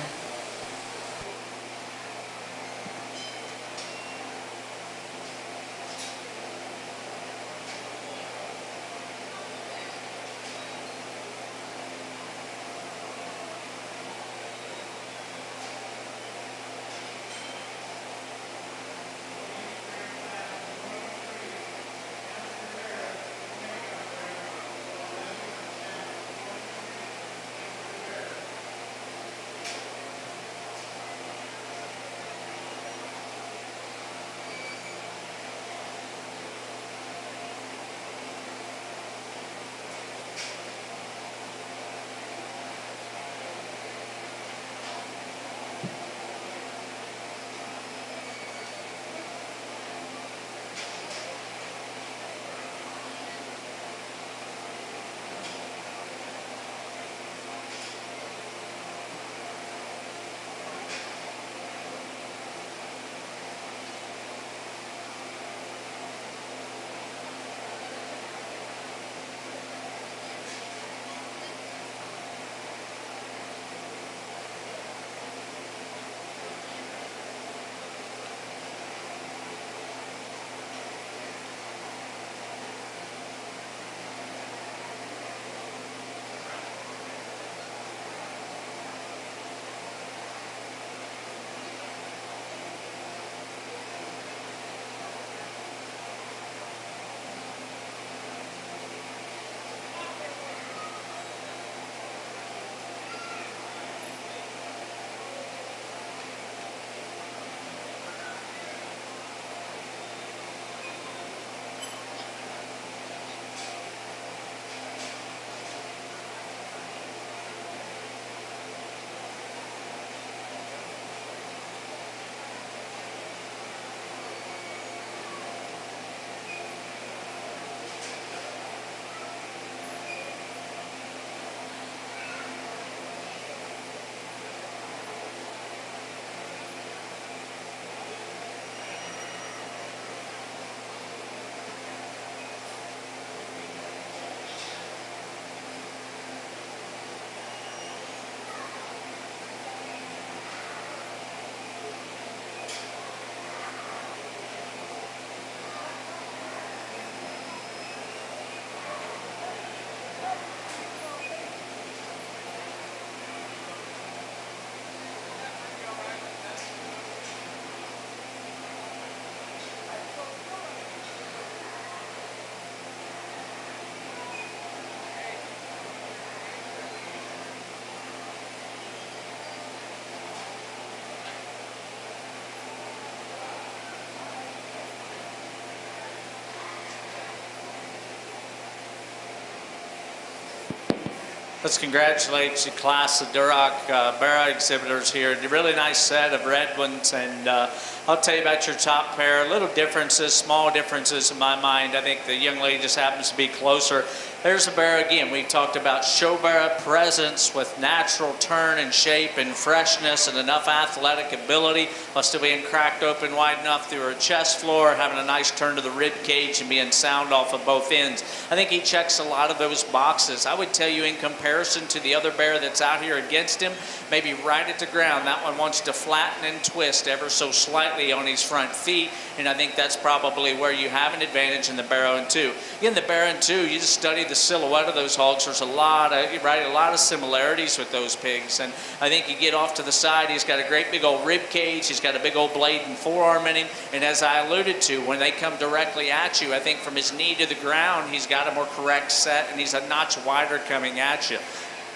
Let's congratulate the class of Duroc Barra exhibitors here. A really nice set of red ones, and I'll tell you about your top pair. Little differences, small differences in my mind. I think the young lady just happens to be closer. There's a Barra again. We've talked about show Barra presence with natural turn and shape and freshness and enough athletic ability, while still being cracked open wide enough through her chest floor, having a nice turn to the rib cage and being sound off of both ends. I think he checks a lot of those boxes. I would tell you, in comparison to the other Barra that's out here against him, maybe right at the ground, that one wants to flatten and twist ever so slightly on his front feet, and I think that's probably where you have an advantage in the Barrow and 2. Again, the Barrow and 2, you just study the silhouette of those hogs. There's a lot of similarities with those pigs, and I think you get off to the side, he's got a great big old rib cage, he's got a big old blade and forearm in him, and as I alluded to, when they come directly at you, I think from his knee to the ground, he's got a more correct set, and he's a notch wider coming at you.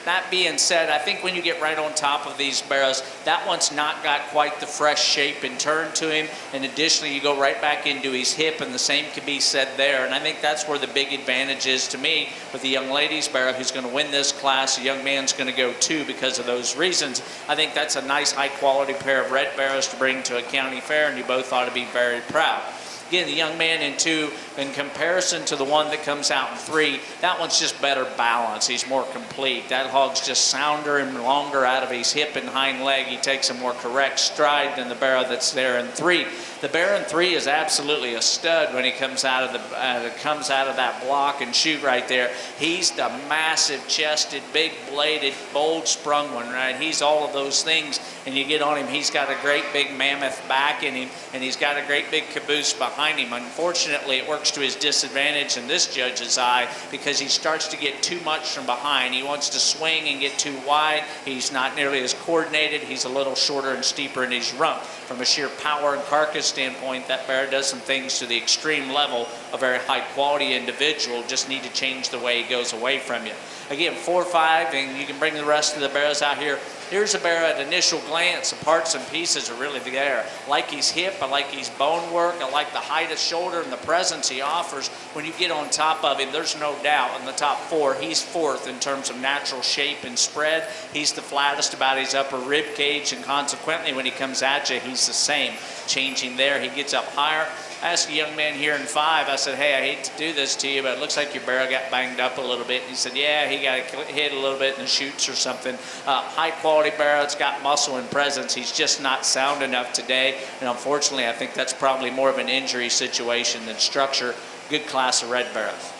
That being said, I think when you get right on top of these barrows, that one's not got quite the fresh shape and turn to him. And additionally, you go right back into his hip, and the same can be said there. And I think that's where the big advantage is to me with the young ladies barrow who's going to win this class. The young man's going to go 2 because of those reasons. I think that's a nice high-quality pair of red barrows to bring to a county fair, and you both ought to be very proud. Again, the young man in 2, in comparison to the one that comes out in 3, that one's just better balance. He's more complete. That hog's just sounder and longer out of his hip and hind leg. He takes a more correct stride than the barrow that's there in 3. The barrow in 3 is absolutely a stud when he comes out of that block and shoot right there. He's the massive chested, big bladed, bold sprung one, right? He's all of those things, and you get on him, he's got a great big mammoth back in him, and he's got a great big caboose behind him. Unfortunately, it works to his disadvantage in this judge's eye because he starts to get too much from behind. He wants to swing and get too wide. He's not nearly as coordinated. He's a little shorter and steeper in his rump. From a sheer power and carcass standpoint, that bear does some things to the extreme level. A very high quality individual, just need to change the way he goes away from you. Again, 4-5, and you can bring the rest of the barrows out here. Here's a barrow at initial glance. The parts and pieces are really there. I like his hip, I like his bone work, I like the height of shoulder and the presence he offers. When you get on top of him, there's no doubt in the top 4, he's 4th in terms of natural shape and spread. He's the flattest about his upper rib cage, and consequently, when he comes at you, he's the same. Changing there, he gets up higher. I asked a young man here in 5, I said, hey, I hate to do this to you, but it looks like your barrow got banged up a little bit. And he said, yeah, he got hit a little bit in the chutes or something. High quality barrow, it's got muscle and presence. He's just not sound enough today. And unfortunately, I think that's probably more of an injury situation than structure. Good class of red barrows.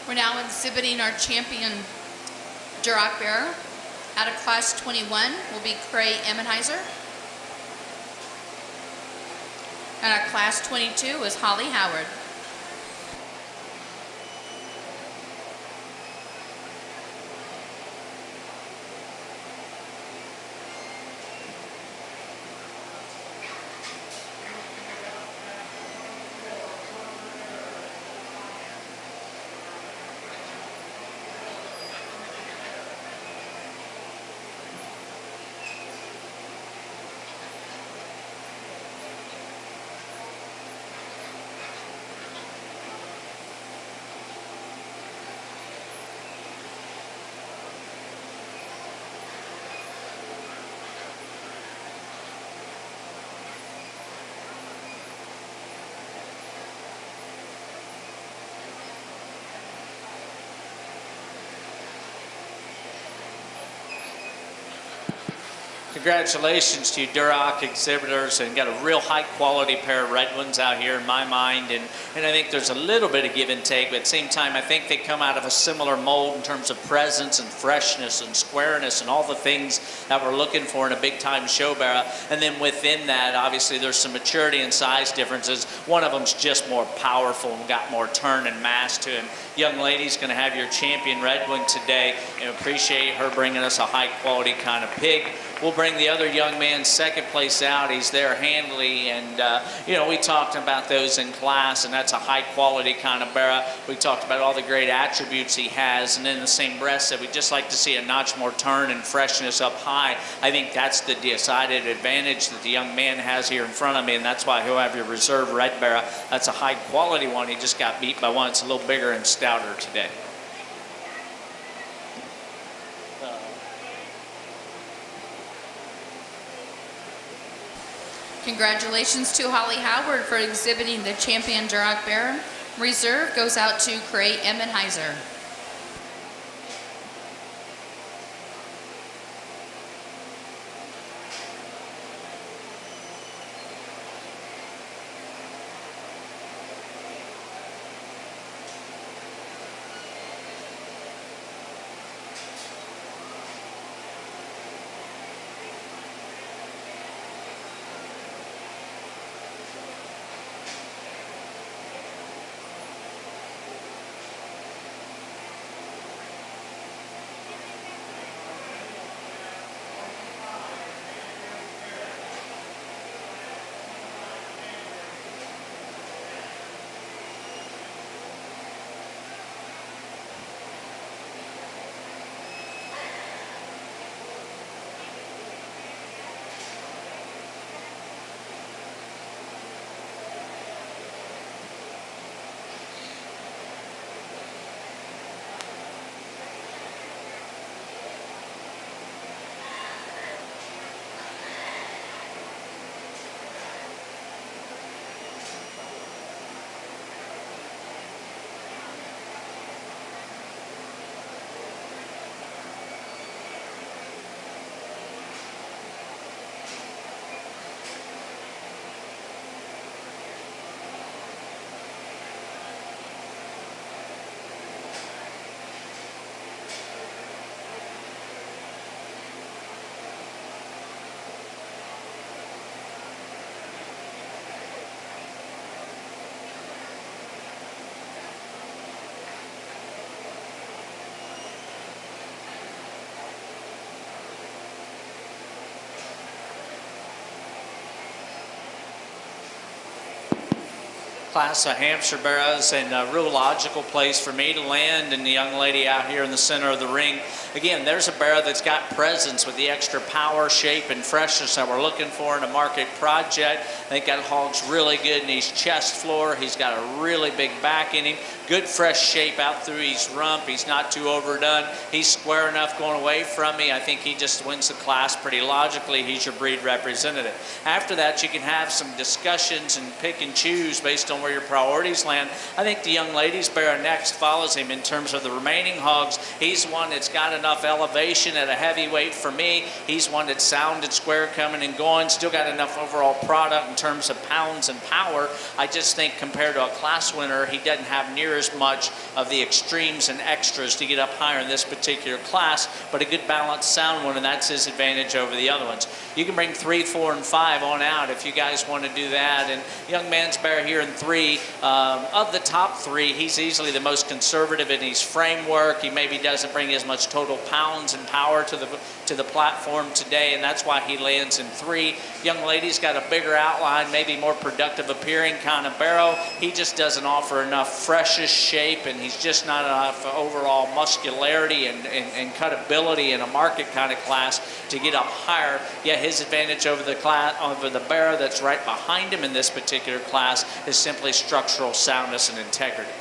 We're now exhibiting our champion Duroc Bear. Out of class 21 will be Cray Emmenheiser. And our class 22 is Holly Howard. Congratulations to you, Duroc exhibitors, and got a real high quality pair of red ones out here in my mind, and I think there's a little bit of give and take, but at the same time I think they come out of a similar mold in terms of presence and freshness and squareness and all the things that we're looking for in a big time show barrow. And then within that, obviously there's some maturity and size differences. One of them's just more powerful and got more turn and mass to him. Young lady's going to have your champion red one today, and appreciate her bringing us a high quality kind of pig. We'll bring bring the other young man second place out. He's there handily, and we talked about those in class, and that's a high quality kind of barra. We talked about all the great attributes he has, and in the same breath said we'd just like to see a notch more turn and freshness up high. I think that's the decided advantage that the young man has here in front of me, and that's why he'll have your reserve red barra. That's a high quality one. He just got beat by one that's a little bigger and stouter today. Congratulations to Holly Howard for exhibiting the champion Duroc Bear. Reserve goes out to Cray Emmenheiser. Class of Hampshire barrows, and a real logical place for me to land, and the young lady out here in the center of the ring. Again, there's a barrow that's got presence with the extra power, shape, and freshness that we're looking for in a market project. I think that hog's really good in his chest floor. He's got a really big back in him. Good fresh shape out through his rump. He's not too overdone. He's square enough going away from me. I think he just wins the class pretty logically. He's your breed representative. After that, you can have some discussions and pick and choose based on where your priorities land. I think the young lady's barrow next follows him in terms of the remaining hogs. He's one that's got enough elevation at a heavyweight for me. He's one that's sound and square coming and going. Still got enough overall product in terms of pounds and power. I just think compared to a class winner, he doesn't have near as much of the extremes and extras to get up higher in this particular class, but a good balanced sound one, and that's his advantage over the other ones. You can bring 3, 4, and 5 on out if you guys want to do that. And young man's barrow here in 3, of the top 3, he's easily the most conservative in his framework. He maybe doesn't bring as much total pounds and power to the platform today, and that's why he lands in 3. Young lady's got a bigger outline, maybe more productive appearing kind of barrow. He just doesn't offer enough freshest shape, and he's just not enough overall muscularity and cutability in a market kind of class to get up higher. Yet his advantage over the barrow that's right behind him in this particular class is simply structural soundness and integrity.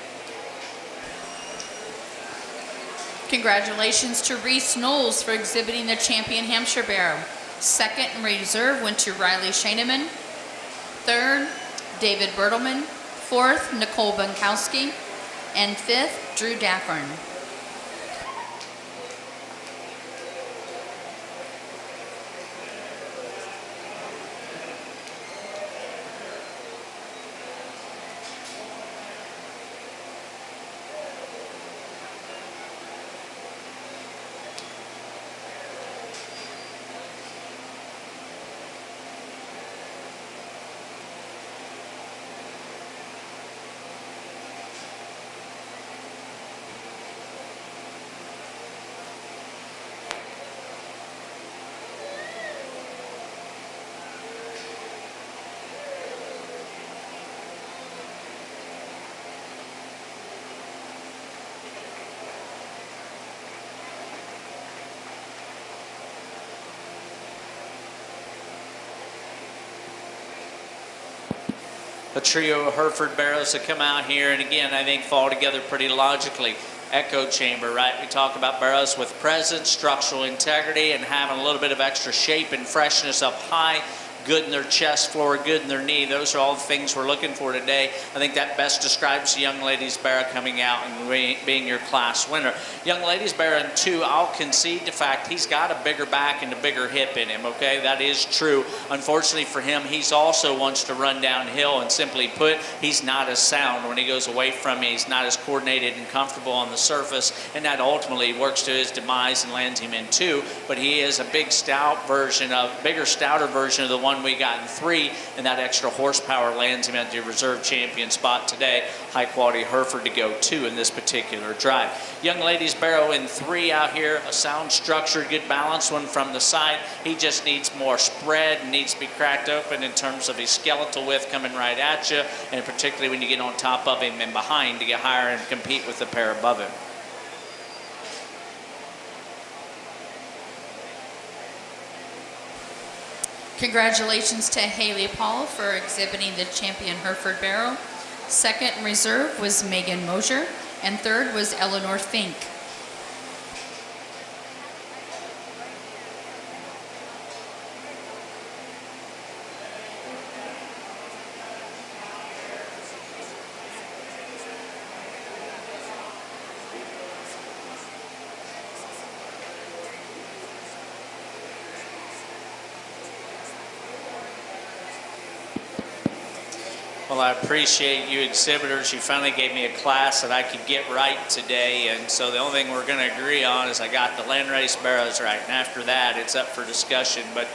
Congratulations to Reese Knowles for exhibiting the champion Hampshire Barrow. Second in reserve went to Riley Shaneman. Third, David Bertelman. Fourth, Nicole Bunkowski. And fifth, Drew Daffern. A trio of Hereford barrows that come out here, and again, I think fall together pretty logically. Echo chamber, right? We talk about barrows with presence, structural integrity, and having a little bit of extra shape and freshness up high. Good in their chest floor, good in their knee. Those are all the things we're looking for today. I think that best describes the young ladies barrow coming out and being your class winner. Young ladies barrow in 2, I'll concede the fact he's got a bigger back and a bigger hip in him, okay? That is true. Unfortunately for him, he's also wants to run downhill, and simply put, he's not as sound when he goes away from me. He's not as coordinated and comfortable on the surface, and that ultimately works to his demise and lands him in 2. But he is a bigger, stouter version of the one we got in 3, and that extra horsepower lands him at the reserve champion spot today. High quality Hereford to go 2 in this particular drive. Young ladies barrow in 3 out here, a sound structured, good balanced one from the side. He just needs more spread and needs to be cracked open in terms of his skeletal width coming right at you, and particularly when you get on top of him and behind to get higher and compete with the pair above him. Congratulations to Haley Paul for exhibiting the champion Hereford barrow. Second in reserve was Megan Mosier, and third was Eleanor Fink. Well, I appreciate you exhibitors. You finally gave me a class that I could get right today, and so the only thing we're going to agree on is I got the landrace barrows right, and after that it's up for discussion. But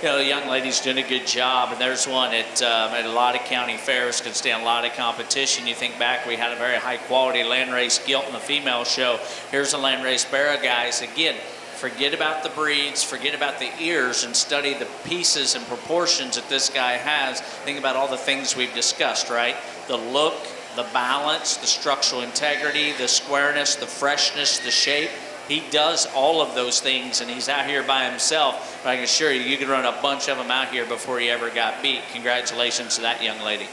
you know, the young lady's doing a good job, and there's one at a lot of county fairs, can stand a lot of competition. You think back, we had a very high quality landrace gilt in the female show. Here's a landrace barrow, guys. Again, forget about the breeds, forget about the ears, and study the pieces and proportions that this guy has. Think about all the things we've discussed, right? The look, the balance, the structural integrity, the squareness, the freshness, the shape. He does all of those things, and he's out here by himself. But I can assure you, you could run a bunch of them out here before he ever got beat. Congratulations to that young lady.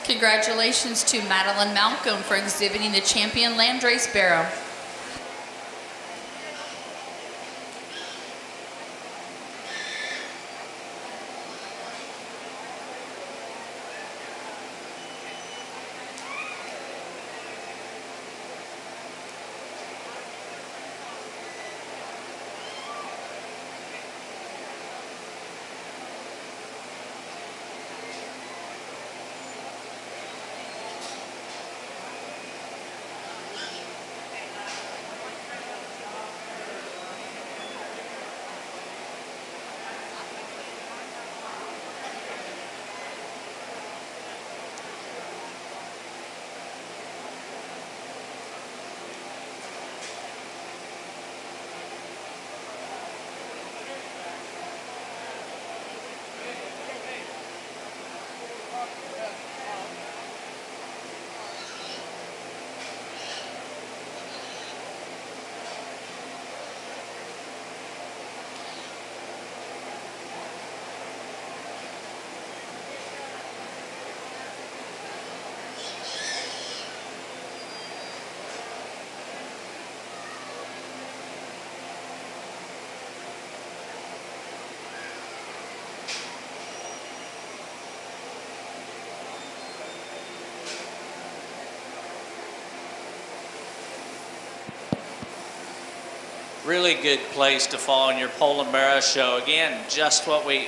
Congratulations to Madeline Malcolm for exhibiting the champion landrace barrow. Really good place to fall in your pole and barrow show. Again, just what we,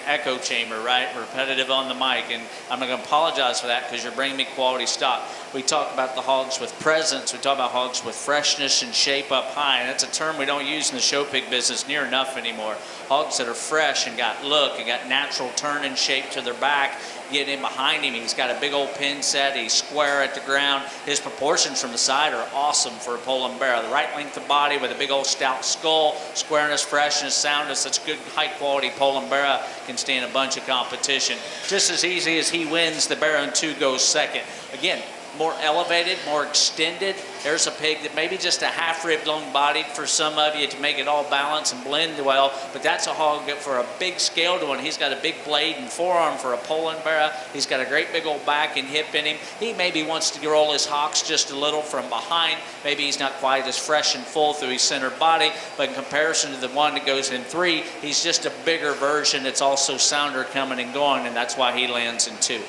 echo chamber, right? Repetitive on the mic. And I'm not going to apologize for that because you're bringing me quality stock. We talk about the hogs with presence. We talk about hogs with freshness and shape up high. And that's a term we don't use in the show pig business near enough anymore. Hogs that are fresh and got look and got natural turn and shape to their back. Get in behind him. He's got a big old pin set. He's square at the ground. His proportions from the side are awesome for a pole and barrow. The right length of body with a big old stout skull, squareness, freshness, soundness. That's good, high quality pole and barrow. Can stand a bunch of competition. Just as easy as he wins, the barrow in 2 goes second. Again, more elevated, more extended. There's a pig that maybe just a half-ribbed, long-bodied for some of you to make it all balance and blend well, but that's a hog that for a big scaled one. He's got a big blade and forearm for a Poland barrow. He's got a great big old back and hip in him. He maybe wants to roll his hocks just a little from behind. Maybe he's not quite as fresh and full through his center body, but in comparison to the one that goes in 3, he's just a bigger version that's also sounder coming and going, and that's why he lands in 2.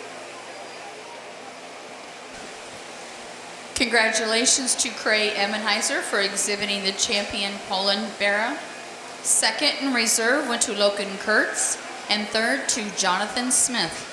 Congratulations to Cray Emmenheiser for exhibiting the champion Poland Barrow. Second in reserve went to Logan Kurtz, and third to Jonathan Smith.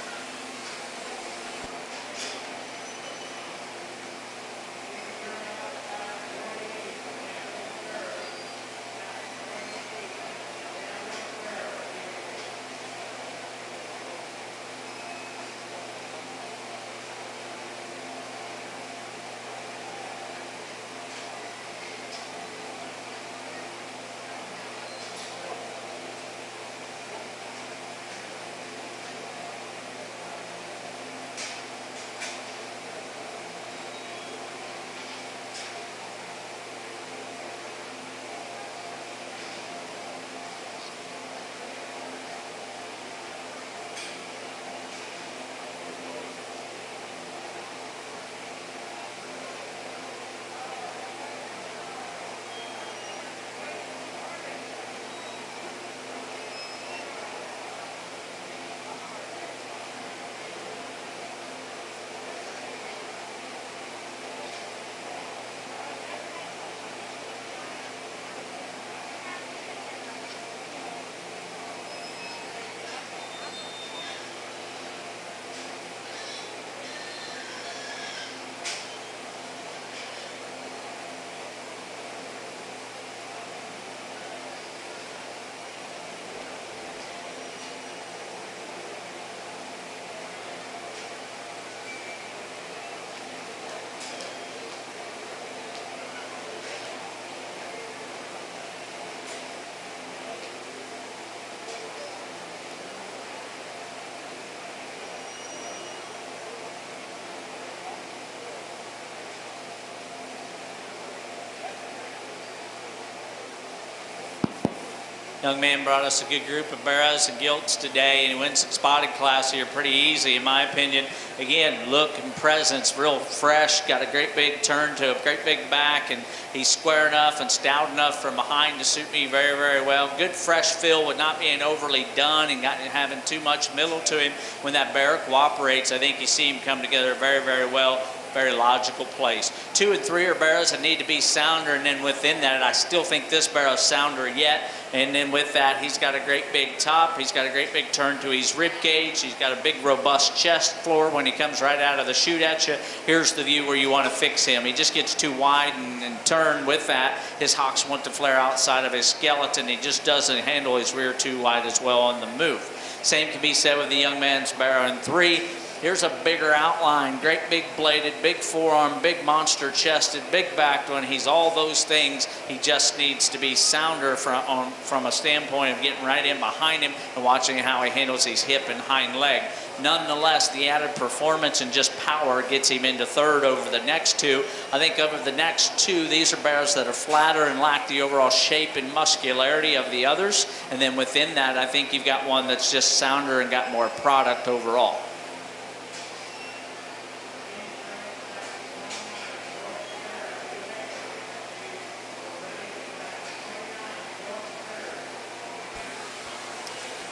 Young man brought us a good group of barrows and gilts today, and he wins the spotted class here pretty easy, in my opinion. Again, look and presence, real fresh, got a great big turn to a great big back, and he's square enough and stout enough from behind to suit me very, very well. Good fresh feel with not being overly done and having too much middle to him. When that barrow cooperates, I think you see him come together very, very well. Very logical place. 2 and 3 are barrows that need to be sounder, and then within that, I still think this barrow's sounder yet. And then with that, he's got a great big top. He's got a great big turn to his rib cage. He's got a big, robust chest floor when he comes right out of the chute at you. Here's the view where you want to fix him. He just gets too wide and turn with that. His hocks want to flare outside of his skeleton. He just doesn't handle his rear too wide as well on the move. Same can be said with the young man's barrow in 3. Here's a bigger outline, great big bladed, big forearm, big monster chested, big backed one. He's all those things. He just needs to be sounder from a standpoint of getting right in behind him and watching how he handles his hip and hind leg. Nonetheless, the added performance and just power gets him into 3rd over the next 2. I think over the next 2, these are barrows that are flatter and lack the overall shape and muscularity of the others. And then within that, I think you've got one that's just sounder and got more product overall.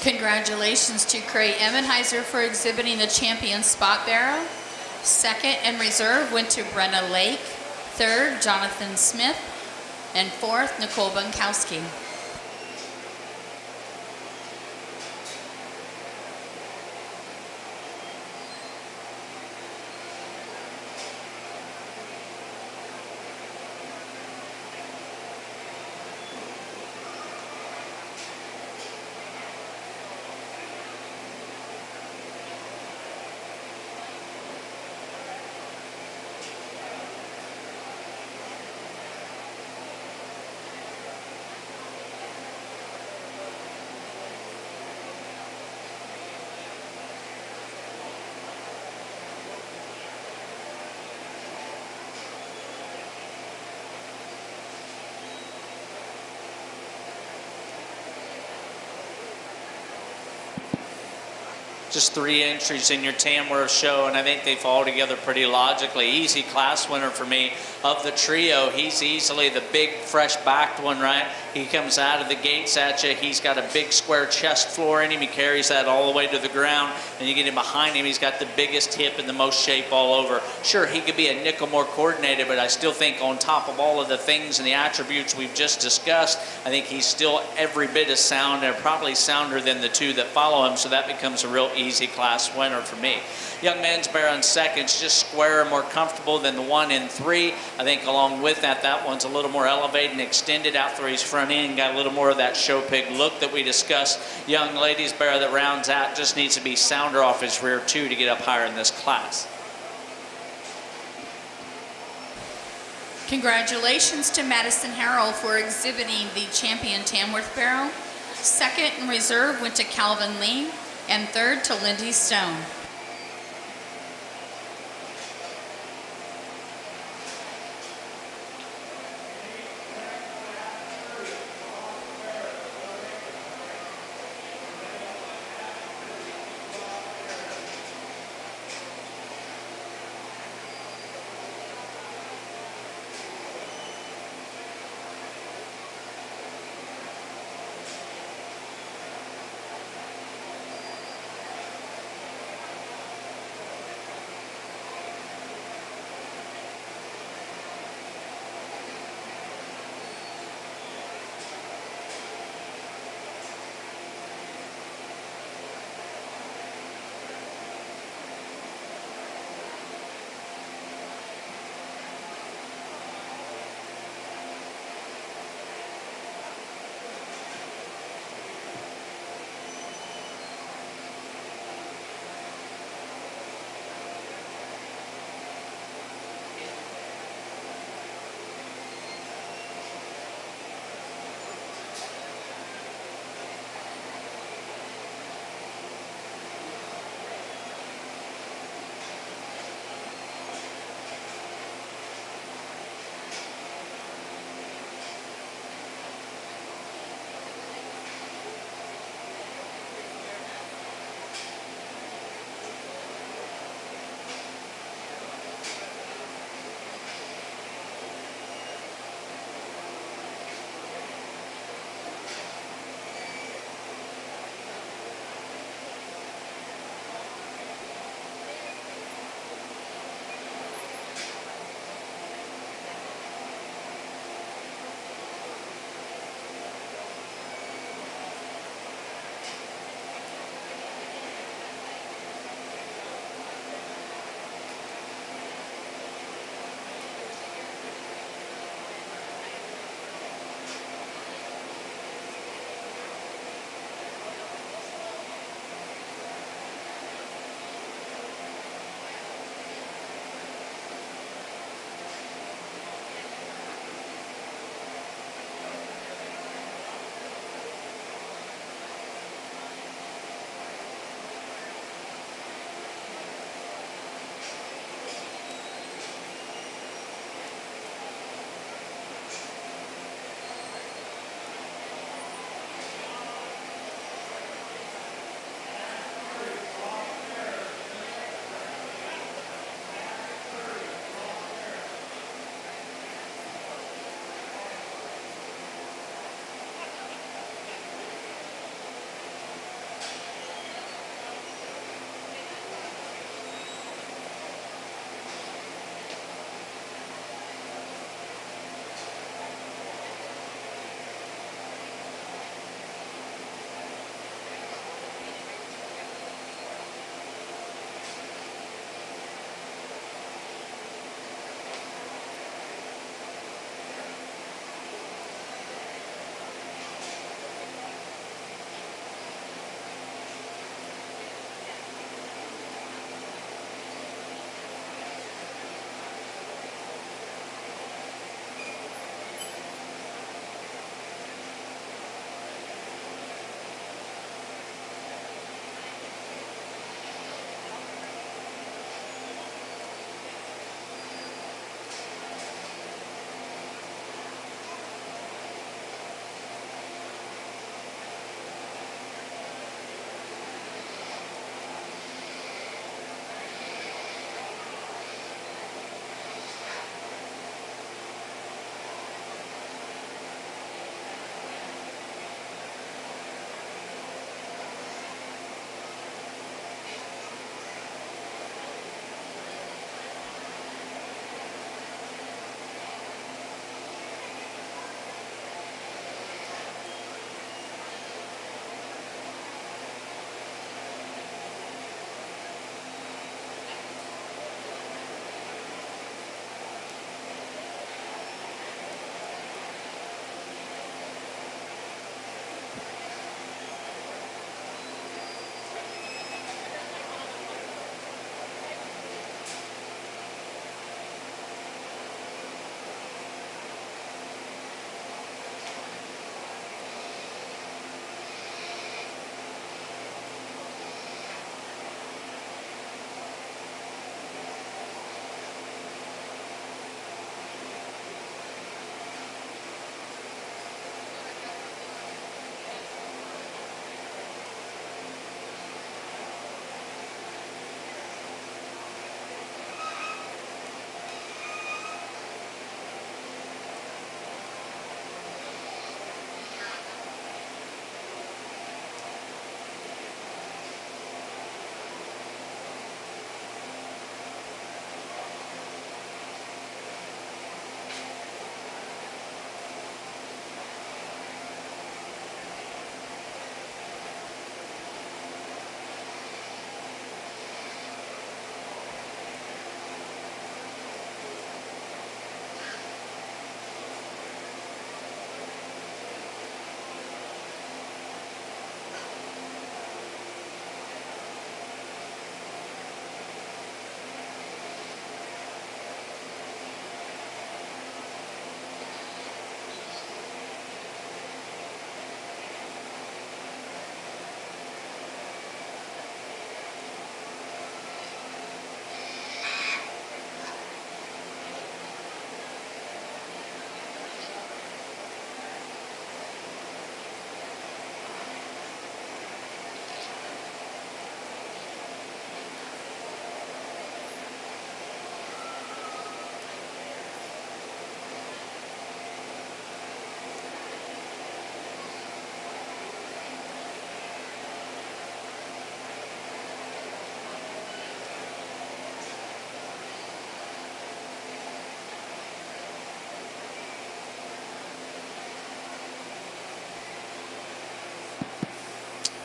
Congratulations to Cray Emmenheiser for exhibiting the champion spot barrow. Second in reserve went to Brenna Lake. Third, Jonathan Smith. And fourth, Nicole Bunkowski. just 3 entries in your Tamworth show, and I think they fall together pretty logically. Easy class winner for me. Of the trio, he's easily the big, fresh-backed one, right? He comes out of the gates at you. He's got a big square chest floor in him. He carries that all the way to the ground, and you get him behind him. He's got the biggest hip and the most shape all over. Sure, he could be a nickel more coordinated, but I still think on top of all of the things and the attributes we've just discussed, I think he's still every bit as sound and probably sounder than the 2 that follow him, so that becomes a real easy class winner for me. Young Men's Bear on seconds, just square and more comfortable than the 1 in 3. I think along with that, that one's a little more elevated and extended out through his front end, got a little more of that show pig look that we discussed. Young Ladies Bear that rounds out just needs to be sounder off his rear too to get up higher in this class. Congratulations to Madison Harrell for exhibiting the champion Tamworth Barrow. Second in reserve went to Calvin Lee, and third to Lindy Stone.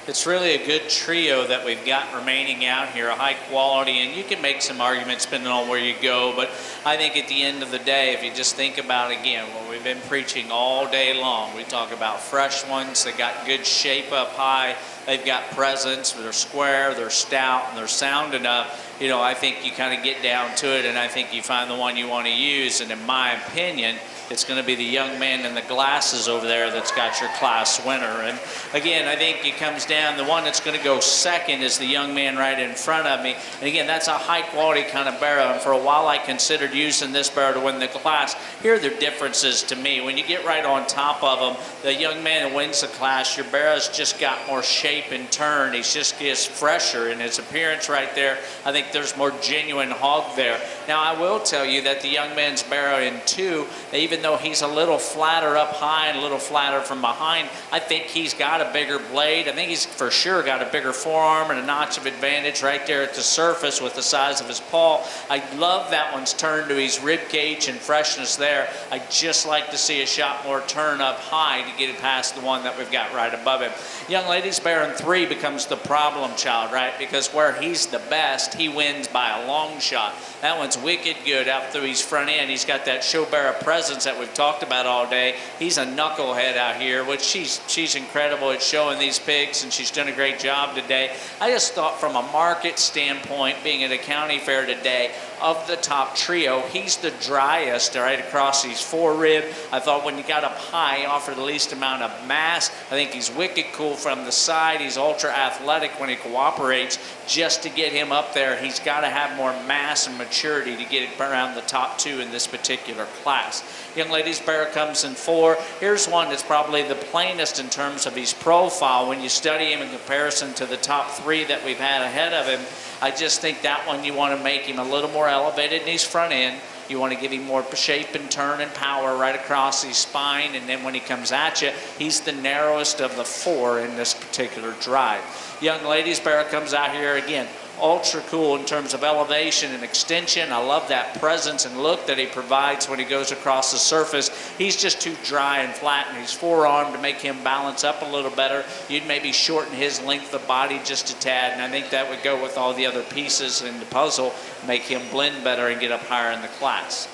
It's really a good trio that we've got remaining out here, a high quality, and you can make some arguments depending on where you go, but I think at the end of the day, if you just think about, again, what we've been preaching all day long, we talk about fresh ones that got good shape up high, they've got presence, they're square, they're stout, and they're sound enough. You know, I think you kind of get down to it, and I think you find the one you want to use, and in my opinion, it's going to be the young man in the glasses over there that's got your class winner. And again, I think it comes down, the one that's going to go second is the young man right in front of me. And again, that's a high quality kind of barrow. And for a while I considered using this barrow to win the class. Here are the differences to me. When you get right on top of them, the young man who wins the class, your barrow's just got more shape and turn. He's just gets fresher in his appearance right there. I think there's more genuine hog there. Now I will tell you that the young man's barrow in 2, even though he's a little flatter up high and a little flatter from behind, I think he's got a bigger blade. I think he's for sure got a bigger forearm and a notch of advantage right there at the surface with the size of his paw. I love that one's turn to his rib cage and freshness there. I just like to see a shot more turn up high to get it past the one that we've got right above him. Young lady's barrow in 3 becomes the problem child, right? Because where he's the best, he wins by a long shot. That one's wicked good out through his front end. He's got that show barrow presence that we've talked about all day. He's a knucklehead out here, which she's incredible at showing these pigs, and she's done a great job today. I just thought from a market standpoint, being at a county fair today, of the top trio, he's the driest right across his forerib. I thought when you got up high, he offered the least amount of mass. I think he's wicked cool from the side. He's ultra athletic when he cooperates. Just to get him up there, he's got to have more mass and maturity to get it around the top 2 in this particular class. Young lady's barrow comes in 4. Here's one that's probably the plainest in terms of his profile. When you study him in comparison to the top 3 that we've had ahead of him, I just think that one you want to make him a little more elevated in his front end. You want to give him more shape and turn and power right across his spine, and then when he comes at you, he's the narrowest of the 4 in this particular drive. Young lady's barrow comes out here again, ultra cool in terms of elevation and extension. I love that presence and look that he provides when he goes across the surface. He's just too dry and flat in his forearm to make him balance up a little better. You'd maybe shorten his length of body just a tad, and I think that would go with all the other pieces in the puzzle, make him blend better and get up higher in the class.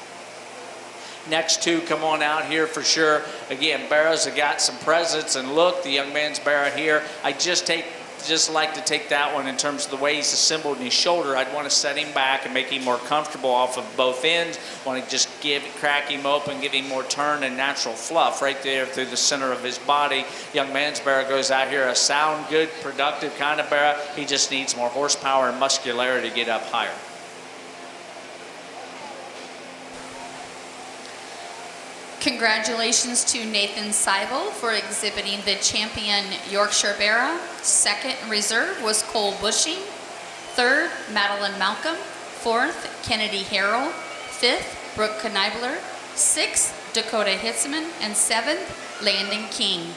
Next 2 come on out here for sure. Again, barrows have got some presence and look. The young man's barrow here, I just like to take that one in terms of the way he's assembled in his shoulder. I'd want to set him back and make him more comfortable off of both ends. Want to just crack him open, give him more turn and natural fluff right there through the center of his body. Young man's barrow goes out here, a sound, good, productive kind of barrow. He just needs more horsepower and muscularity to get up higher. Congratulations to Nathan Seibel for exhibiting the champion Yorkshire Barrow. Second in reserve was Cole Bushing. Third, Madeline Malcolm. Fourth, Kennedy Harrell. Fifth, Brooke Kneibler. Sixth, Dakota Hitzman. And seventh, Landon King.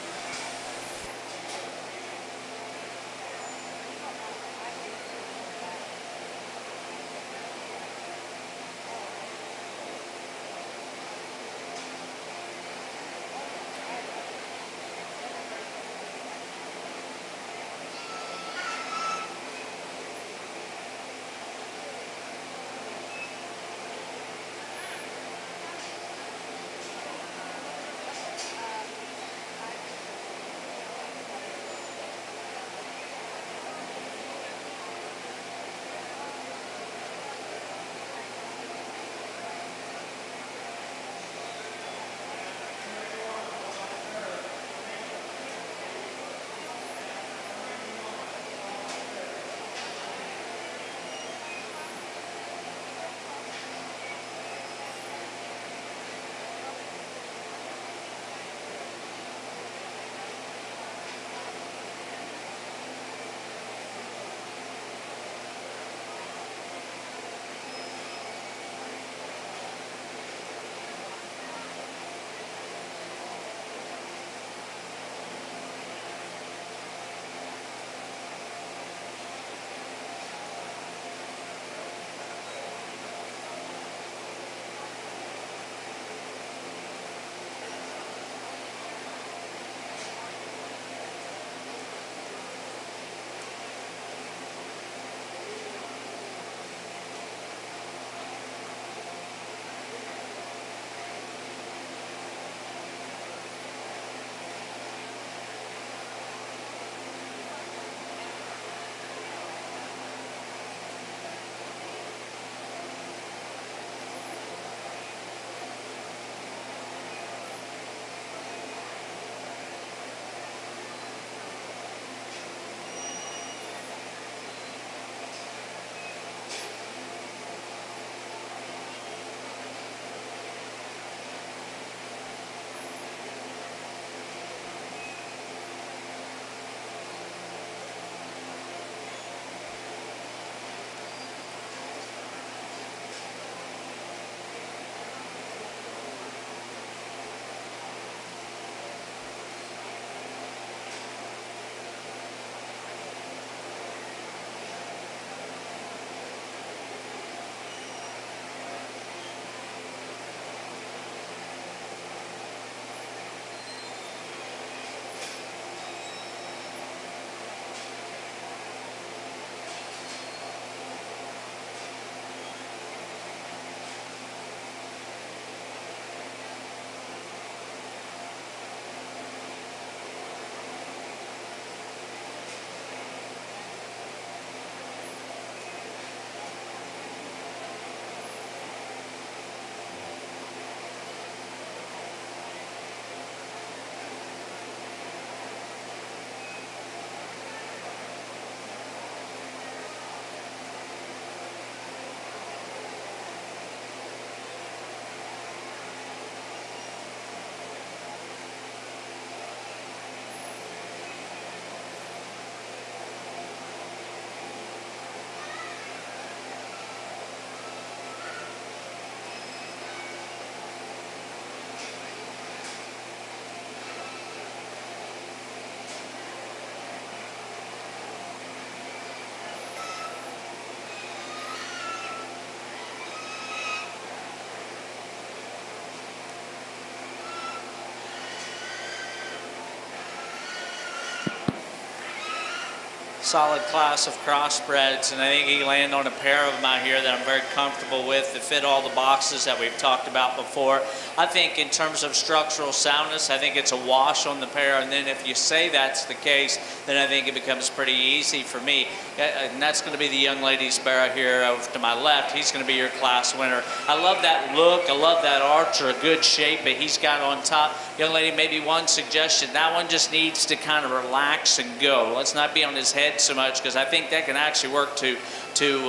solid class of crossbreds, and I think he landed on a pair of them out here that I'm very comfortable with that fit all the boxes that we've talked about before. I think in terms of structural soundness, I think it's a wash on the pair, and then if you say that's the case, then I think it becomes pretty easy for me. And that's going to be the young lady's Barra here over to my left. He's going to be your class winner. I love that look. I love that arch, or a good shape that he's got on top. Young lady, maybe one suggestion. That one just needs to kind of relax and go. Let's not be on his head so much, because I think that can actually work to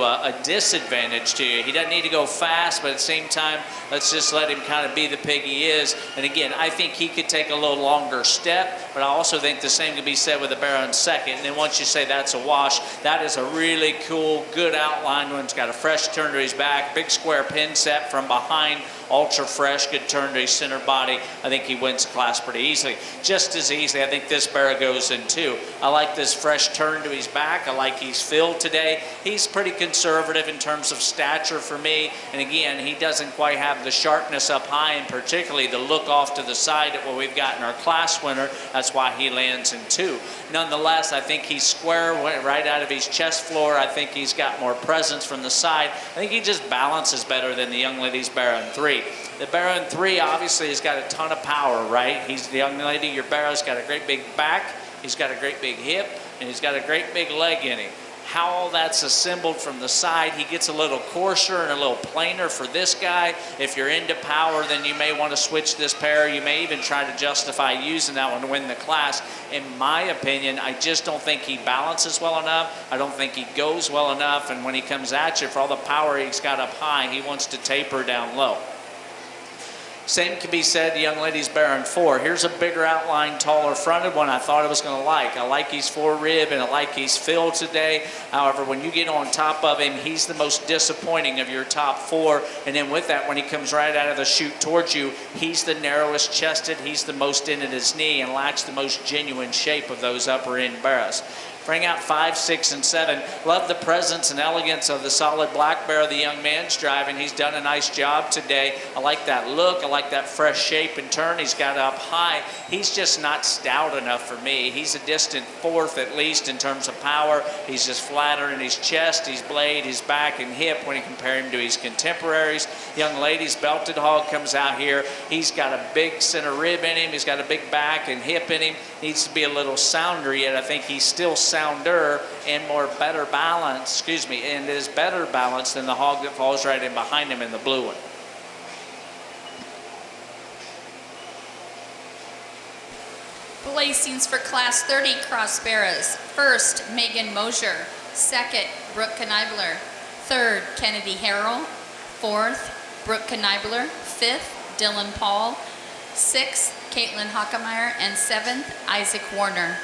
a disadvantage to you. He doesn't need to go fast, but at the same time, let's just let him kind of be the pig he is. And again, I think he could take a little longer step, but I also think the same could be said with the Barra in second. And then once you say that's a wash, that is a really cool, good outline one. It's got a fresh turn to his back, big square pin set from behind, ultra fresh, good turn to his center body. I think he wins the class pretty easily. Just as easily, I think this Barra goes in too. I like this fresh turn to his back. I like he's filled today. He's pretty conservative in terms of stature for me. And again, he doesn't quite have the sharpness up high, and particularly the look off to the side at what we've got in our class winner. That's why he lands in 2. Nonetheless, I think he's square right out of his chest floor. I think he's got more presence from the side. I think he just balances better than the young lady's Barra in 3. The Barra in 3 obviously has got a ton of power, right? He's the young lady. Your Barra's got a great big back. He's got a great big hip, and he's got a great big leg in him. How all that's assembled from the side, he gets a little coarser and a little plainer for this guy. If you're into power, then you may want to switch this pair. You may even try to justify using that one to win the class. In my opinion, I just don't think he balances well enough. I don't think he goes well enough. And when he comes at you, for all the power he's got up high, he wants to taper down low. Same can be said, the young lady's Barra in 4. Here's a bigger outline, taller fronted one I thought I was going to like. I like he's 4 rib, and I like he's filled today. However, when you get on top of him, he's the most disappointing of your top 4. And then with that, when he comes right out of the chute towards you, he's the narrowest chested, he's the most in at his knee, and lacks the most genuine shape of those upper end Barras. Bring out 5, 6, and 7. Love the presence and elegance of the solid black Barra the young man's driving. He's done a nice job today. I like that look. I like that fresh shape and turn he's got up high. He's just not stout enough for me. He's a distant 4th at least in terms of power. He's just flatter in his chest, his blade, his back, and hip when you compare him to his contemporaries. Young lady's belted hog comes out here. He's got a big center rib in him. He's got a big back and hip in him. Needs to be a little sounder, yet I think he's still sounder and better balance, and is better balanced than the hog that falls right in behind him in the blue one. Placings for Class 30 Cross Barras. First, Megan Mosier. Second, Brooke Knibler. Third, Kennedy Harrell. Fourth, Brooke Knibler. Fifth, Dylan Paul. Sixth, Caitlin Hockemeyer. And seventh, Isaac Warner.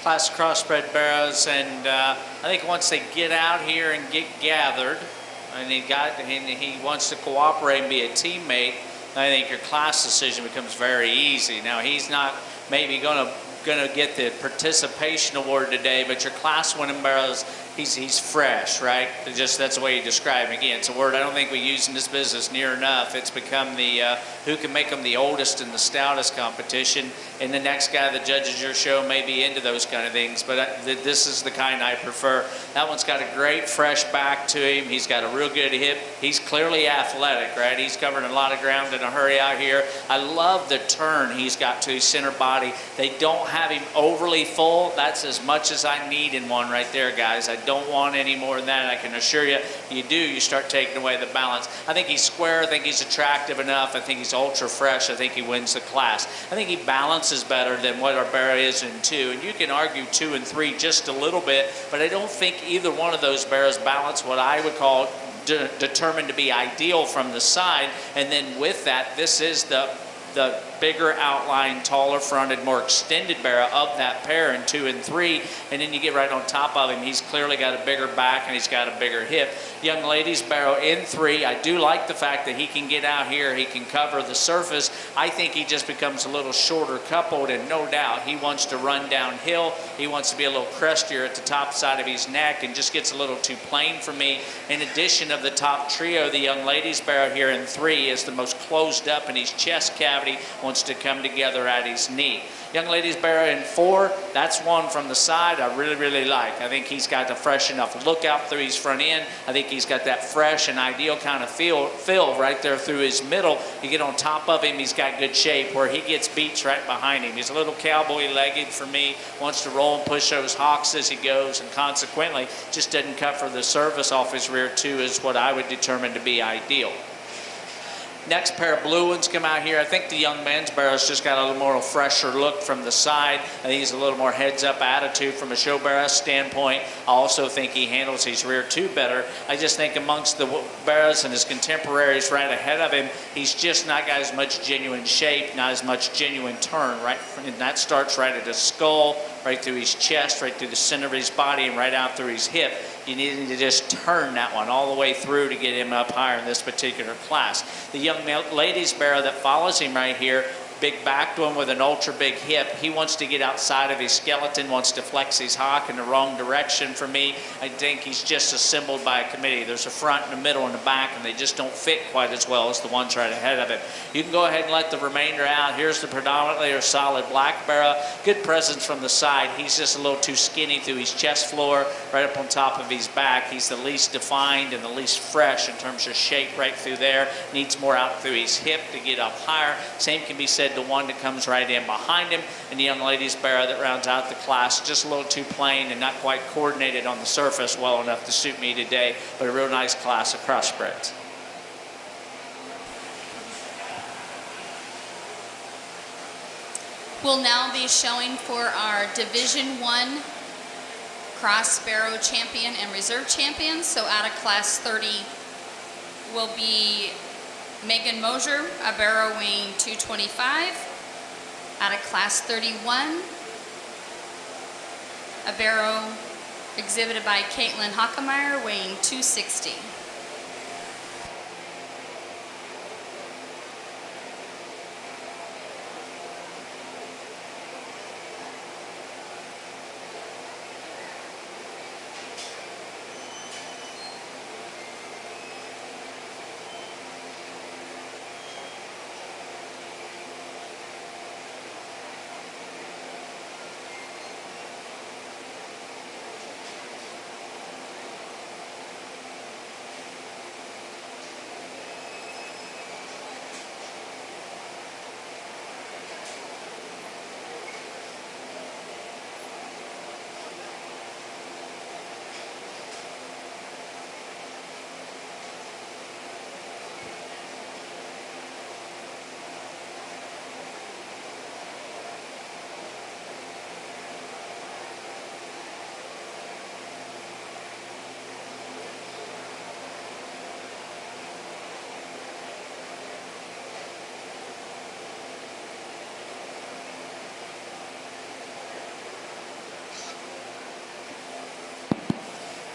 class of crossbred barrows, and I think once they get out here and get gathered, and he wants to cooperate and be a teammate, I think your class decision becomes very easy. Now he's not maybe gonna get the participation award today, but your class winning barrows, he's fresh, right? That's the way you describe him. Again, it's a word I don't think we use in this business near enough. It's become the who can make them the oldest and the stoutest competition, and the next guy that judges your show may be into those kind of things, but this is the kind I prefer. That one's got a great fresh back to him. He's got a real good hip. He's clearly athletic, right? He's covering a lot of ground in a hurry out here. I love the turn he's got to his center body. They don't have him overly full. That's as much as I need in one right there, guys. I don't want any more than that. I can assure you, you start taking away the balance. I think he's square. I think he's attractive enough. I think he's ultra fresh. I think he wins the class. I think he balances better than what our barrow is in 2. And you can argue 2 and 3 just a little bit, but I don't think either one of those barrows balance what I would call determined to be ideal from the side. And then with that, this is the bigger outline, taller fronted, more extended barrow of that pair in 2 and 3, and then you get right on top of him. He's clearly got a bigger back and he's got a bigger hip. Young ladies barrow in 3, I do like the fact that he can get out here, he can cover the surface. I think he just becomes a little shorter coupled, and no doubt he wants to run downhill. He wants to be a little crestier at the top side of his neck and just gets a little too plain for me. In addition of the top trio, the young ladies barrow here in 3 is the most closed up in his chest cavity, wants to come together at his knee. Young ladies barrow in 4, that's one from the side I really, really like. I think he's got the fresh enough look out through his front end. I think he's got that fresh and ideal kind of feel right there through his middle. You get on top of him, he's got good shape where he gets beats right behind him. He's a little cowboy-legged for me, wants to roll and push those hocks as he goes, and consequently just doesn't cut for the surface off his rear 2 is what I would determine to be ideal. Next pair of blue ones come out here. I think the young man's barrow's just got a little more fresher look from the side. I think he's a little more heads-up attitude from a show barrow standpoint. I also think he handles his rear 2 better. I just think amongst the barrows and his contemporaries right ahead of him, he's just not got as much genuine shape, not as much genuine turn, right? And that starts right at his skull, right through his chest, right through the center of his body, and right out through his hip. You need to just turn that one all the way through to get him up higher in this particular class. The young ladies barrow that follows him right here, big backed one with an ultra big hip. He wants to get outside of his skeleton, wants to flex his hock in the wrong direction for me. I think he's just assembled by a committee. There's a front and a middle and a back, and they just don't fit quite as well as the ones right ahead of him. You can go ahead and let the remainder out. Here's the predominantly or solid black barrow. Good presence from the side. He's just a little too skinny through his chest floor, right up on top of his back. He's the least defined and the least fresh in terms of shape right through there. Needs more out through his hip to get up higher. Same can be said the one that comes right in behind him, and the young ladies barrow that rounds out the class, just a little too plain and not quite coordinated on the surface well enough to suit me today, but a real nice class of crossbreds. We'll now be showing for our Division 1 Cross Barrow Champion and Reserve Champions. So out of Class 30 will be Megan Mosier, a barrow weighing 225. Out of Class 31, a barrow exhibited by Caitlin Hockemeyer weighing 260.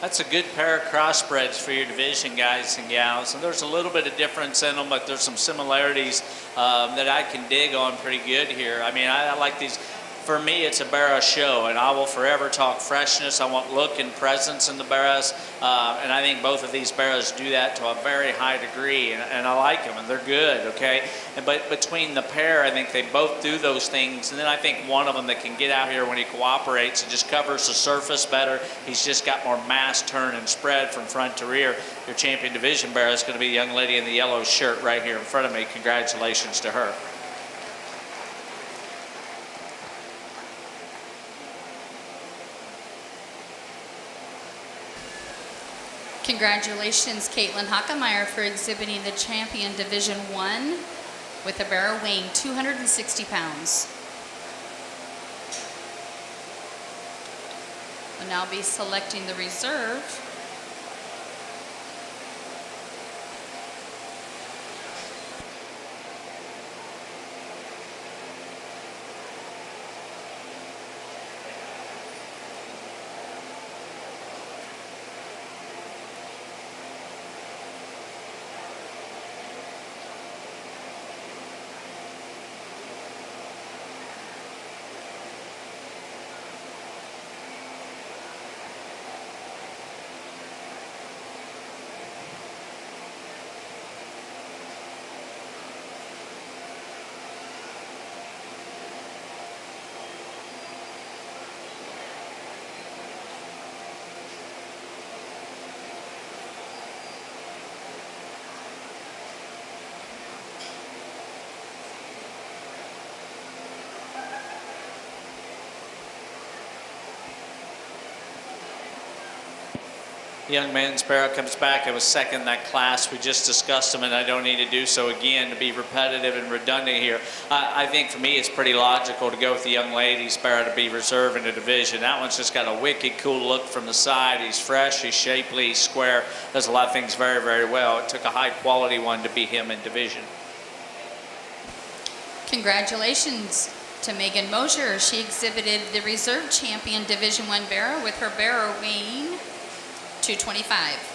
That's a good pair of crossbreds for your division, guys and gals. And there's a little bit of difference in them, but there's some similarities that I can dig on pretty good here. I mean, I like these. For me, it's a barrow show, and I will forever talk freshness. I want look and presence in the barrows, and I think both of these barrows do that to a very high degree, and I like them, and they're good, okay? But between the pair, I think they both do those things, and then I think one of them that can get out here when he cooperates and just covers the surface better, he's just got more mass, turn, and spread from front to rear. Your champion division barrow is going to be the young lady in the yellow shirt right here in front of me. Congratulations to her. Congratulations, Caitlin Hockemeyer, for exhibiting the Champion Division 1 with a barrow weighing 260 pounds. We'll now be selecting the reserve. The young man's barrow comes back. I was second in that class. We just discussed them, and I don't need to do so again to be repetitive and redundant here. I think for me it's pretty logical to go with the young lady's barrow to be reserve in the division. That one's just got a wicked cool look from the side. He's fresh, he's shapely, he's square, does a lot of things very, very well. It took a high quality one to beat him in division. Congratulations to Megan Mosier. She exhibited the Reserve Champion Division 1 barrow with her barrow weighing 225.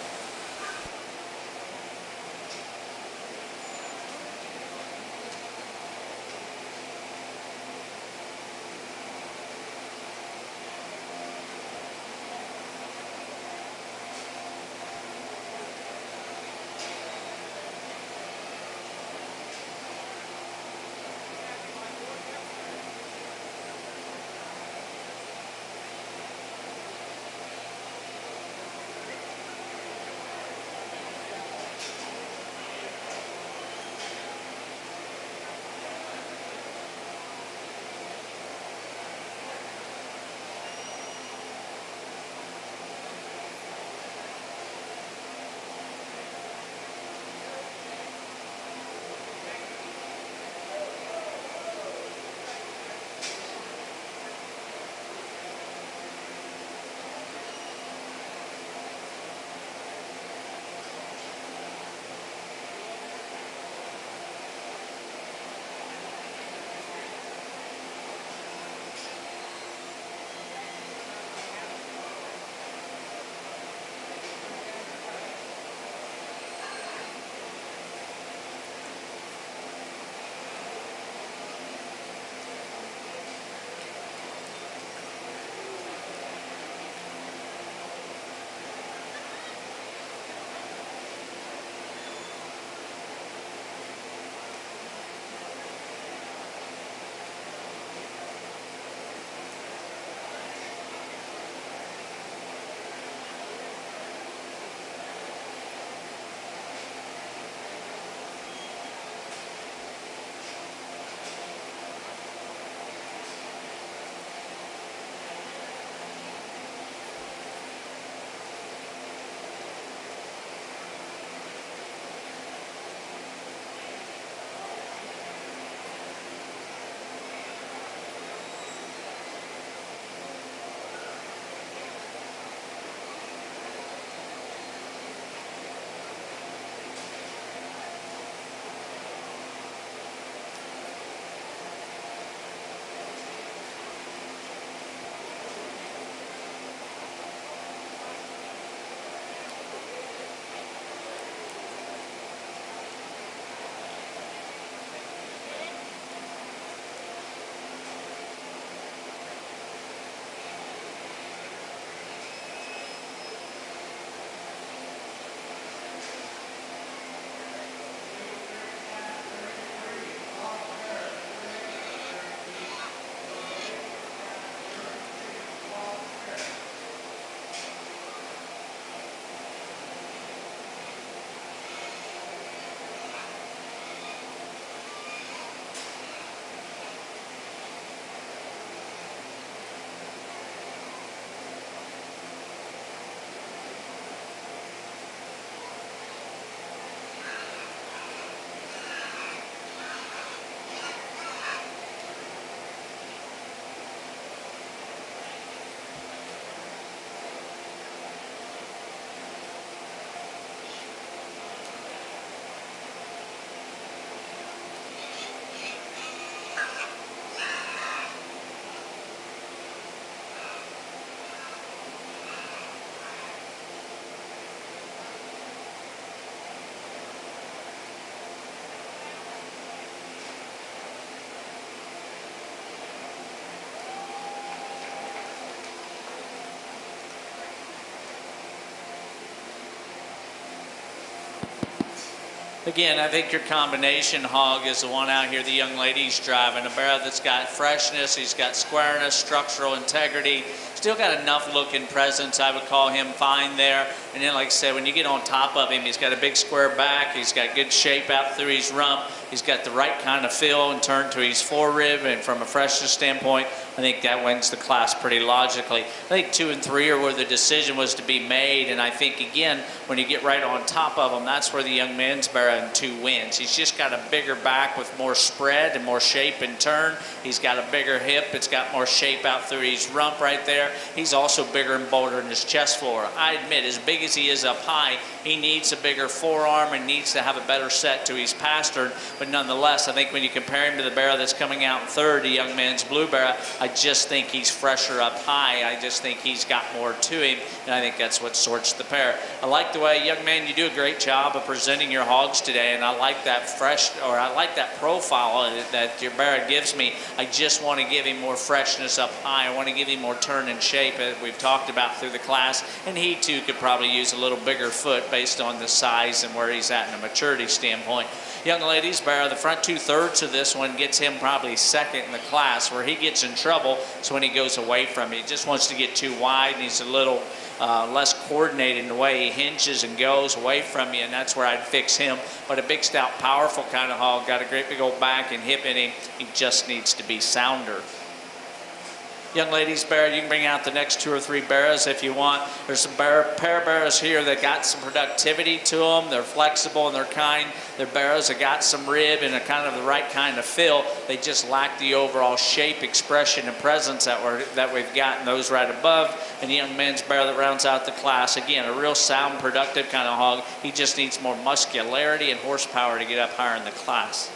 Again, I think your combination hog is the one out here the young lady's driving. A barrow that's got freshness, he's got squareness, structural integrity, still got enough look and presence. I would call him fine there. And then, like I said, when you get on top of him, he's got a big square back, he's got good shape out through his rump, he's got the right kind of feel and turn to his forerib, and from a freshness standpoint, I think that wins the class pretty logically. I think 2 and 3 are where the decision was to be made, and I think, again, when you get right on top of him, that's where the young man's barrow in 2 wins. He's just got a bigger back with more spread and more shape and turn. He's got a bigger hip. It's got more shape out through his rump right there. He's also bigger and bolder in his chest floor. I admit, as big as he is up high, he needs a bigger forearm and needs to have a better set to his pastern, but nonetheless, I think when you compare him to the barrow that's coming out in third, the young man's blue barrow, I just think he's fresher up high. I just think he's got more to him, and I think that's what sorts the pair. I like the way, young man, you do a great job of presenting your hogs today, and I like that I like that profile that your barrow gives me. I just want to give him more freshness up high. I want to give him more turn and shape, as we've talked about through the class, and he too could probably use a little bigger foot based on the size and where he's at in a maturity standpoint. Young ladies, barrow, the front 2/3 of this one gets him probably second in the class. Where he gets in trouble is when he goes away from you. He just wants to get too wide, and he's a little less coordinated in the way he hinges and goes away from you, and that's where I'd fix him. But a big, stout, powerful kind of hog, got a great big old back and hip in him. He just needs to be sounder. Young ladies, barrow, you can bring out the next 2 or 3 barrows if you want. There's some pair of barrows here that got some productivity to them. They're flexible and they're kind. They're barrows that got some rib and a kind of the right kind of feel. They just lack the overall shape, expression, and presence that we've got in those right above. And the young man's barrow that rounds out the class, again, a real sound, productive kind of hog. He just needs more muscularity and horsepower to get up higher in the class.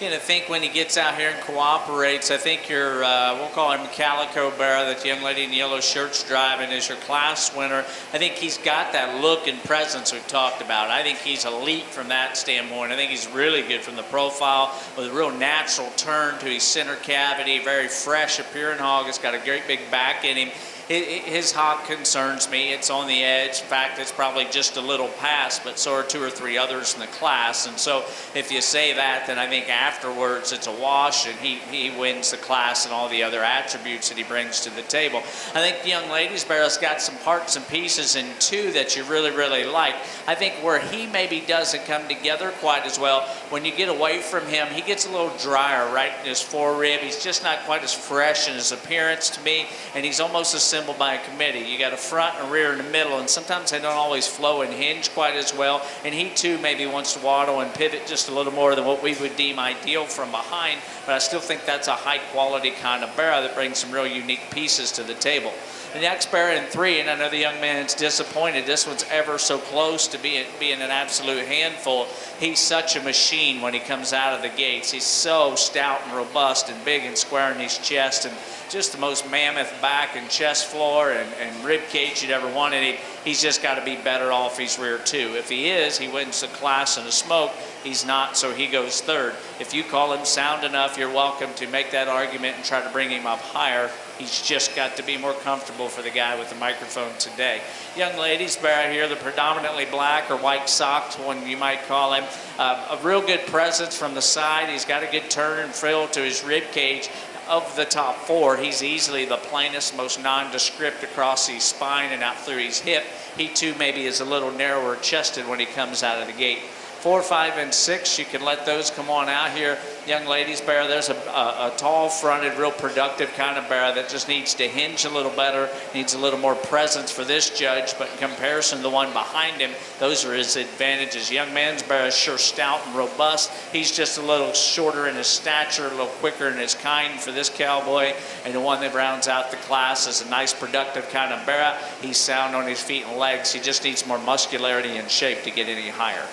I think when he gets out here and cooperates, I think your, we'll call him Calico Bear, that young lady in the yellow shirt's driving, is your class winner. I think he's got that look and presence we've talked about. I think he's elite from that standpoint. I think he's really good from the profile, with a real natural turn to his center cavity, very fresh appearing hog. It's got a great big back in him. His hog concerns me. It's on the edge. In fact, it's probably just a little past, but so are 2 or 3 others in the class. And so if you say that, then I think afterwards it's a wash, and he wins the class and all the other attributes that he brings to the table. I think the young ladies barrel's got some parts and pieces in 2 that you really, really like. I think where he maybe doesn't come together quite as well, when you get away from him, he gets a little drier right in his forerib. He's just not quite as fresh in his appearance to me, and he's almost assembled by a committee. You got a front and a rear and a middle, and sometimes they don't always flow and hinge quite as well, and he too maybe wants to waddle and pivot just a little more than what we would deem ideal from behind, but I still think that's a high quality kind of barrow that brings some real unique pieces to the table. The next barrow in 3, and I know the young man's disappointed, this one's ever so close to being an absolute handful. He's such a machine when he comes out of the gates. He's so stout and robust and big and square in his chest, and just the most mammoth back and chest floor and rib cage you'd ever wanted. He's just got to be better off his rear too. If he is, he wins the class in a smoke. He's not, so he goes 3rd. If you call him sound enough, you're welcome to make that argument and try to bring him up higher. He's just got to be more comfortable for the guy with the microphone today. Young ladies barrow here, the predominantly black or white socked one, you might call him. A real good presence from the side. He's got a good turn and frill to his rib cage. Of the top 4, he's easily the plainest, most nondescript across his spine and out through his hip. He too maybe is a little narrower chested when he comes out of the gate. 4, 5, and 6, you can let those come on out here. Young ladies barrow, there's a tall fronted, real productive kind of barrow that just needs to hinge a little better, needs a little more presence for this judge, but in comparison to the one behind him, those are his advantages. Young man's barrow is sure stout and robust. He's just a little shorter in his stature, a little quicker in his kind for this cowboy, and the one that rounds out the class is a nice productive kind of barrow. He's sound on his feet and legs. He just needs more muscularity and shape to get any higher.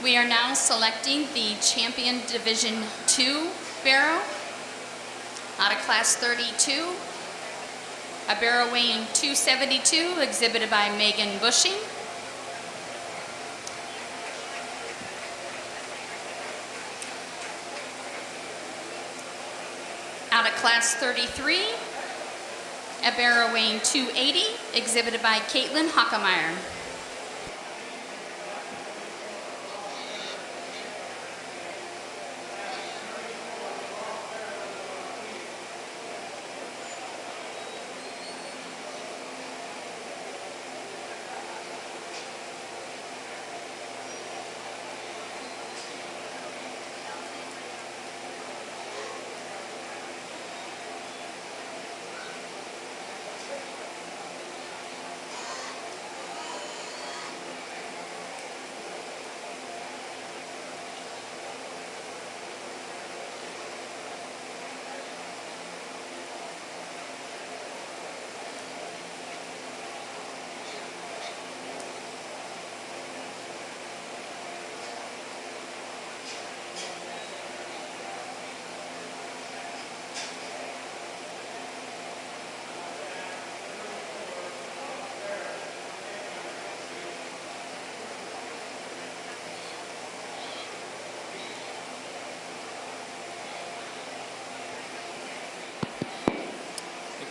We are now selecting the Champion Division 2 barrow out of Class 32. A barrow weighing 272, exhibited by Megan Bushing. Out of Class 33, a barrow weighing 280, exhibited by Caitlin Hockemeyer.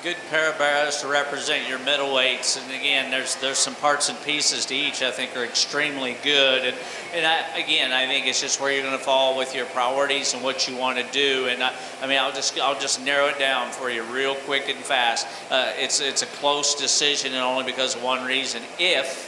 Good pair of barrows to represent your middleweights, and again, there's some parts and pieces to each I think are extremely good, and I think it's just where you're going to fall with your priorities and what you want to do, and I'll just narrow it down for you real quick and fast. It's a close decision, and only because of one reason. If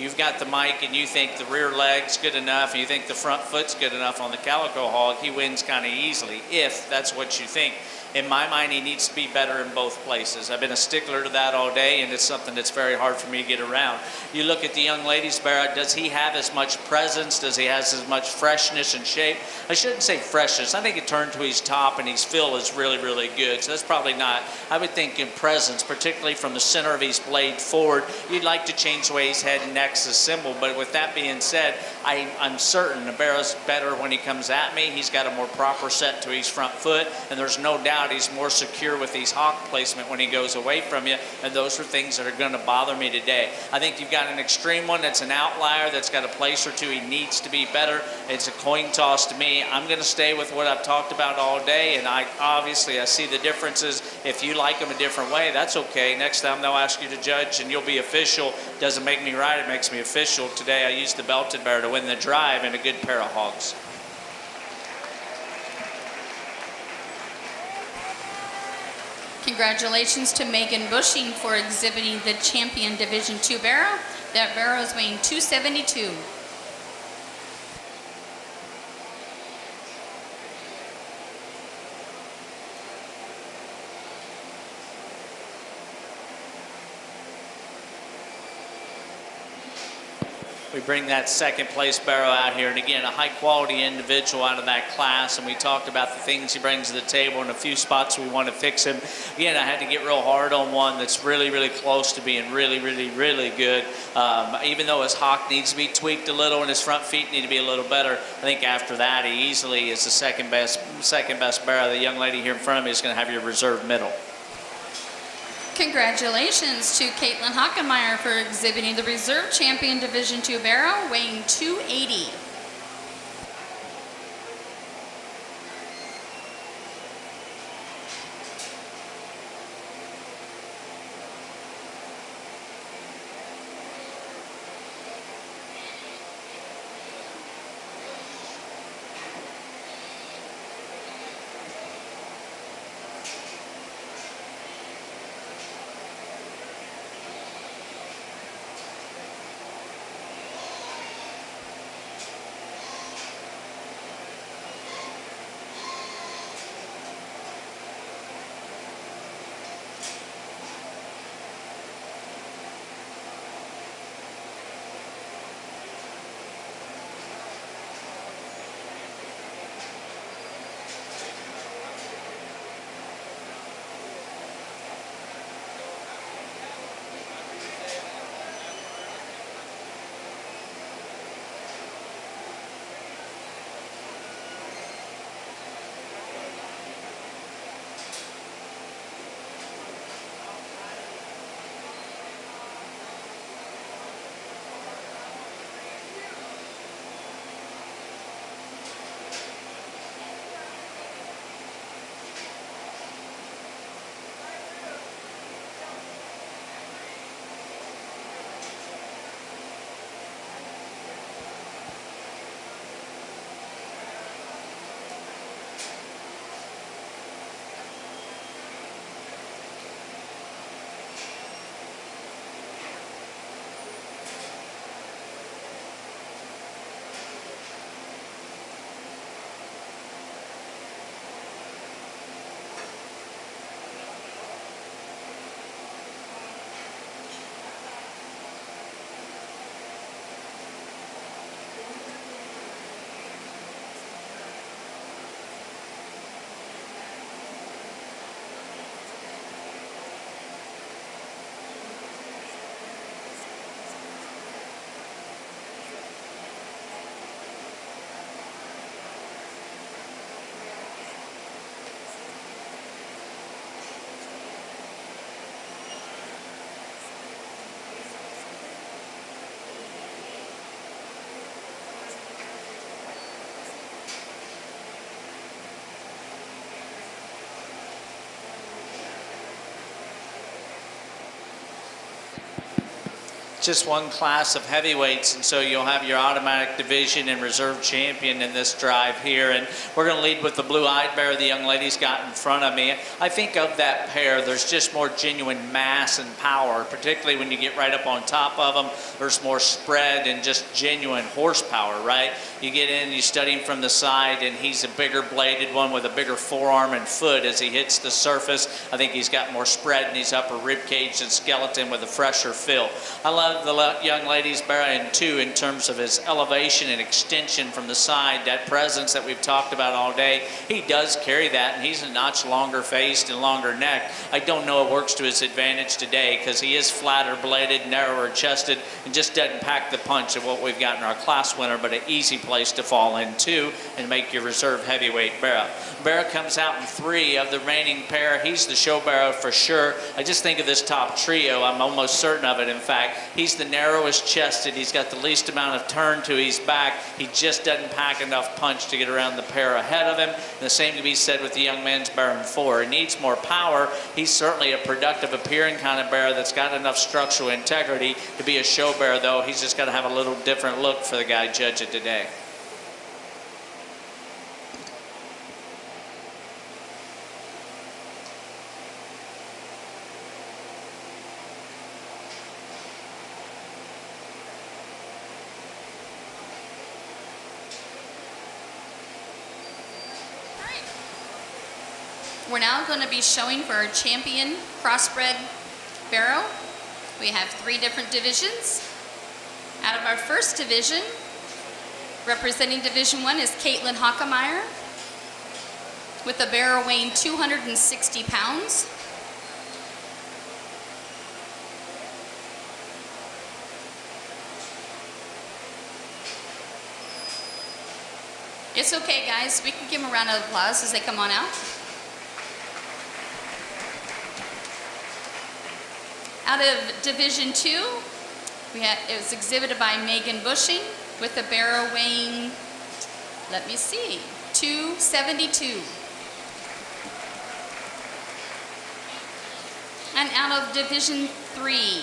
you've got the mic and you think the rear leg's good enough and you think the front foot's good enough on the Calico hog, he wins kind of easily, if that's what you think. In my mind, he needs to be better in both places. I've been a stickler to that all day, and it's something that's very hard for me to get around. You look at the young lady's barrow, does he have as much presence? Does he have as much freshness and shape? I shouldn't say freshness. I think it turned to his top, and his fill is really, really good. So that's probably not. I would think in presence, particularly from the center of his blade forward, you'd like to change the way his head and neck's assembled. But with that being said, I'm certain the barrow's better when he comes at me. He's got a more proper set to his front foot, and there's no doubt he's more secure with his hock placement when he goes away from you, and those are things that are going to bother me today. I think you've got an extreme one that's an outlier that's got a place or two he needs to be better. It's a coin toss to me. I'm going to stay with what I've talked about all day, and I see the differences. If you like them a different way, that's okay. Next time they'll ask you to judge and you'll be official. Doesn't make me right, it makes me official. Today I used the belted barrow to win the drive and a good pair of hogs. Congratulations to Megan Bushing for exhibiting the Champion Division II barrow. That barrow is weighing 272. We bring that second place barrow out here, and again, a high quality individual out of that class, and we talked about the things he brings to the table and a few spots we want to fix him. Again, I had to get real hard on one that's really, really close to being really, really, really good. Even though his hock needs to be tweaked a little and his front feet need to be a little better, I think after that he easily is the second best barrow. The young lady here in front of me is going to have your reserve middle. Congratulations to Caitlin Hockemeyer for exhibiting the Reserve Champion Division II barrow, weighing 280. just one class of heavyweights, and so you'll have your automatic division and reserve champion in this drive here. And we're going to lead with the blue-eyed bear the young lady's got in front of me. I think of that pair, there's just more genuine mass and power, particularly when you get right up on top of them. There's more spread and just genuine horsepower, right? You get in, you study him from the side, and he's a bigger bladed one with a bigger forearm and foot as he hits the surface. I think he's got more spread in his upper rib cage and skeleton with a fresher fill. I love the young lady's bearing too in terms of his elevation and extension from the side, that presence that we've talked about all day. He does carry that, and he's a notch longer faced and longer neck. I don't know it works to his advantage today because he is flatter bladed, narrower chested, and just doesn't pack the punch of what we've got in our class winner, but an easy place to fall into and make your reserve heavyweight barrow. Barrow comes out in 3 of the remaining pair. He's the show barrow for sure. I just think of this top trio, I'm almost certain of it. In fact, he's the narrowest chested. He's got the least amount of turn to his back. He just doesn't pack enough punch to get around the pair ahead of him. And the same can be said with the young man's barrow in 4. He needs more power. He's certainly a productive appearing kind of barrow that's got enough structural integrity to be a show barrow, though. He's just got to have a little different look for the guy judging today. We're now going to be showing for our champion crossbred barrow. We have 3 different divisions. Out of our first division, representing Division 1 is Caitlin Hockemeyer with a barrow weighing 260 pounds. It's okay, guys. We can give them a round of applause as they come on out. Out of Division 2, it was exhibited by Megan Bushing with a barrow weighing, let me see, 272. And out of Division 3,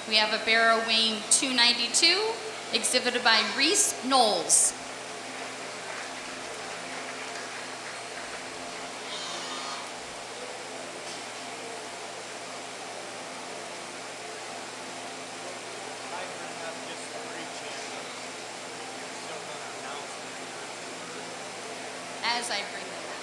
we have a barrow weighing 292, exhibited by Reese Knowles. As I bring them out.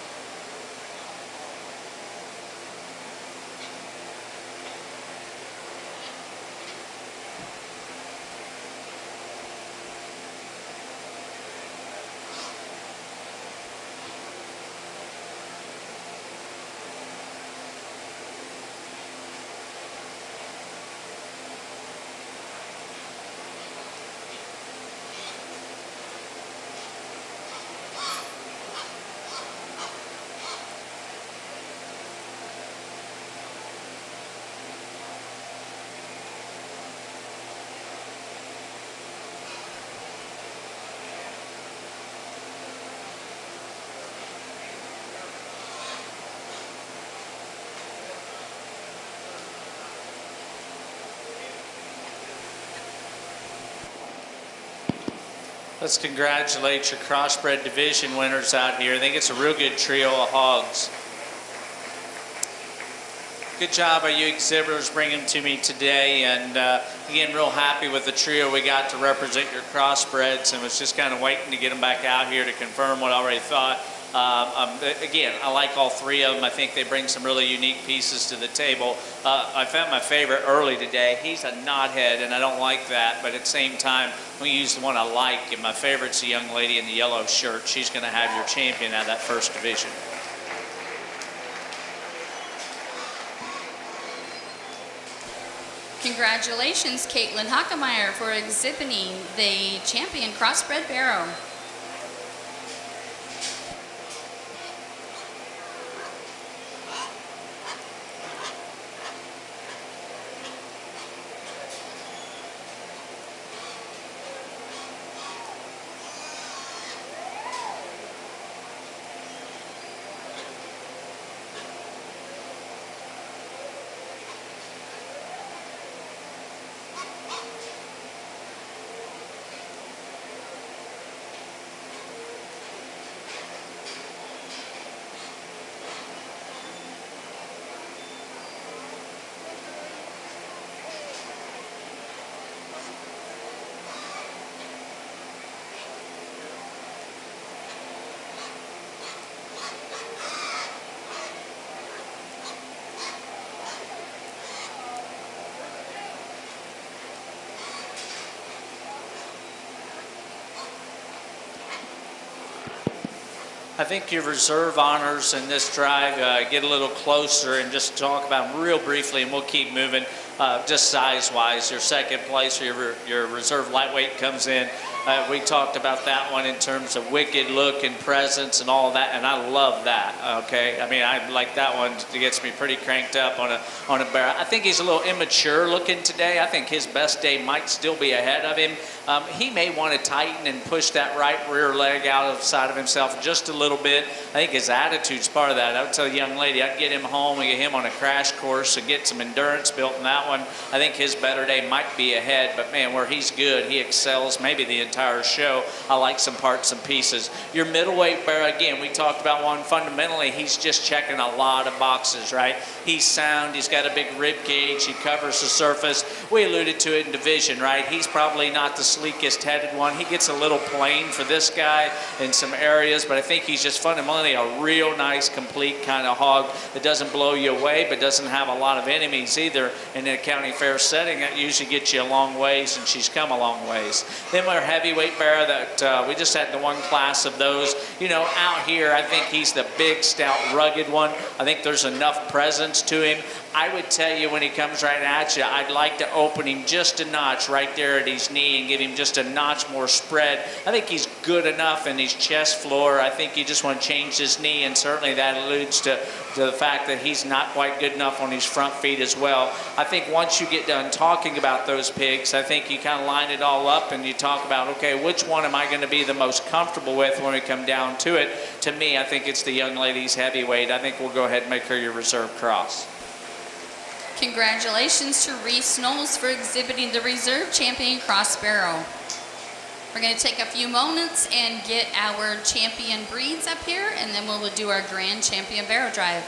Let's congratulate your crossbred division winners out here. I think it's a real good trio of hogs. Good job by you exhibitors bringing them to me today, and again, real happy with the trio we got to represent your crossbreds, and was just kind of waiting to get them back out here to confirm what I already thought. Again, I like all 3 of them. I think they bring some really unique pieces to the table. I found my favorite early today. He's a knothead, and I don't like that, but at the same time, we use the one I like, and my favorite's the young lady in the yellow shirt. She's going to have your champion out of that first division. Congratulations, Caitlin Hockemeyer, for exhibiting the champion crossbred barrow. I think your reserve honors in this drive get a little closer and just talk about them real briefly, and we'll keep moving. Just size-wise, your second place, your reserve lightweight comes in. We talked about that one in terms of wicked look and presence and all that, and I love that. Okay, I mean, I like that one. It gets me pretty cranked up on a barrel. I think he's a little immature looking today. I think his best day might still be ahead of him. He may want to tighten and push that right rear leg out of the side of himself just a little bit. I think his attitude's part of that. I would tell the young lady I'd get him home and get him on a crash course and get some endurance built in that one. I think his better day might be ahead, but man, where he's good, he excels maybe the entire show. I like some parts and pieces. Your middleweight bear, again, we talked about one. Fundamentally, he's just checking a lot of boxes, right? He's sound. He's got a big rib cage. He covers the surface. We alluded to it in division, right? He's probably not the sleekest headed one. He gets a little plain for this guy in some areas, but I think he's just fundamentally a real nice, complete kind of hog that doesn't blow you away, but doesn't have a lot of enemies either. In a county fair setting, that usually gets you a long ways, and she's come a long ways. Then our heavyweight bear that we just had the one class of those. You know, out here, I think he's the big, stout, rugged one. I think there's enough presence to him. I would tell you when he comes right at you, I'd like to open him just a notch right there at his knee and give him just a notch more spread. I think he's good enough in his chest floor. I think you just want to change his knee, and certainly that alludes to the fact that he's not quite good enough on his front feet as well. I think once you get done talking about those pigs, I think you kind of line it all up and you talk about, okay, which one am I going to be the most comfortable with when we come down to it? To me, I think it's the young lady's heavyweight. I think we'll go ahead and make her your reserve cross. Congratulations to Reese Knowles for exhibiting the reserve champion cross barrel. We're going to take a few moments and get our champion breeds up here, and then we'll do our grand champion barrel drive.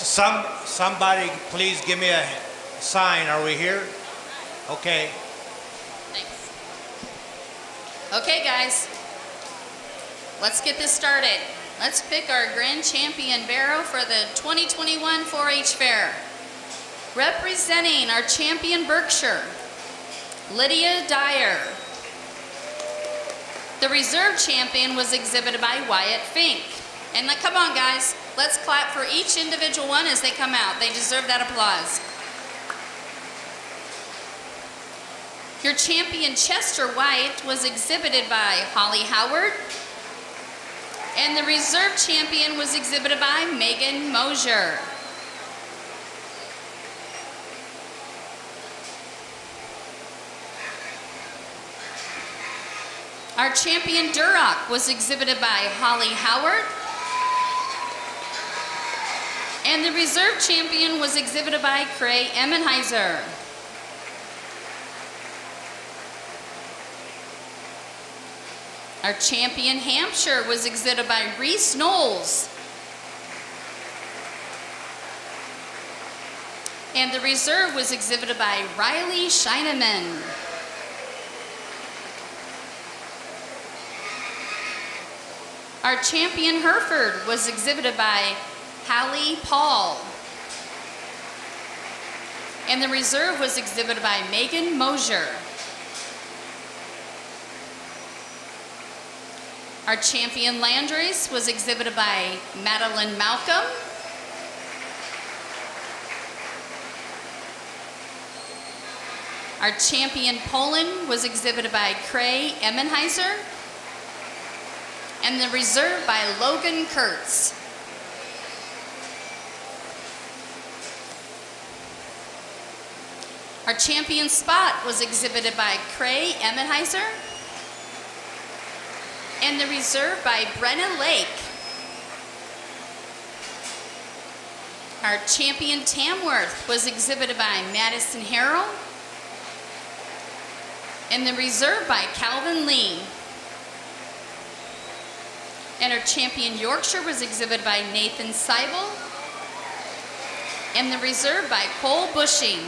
Somebody please give me a sign. Are we here? Okay. Thanks. Okay, guys. Let's get this started. Let's pick our grand champion barrow for the 2021 4-H Fair. Representing our champion Berkshire, Lydia Dyer. The reserve champion was exhibited by Wyatt Fink. And come on, guys, let's clap for each individual one as they come out. They deserve that applause. Your champion Chester White was exhibited by Holly Howard. And the reserve champion was exhibited by Megan Mosier. Our champion Duroc was exhibited by Holly Howard. And the reserve champion was exhibited by Cray Emmenheiser. Our champion Hampshire was exhibited by Reese Knowles. And the reserve was exhibited by Riley Scheineman. Our champion Hereford was exhibited by Hallie Paul. And the reserve was exhibited by Megan Mosier. Our champion Landrace was exhibited by Madeline Malcolm. Our champion Poland was exhibited by Cray Emmenheiser. And the reserve by Logan Kurtz. Our champion Spot was exhibited by Cray Emmenheiser. And the reserve by Brenna Lake. Our champion Tamworth was exhibited by Madison Harrell. And the reserve by Calvin Lee. And our champion Yorkshire was exhibited by Nathan Seibel. And the reserve by Cole Bushing.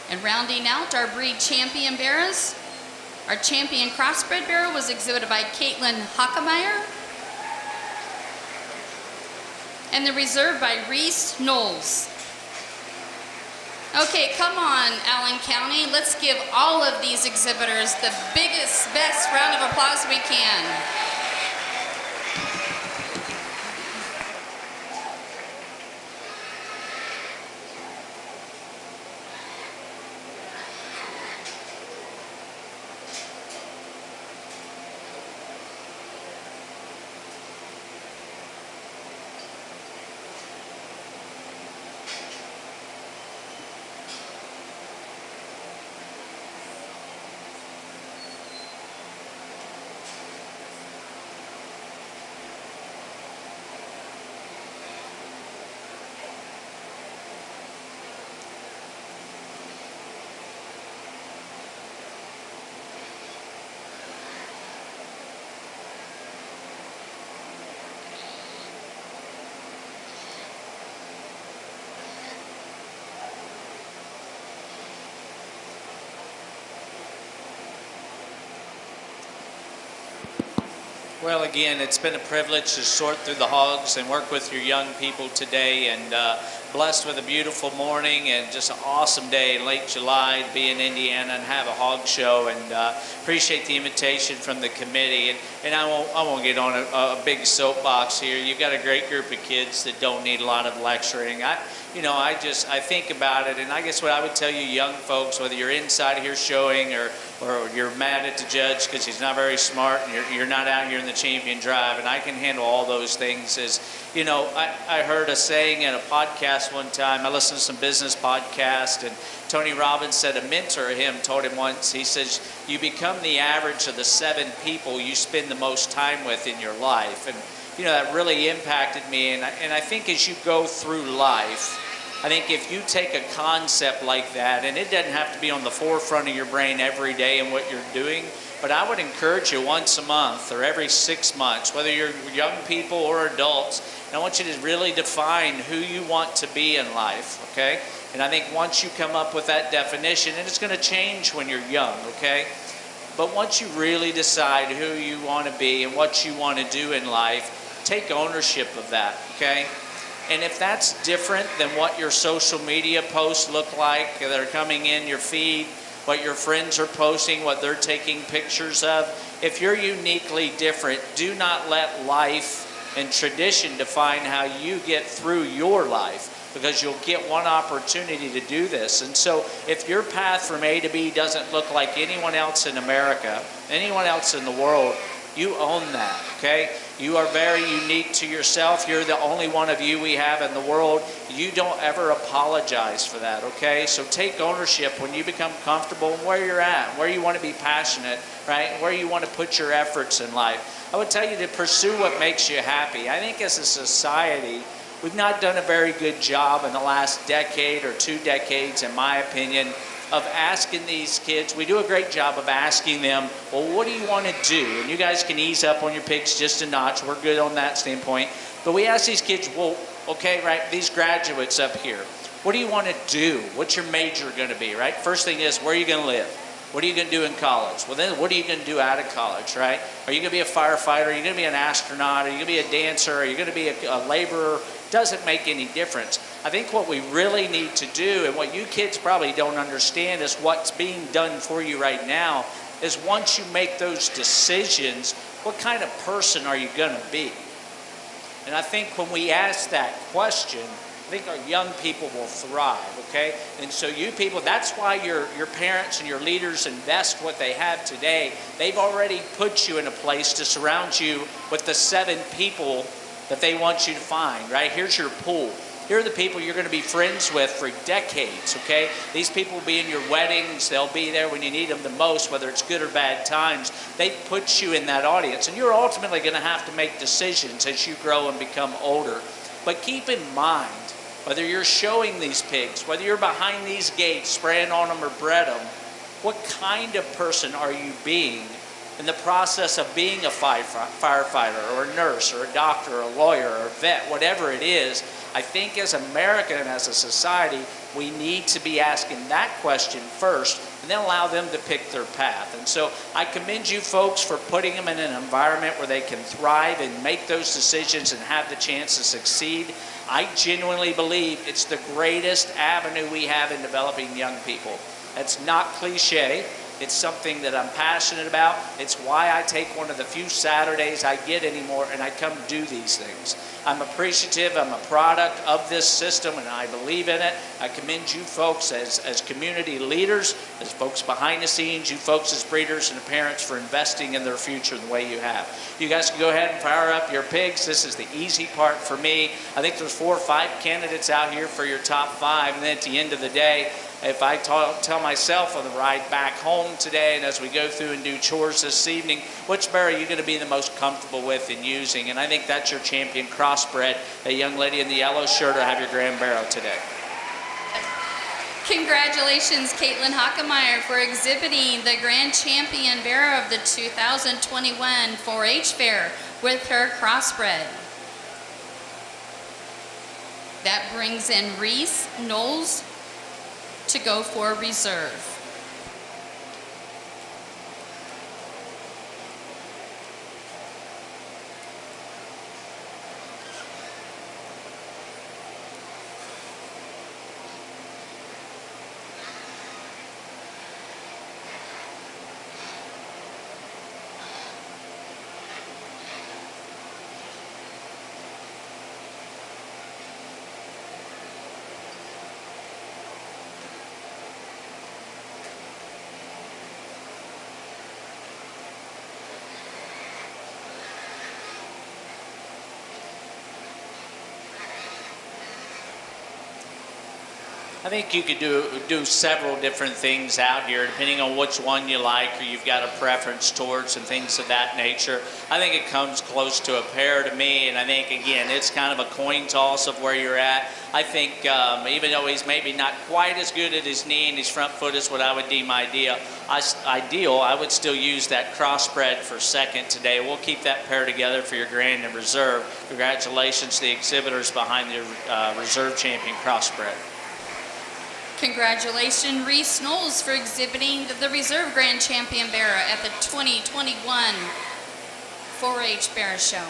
And rounding out our breed champion barrows, our champion crossbred barrow was exhibited by Caitlin Hockemeyer. And the reserve by Reese Knowles. Okay, come on, Allen County. Let's give all of these exhibitors the biggest, best round of applause we can. Well, again, it's been a privilege to sort through the hogs and work with your young people today, and blessed with a beautiful morning and just an awesome day in late July to be in Indiana and have a hog show, and appreciate the invitation from the committee. And I won't get on a big soapbox here. You've got a great group of kids that don't need a lot of lecturing. I think about it, and I guess what I would tell you young folks, whether you're inside here showing or you're mad at the judge because he's not very smart and you're not out here in the champion drive, and I can handle all those things, is, I heard a saying in a podcast one time. I listened to some business podcast, and Tony Robbins said a mentor of him told him once, he says, you become the average of the 7 people you spend the most time with in your life. And that really impacted me, and I think as you go through life, I think if you take a concept like that, and it doesn't have to be on the forefront of your brain every day in what you're doing, but I would encourage you once a month or every 6 months, whether you're young people or adults, and I want you to really define who you want to be in life, okay? And I think once you come up with that definition, and it's going to change when you're young, okay? But once you really decide who you want to be and what you want to do in life, take ownership of that, okay? And if that's different than what your social media posts look like that are coming in your feed, what your friends are posting, what they're taking pictures of, if you're uniquely different, do not let life and tradition define how you get through your life, because you'll get one opportunity to do this. And so if your path from A to B doesn't look like anyone else in America, anyone else in the world, you own that, okay? You are very unique to yourself. You're the only one of you we have in the world. You don't ever apologize for that, okay? So take ownership when you become comfortable where you're at, where you want to be passionate, right? Where you want to put your efforts in life. I would tell you to pursue what makes you happy. I think as a society, we've not done a very good job in the last decade or 2 decades, in my opinion, of asking these kids. We do a great job of asking them, well, what do you want to do? And you guys can ease up on your pigs just a notch. We're good on that standpoint. But we ask these kids, well, okay, right, these graduates up here, what do you want to do? What's your major going to be, right? First thing is, where are you going to live? What are you going to do in college? Well, then what are you going to do out of college, right? Are you going to be a firefighter? Are you going to be an astronaut? Are you going to be a dancer? Are you going to be a laborer? Doesn't make any difference. I think what we really need to do, and what you kids probably don't understand, is what's being done for you right now, is once you make those decisions, what kind of person are you going to be? And I think when we ask that question, I think our young people will thrive, okay? And so you people, that's why your parents and your leaders invest what they have today. They've already put you in a place to surround you with the 7 people that they want you to find, right? Here's your pool. Here are the people you're going to be friends with for decades, okay? These people will be in your weddings. They'll be there when you need them the most, whether it's good or bad times. They put you in that audience, and you're ultimately going to have to make decisions as you grow and become older. But keep in mind, whether you're showing these pigs, whether you're behind these gates spraying on them or bred them, what kind of person are you being in the process of being a firefighter or a nurse or a doctor or a lawyer or a vet, whatever it is? I think as America and as a society, we need to be asking that question first and then allow them to pick their path. And so I commend you folks for putting them in an environment where they can thrive and make those decisions and have the chance to succeed. I genuinely believe it's the greatest avenue we have in developing young people. That's not cliche. It's something that I'm passionate about. It's why I take one of the few Saturdays I get anymore and I come do these things. I'm appreciative. I'm a product of this system and I believe in it. I commend you folks as community leaders, as folks behind the scenes, you folks as breeders and parents for investing in their future the way you have. You guys can go ahead and fire up your pigs. This is the easy part for me. I think there's 4 or 5 candidates out here for your top 5, and then at the end of the day, if I tell myself on the ride back home today and as we go through and do chores this evening, which barrel are you going to be the most comfortable with in using? And I think that's your champion crossbred. A young lady in the yellow shirt will have your grand barrel today. Congratulations, Caitlin Hockemeyer, for exhibiting the grand champion bearer of the 2021 4-H fair with her crossbred. That brings in Reese Knowles to go for reserve. I think you could do several different things out here, depending on which one you like or you've got a preference towards and things of that nature. I think it comes close to a pair to me, and I think, again, it's kind of a coin toss of where you're at. I think even though he's maybe not quite as good at his knee and his front foot as what I would deem ideal, I would still use that crossbred for second today. We'll keep that pair together for your grand and reserve. Congratulations to the exhibitors behind the reserve champion crossbred. Congratulations, Reese Knowles, for exhibiting the Reserve Grand Champion Bearer at the 2021 4-H Bear Show.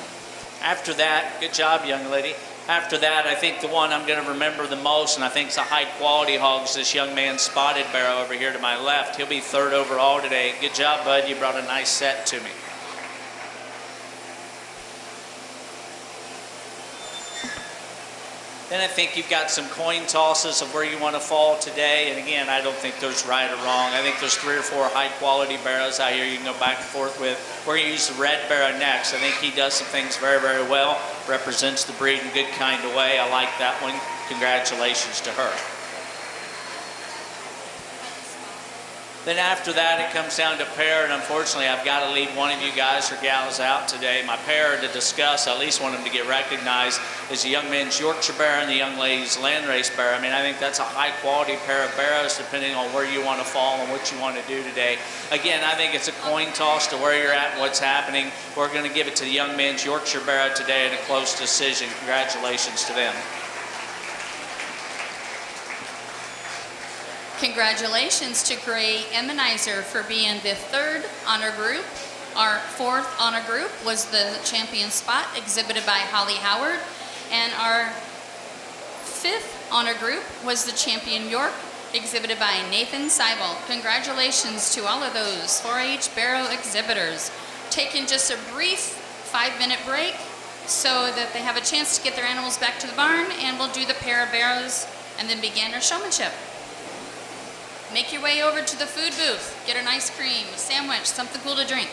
After that, good job, young lady. After that, I think the one I'm going to remember the most, and I think it's a high-quality hog, is this young man, Spotted Barrow, over here to my left. He'll be third overall today. Good job, bud. You brought a nice set to me. Then I think you've got some coin tosses of where you want to fall today. And again, I don't think there's right or wrong. I think there's 3 or 4 high-quality barrows out here you can go back and forth with. We're going to use the red barrow next. I think he does some things very, very well. Represents the breed in a good kind of way. I like that one. Congratulations to her. Then after that, it comes down to pair, and unfortunately, I've got to leave one of you guys or gals out today. My pair to discuss, I at least want them to get recognized, is the young men's Yorkshire Barrow and the young ladies' Landrace Barrow. I mean, I think that's a high-quality pair of barrows, depending on where you want to fall and what you want to do today. Again, I think it's a coin toss to where you're at and what's happening. We're going to give it to the young men's Yorkshire Barrow today in a close decision. Congratulations to them. Congratulations to Gray Emmenizer for being the 3rd honor group. Our 4th honor group was the champion spot exhibited by Holly Howard. And our 5th honor group was the champion York exhibited by Nathan Seibel. Congratulations to all of those 4-H barrow exhibitors. Taking just a brief 5-minute break so that they have a chance to get their animals back to the barn, and we'll do the pair of barrows and then begin our showmanship. Make your way over to the food booth. Get an ice cream, a sandwich, something cool to drink.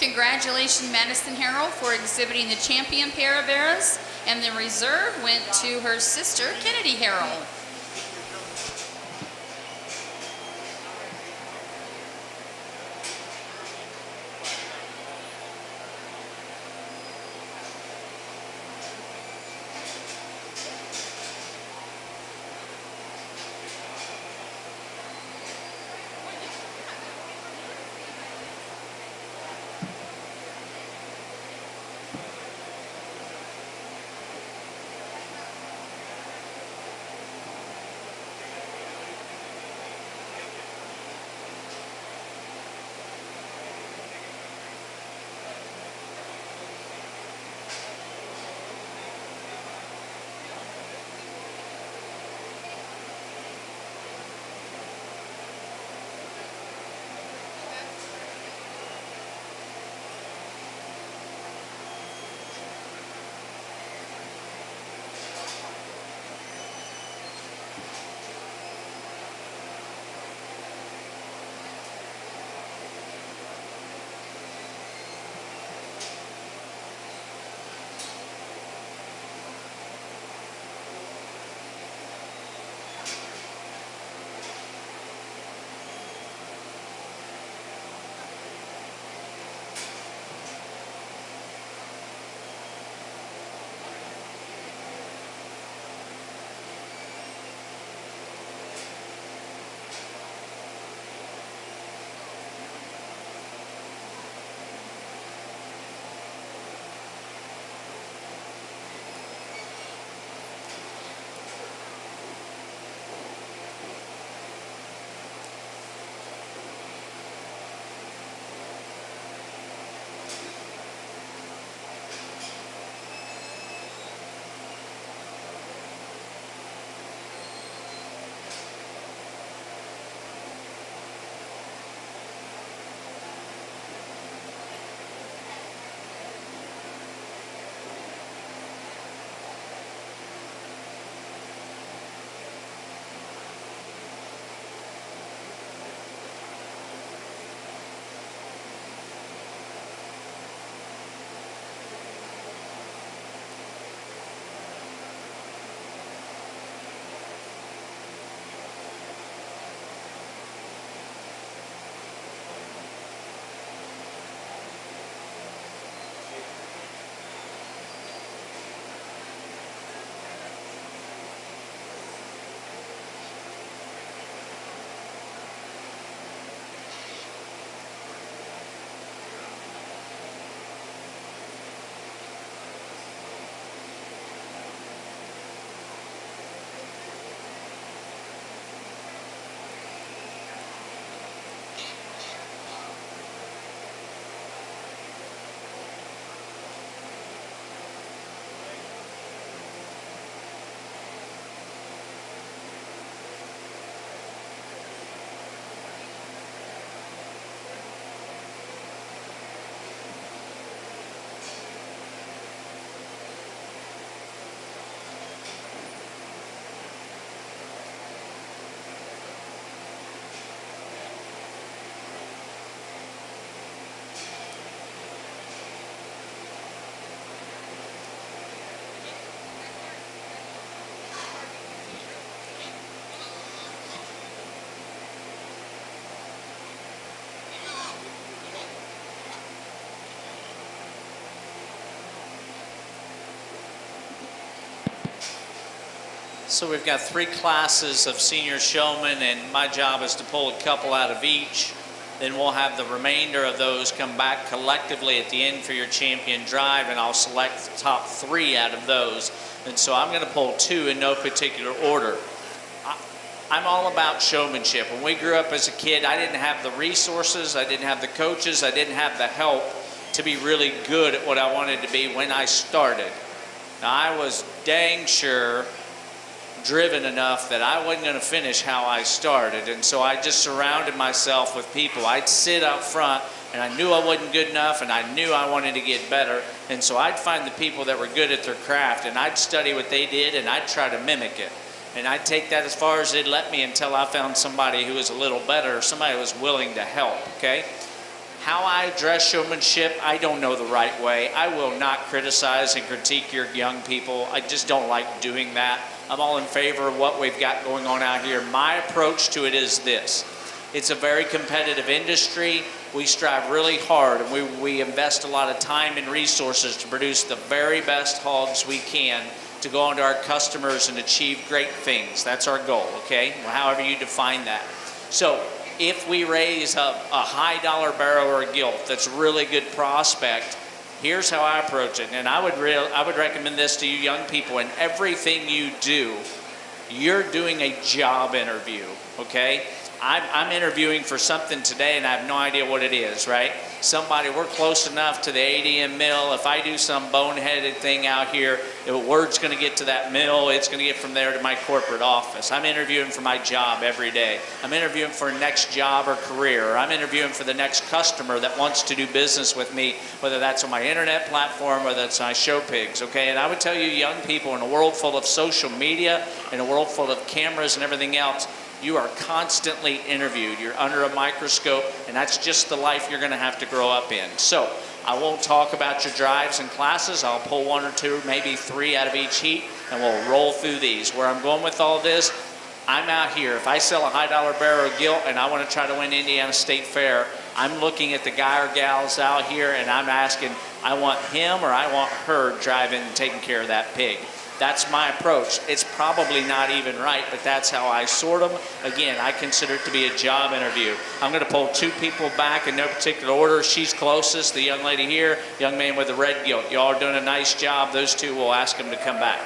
Congratulations, Madison Harrell, for exhibiting the champion pair of eras, and the reserve went to her sister, Kennedy Harrell. So we've got 3 classes of senior showmen, and my job is to pull a couple out of each. Then we'll have the remainder of those come back collectively at the end for your champion drive, and I'll select the top 3 out of those. And so I'm going to pull 2 in no particular order. I'm all about showmanship. When we grew up as a kid, I didn't have the resources, I didn't have the coaches, I didn't have the help to be really good at what I wanted to be when I started. Now, I was dang sure driven enough that I wasn't going to finish how I started, and so I just surrounded myself with people. I'd sit up front, and I knew I wasn't good enough, and I knew I wanted to get better, and so I'd find the people that were good at their craft, and I'd study what they did, and I'd try to mimic it. And I'd take that as far as they'd let me until I found somebody who was a little better, somebody who was willing to help, okay? How I address showmanship, I don't know the right way. I will not criticize and critique your young people. I just don't like doing that. I'm all in favor of what we've got going on out here. My approach to it is this. It's a very competitive industry. We strive really hard, and we invest a lot of time and resources to produce the very best hogs we can to go on to our customers and achieve great things. That's our goal, okay? Well, however you define that. So if we raise a high dollar barrel or a gilt that's a really good prospect, here's how I approach it. And I would recommend this to you young people. In everything you do, you're doing a job interview, okay? I'm interviewing for something today and I have no idea what it is, right? We're close enough to the ADM mill. If I do some boneheaded thing out here, the word's gonna get to that mill, it's gonna get from there to my corporate office. I'm interviewing for my job every day. I'm interviewing for a next job or career. Or I'm interviewing for the next customer that wants to do business with me, whether that's on my internet platform, whether that's my show pigs, okay? And I would tell you young people, in a world full of social media, in a world full of cameras and everything else, you are constantly interviewed. You're under a microscope, and that's just the life you're going to have to grow up in. So I won't talk about your drives and classes. I'll pull one or two, maybe three out of each heat, and we'll roll through these. Where I'm going with all this, I'm out here. If I sell a high dollar barrel of gilt and I want to try to win Indiana State Fair, I'm looking at the guy or gals out here, and I'm asking, I want him or I want her driving and taking care of that pig. That's my approach. It's probably not even right, but that's how I sort them. Again, I consider it to be a job interview. I'm going to pull two people back in no particular order. She's closest, the young lady here, young man with the red gilt. Y'all are doing a nice job. Those two, will ask them to come back.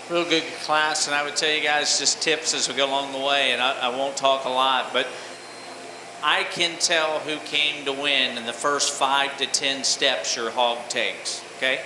Real good class, and I would tell you guys just tips as we go along the way, and I won't talk a lot, but I can tell who came to win in the first 5 to 10 steps your hog takes, okay?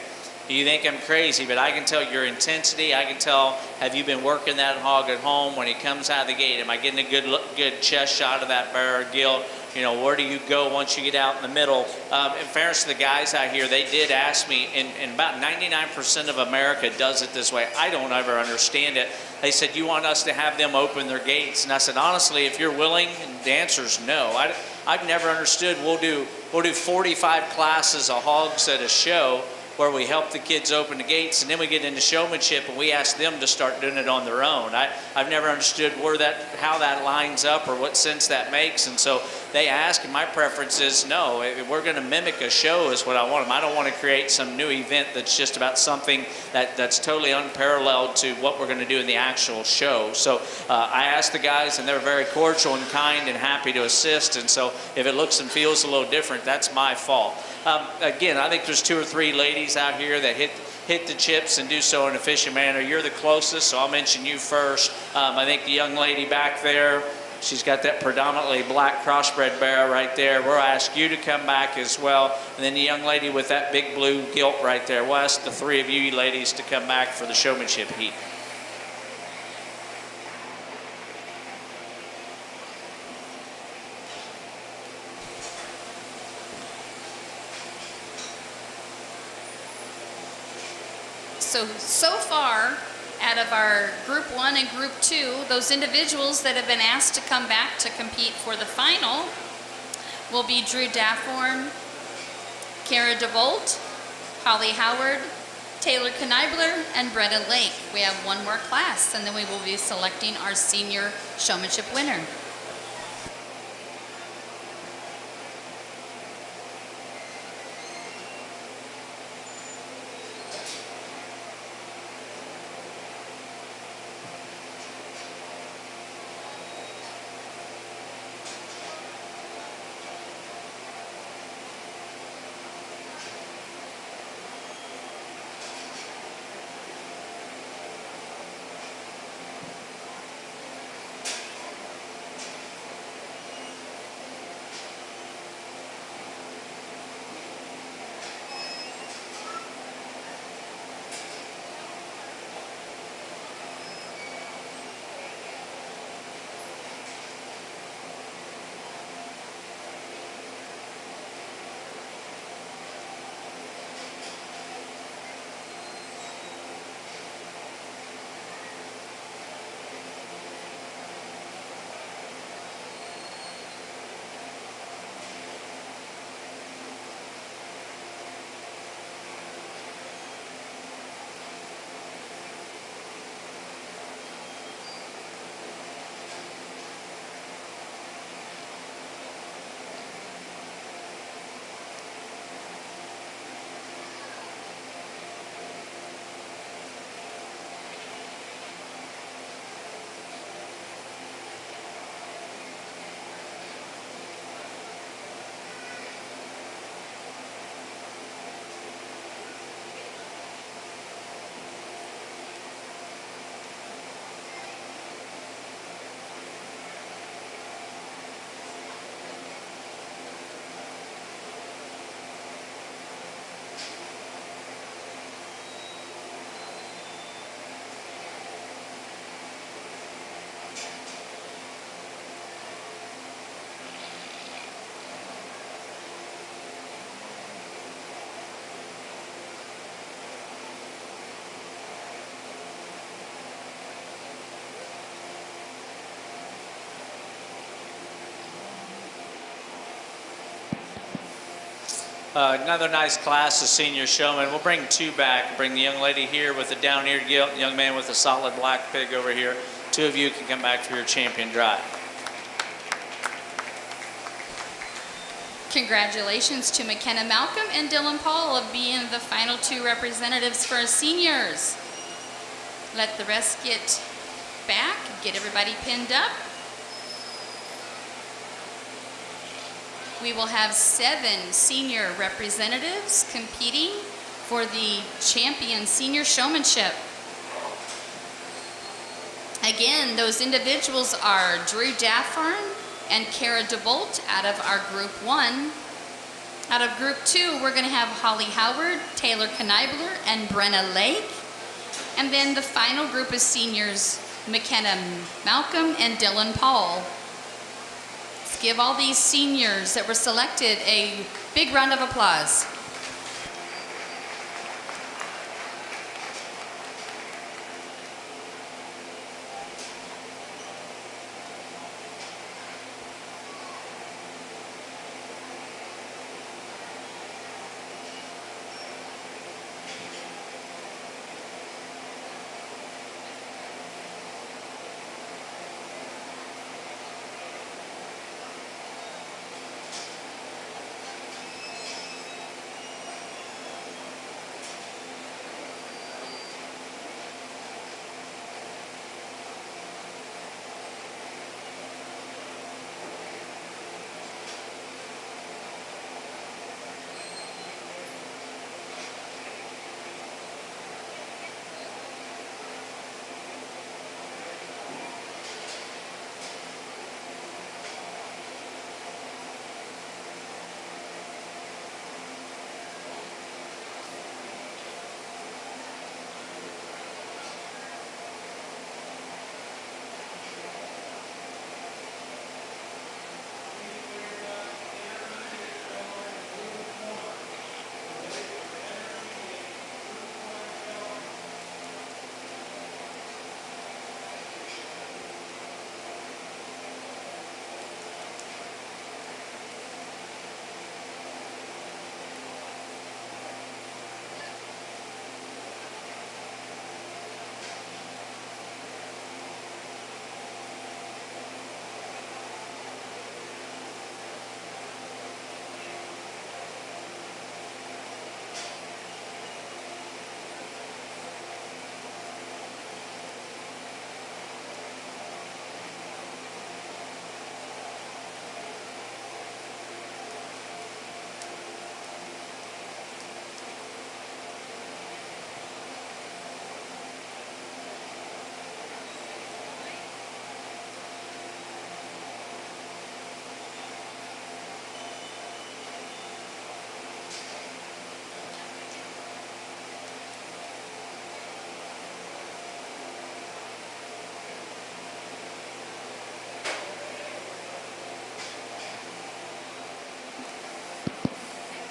You think I'm crazy, but I can tell your intensity. I can tell, have you been working that hog at home when he comes out of the gate? Am I getting a good chest shot of that bear or gill? You know, where do you go once you get out in the middle? In fairness to the guys out here, they did ask me, and about 99% of America does it this way. I don't ever understand it. They said, you want us to have them open their gates? And I said, honestly, if you're willing, the answer is no. I've never understood. We'll do 45 classes of hogs at a show where we help the kids open the gates, and then we get into showmanship and we ask them to start doing it on their own. I've never understood how that lines up or what sense that makes, and so they ask, and my preference is no. If we're going to mimic a show is what I want them. I don't want to create some new event that's just about something that's totally unparalleled to what we're going to do in the actual show. So I asked the guys, and they're very cordial and kind and happy to assist, and so if it looks and feels a little different, that's my fault. Again, I think there's 2 or 3 ladies out here that hit the chips and do so in an efficient manner. You're the closest, so I'll mention you first. I think the young lady back there, she's got that predominantly black crossbred bear right there. We'll ask you to come back as well. And then the young lady with that big blue gilt right there. We'll ask the 3 of you ladies to come back for the showmanship heat. So far, out of our Group 1 and Group 2, those individuals that have been asked to come back to compete for the final will be Drew Dafford, Kara DeVolt, Holly Howard, Taylor Kneibler, and Brenna Lake. We have one more class, and then we will be selecting our senior showmanship winner. Another nice class of senior showmen. We'll bring 2 back. Bring the young lady here with the down-eared gilt, the young man with a solid black pig over here. 2 of you can come back for your champion drive. Congratulations to McKenna Malcolm and Dylan Paul of being the final 2 representatives for our seniors. Let the rest get back, get everybody pinned up. We will have 7 senior representatives competing for the champion senior showmanship. Again, those individuals are Drew Daffern and Kara DeBolt out of our Group 1. Out of Group 2, we're going to have Holly Howard, Taylor Kneibler, and Brenna Lake. And then the final group is seniors McKenna Malcolm and Dylan Paul. Let's give all these seniors that were selected a big round of applause.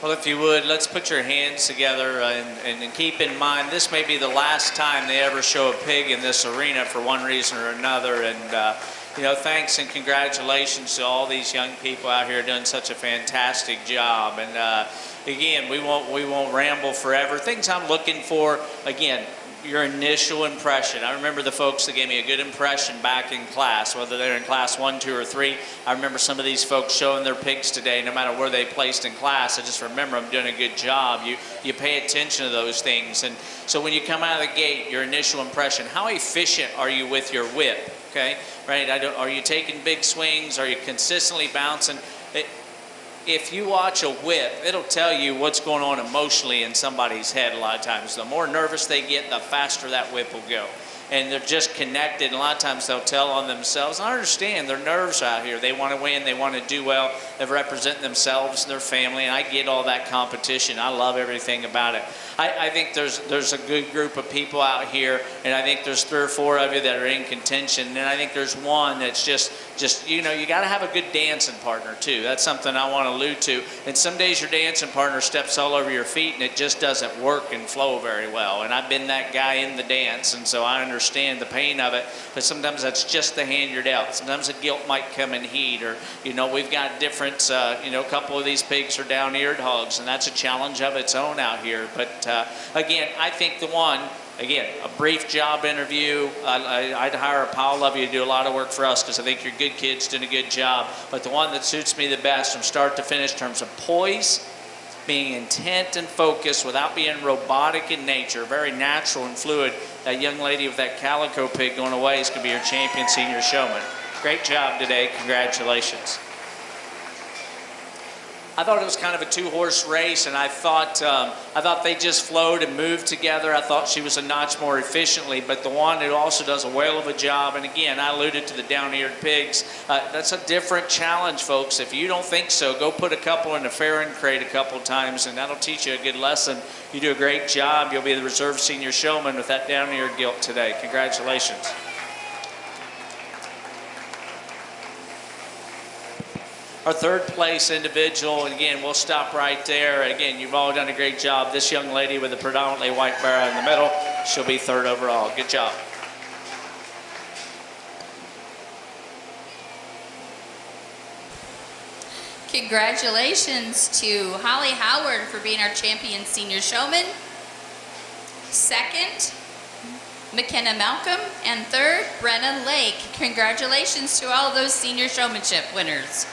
Well, if you would, let's put your hands together and keep in mind this may be the last time they ever show a pig in this arena for one reason or another. And, you know, thanks and congratulations to all these young people out here doing such a fantastic job. And, again, we won't ramble forever. Things I'm looking for, again, your initial impression. I remember the folks that gave me a good impression back in class, whether they're in class 1, 2, or 3. I remember some of these folks showing their pigs today, no matter where they placed in class. I just remember them doing a good job. You pay attention to those things. And so when you come out of the gate, your initial impression, how efficient are you with your whip? Okay, right? Are you taking big swings? Are you consistently bouncing? If you watch a whip, it'll tell you what's going on emotionally in somebody's head a lot of times. The more nervous they get, the faster that whip will go. And they're just connected. And a lot of times they'll tell on themselves. I understand their nerves out here. They want to win. They want to do well. They represent themselves and their family. And I get all that competition. I love everything about it. I think there's a good group of people out here. And I think there's 3 or 4 of you that are in contention. And I think there's one that's just you know, you got to have a good dancing partner too. That's something I want to allude to. And some days your dancing partner steps all over your feet and it just doesn't work and flow very well. And I've been that guy in the dance, and so I understand the pain of it. But sometimes that's just the hand you're dealt. Sometimes the guilt might come in heat, or you know, we've got different. You know, a couple of these pigs are down-eared hogs, and that's a challenge of its own out here. But again, I think the one. Again, a brief job interview. I'd hire a pile of you to do a lot of work for us because I think you're good kids doing a good job. But the one that suits me the best from start to finish in terms of poise, being intent and focused without being robotic in nature, very natural and fluid. That young lady with that calico pig going away is going to be your champion senior showman. Great job today. Congratulations. I thought it was kind of a 2-horse race, and I thought they just flowed and moved together. I thought she was a notch more efficiently, but the one who also does a whale of a job, and again, I alluded to the down-eared pigs. That's a different challenge, folks. If you don't think so, go put a couple in the fairing crate a couple times, and that'll teach you a good lesson. You do a great job. You'll be the reserve senior showman with that down-eared gilt today. Congratulations. Our third place individual, and again, we'll stop right there. Again, you've all done a great job. This young lady with a predominantly white barrow in the middle, she'll be third overall. Good job. Congratulations to Holly Howard for being our champion senior showman. Second, McKenna Malcolm. And third, Brenna Lake. Congratulations to all of those senior showmanship winners.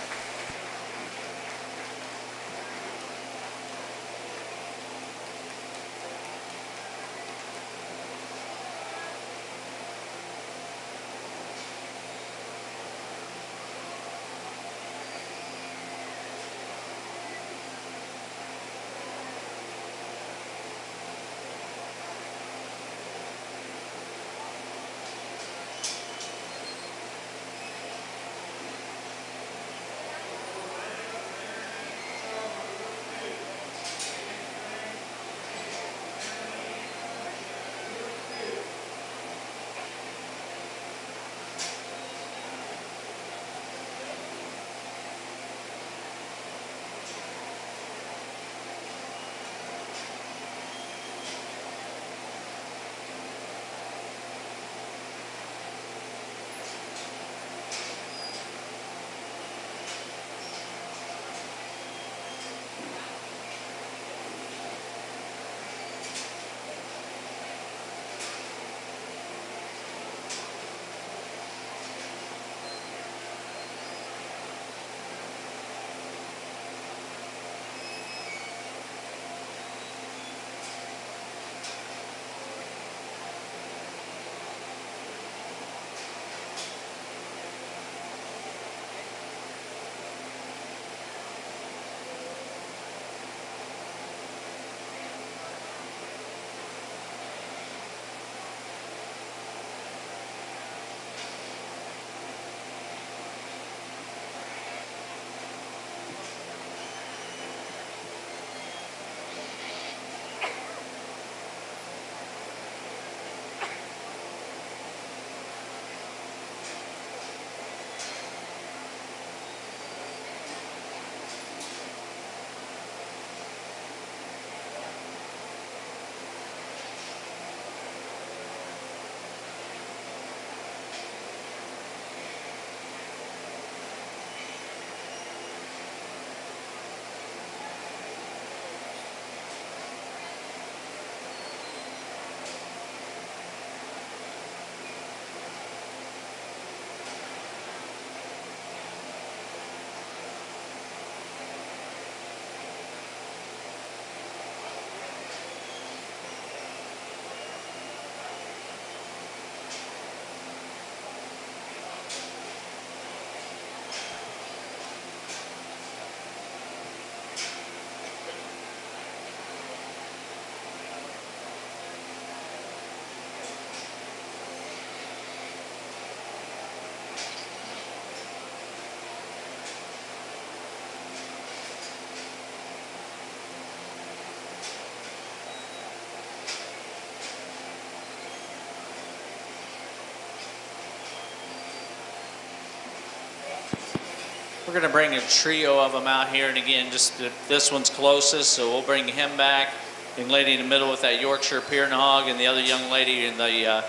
We're going to bring a trio of them out here, and again, just this one's closest, so we'll bring him back. Young lady in the middle with that Yorkshire Pier Hog, and the other young lady in the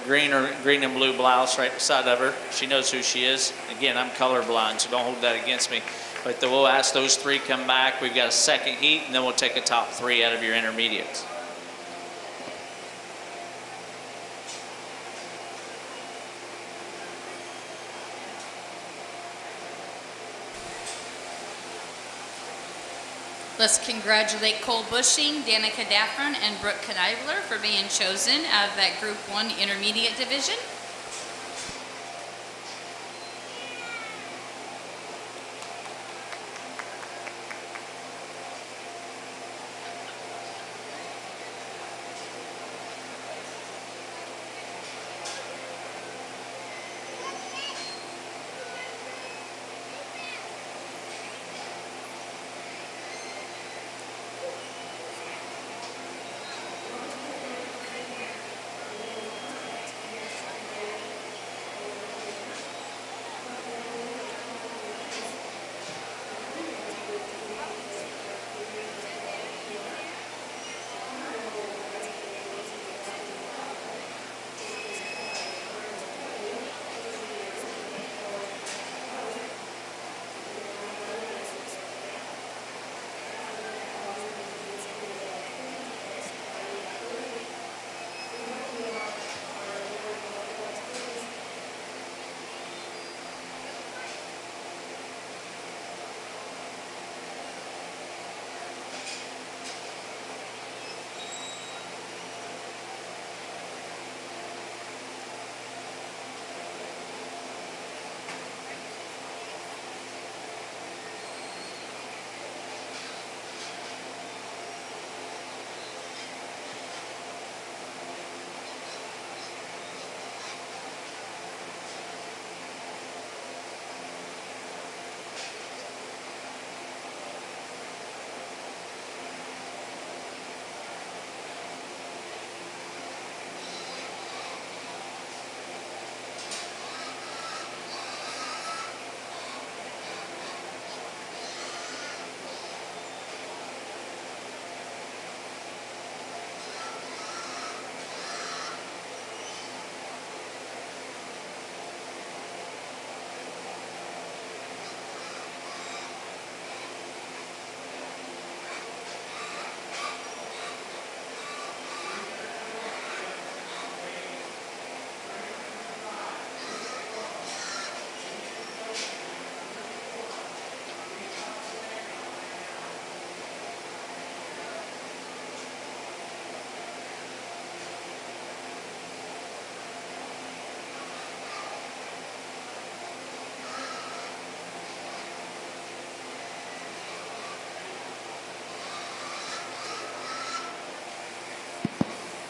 green and blue blouse right beside of her. She knows who she is. Again, I'm colorblind, so don't hold that against me. But we'll ask those three come back. We've got a second heat, and then we'll take a top three out of your intermediates. Let's congratulate Cole Bushing, Danica Daffron, and Brooke Knibler for being chosen out of that Group 1 Intermediate Division.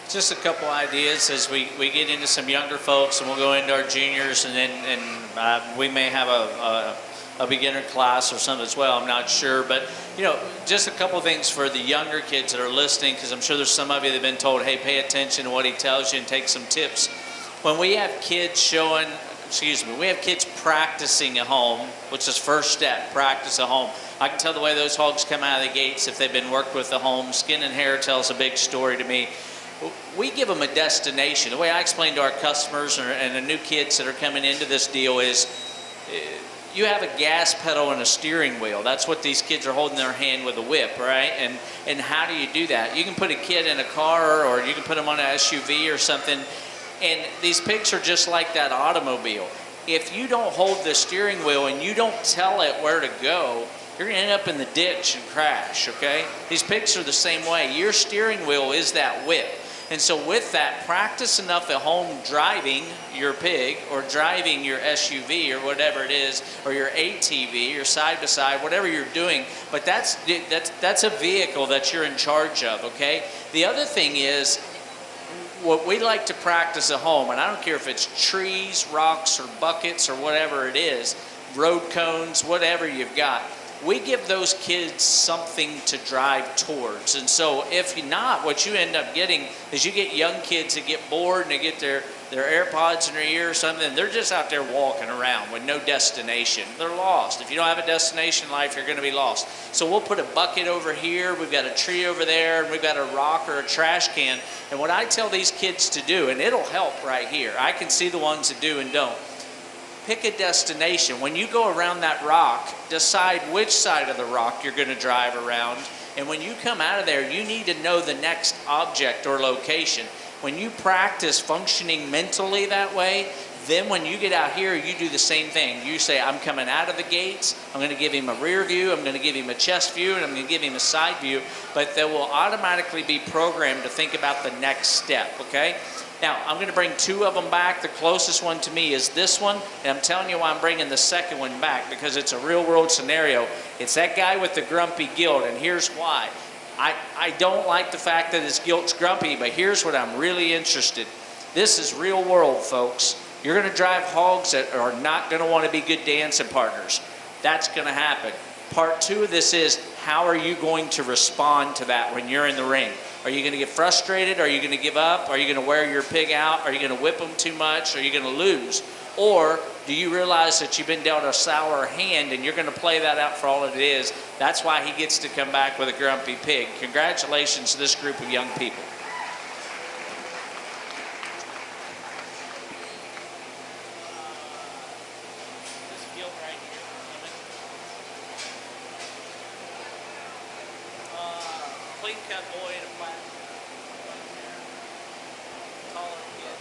Just a couple ideas as we get into some younger folks, and we'll go into our juniors, and then we may have a beginner class or something as well. I'm not sure, but just a couple things for the younger kids that are listening, because I'm sure there's some of you that have been told, hey, pay attention to what he tells you and take some tips. When we have kids we have kids practicing at home, which is first step, practice at home. I can tell the way those hogs come out of the gates if they've been worked with at home. Skin and Hair tells a big story to me. We give them a destination. The way I explain to our customers and the new kids that are coming into this deal is you have a gas pedal and a steering wheel. That's what these kids are holding in their hand with a whip, right? And how do you do that? You can put a kid in a car, or you can put them on an SUV or something, and these pigs are just like that automobile. If you don't hold the steering wheel and you don't tell it where to go, you're going to end up in the ditch and crash, okay? These pigs are the same way. Your steering wheel is that whip. And so with that, practice enough at home driving your pig or driving your SUV or whatever it is, or your ATV, your side-by-side, whatever you're doing. But that's a vehicle that you're in charge of, okay? The other thing is, what we like to practice at home, and I don't care if it's trees, rocks, or buckets, or whatever it is, road cones, whatever you've got, we give those kids something to drive towards. And so if not, what you end up getting is you get young kids that get bored and they get their AirPods in their ear or something, and they're just out there walking around with no destination. They're lost. If you don't have a destination in life, you're going to be lost. So we'll put a bucket over here, we've got a tree over there, and we've got a rock or a trash can. And what I tell these kids to do, and it'll help right here, I can see the ones that do and don't. Pick a destination. When you go around that rock, decide which side of the rock you're going to drive around. And when you come out of there, you need to know the next object or location. When you practice functioning mentally that way, then when you get out here, you do the same thing. You say, I'm coming out of the gates, I'm going to give him a rear view, I'm going to give him a chest view, and I'm going to give him a side view. But they will automatically be programmed to think about the next step, okay? Now, I'm going to bring two of them back. The closest one to me is this one, and I'm telling you why I'm bringing the second one back, because it's a real-world scenario. It's that guy with the grumpy gilt, and here's why. I don't like the fact that his gilt's grumpy, but here's what I'm really interested. This is real world, folks. You're going to drive hogs that are not going to want to be good dancing partners. That's going to happen. Part two of this is, how are you going to respond to that when you're in the ring? Are you going to get frustrated? Are you going to give up? Are you going to wear your pig out? Are you going to whip them too much? Are you going to lose? Or do you realize that you've been dealt a sour hand and you're going to play that out for all it is? That's why he gets to come back with a grumpy pig. Congratulations to this group of young people. Clean cut boy in a black taller kid.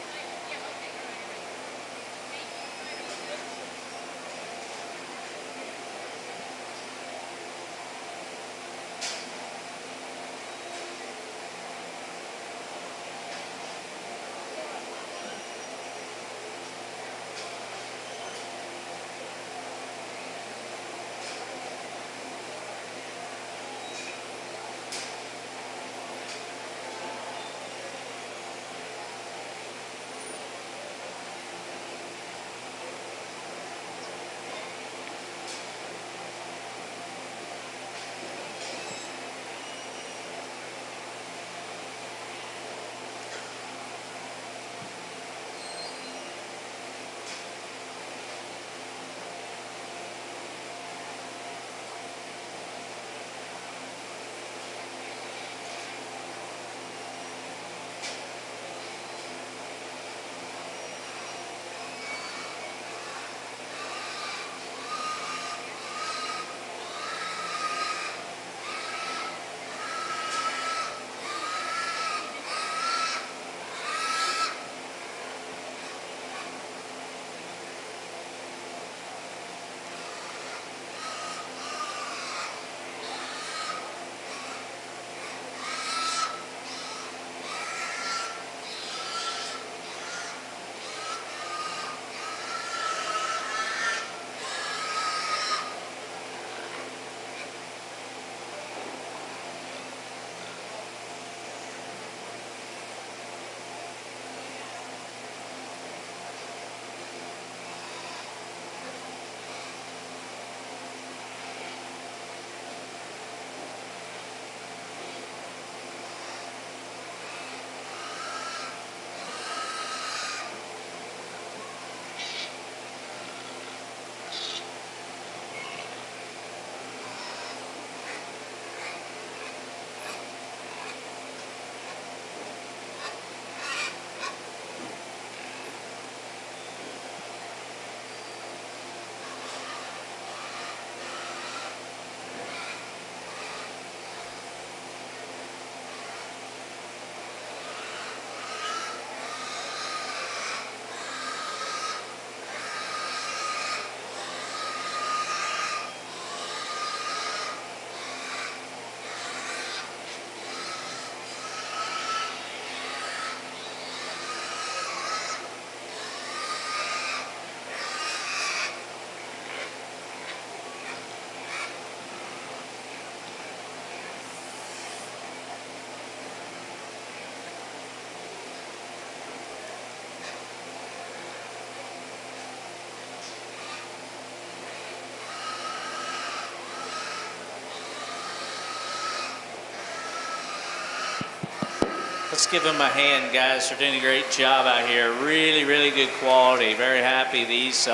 Let's give them a hand, guys. They're doing a great job out here. Really, really good quality. Very happy these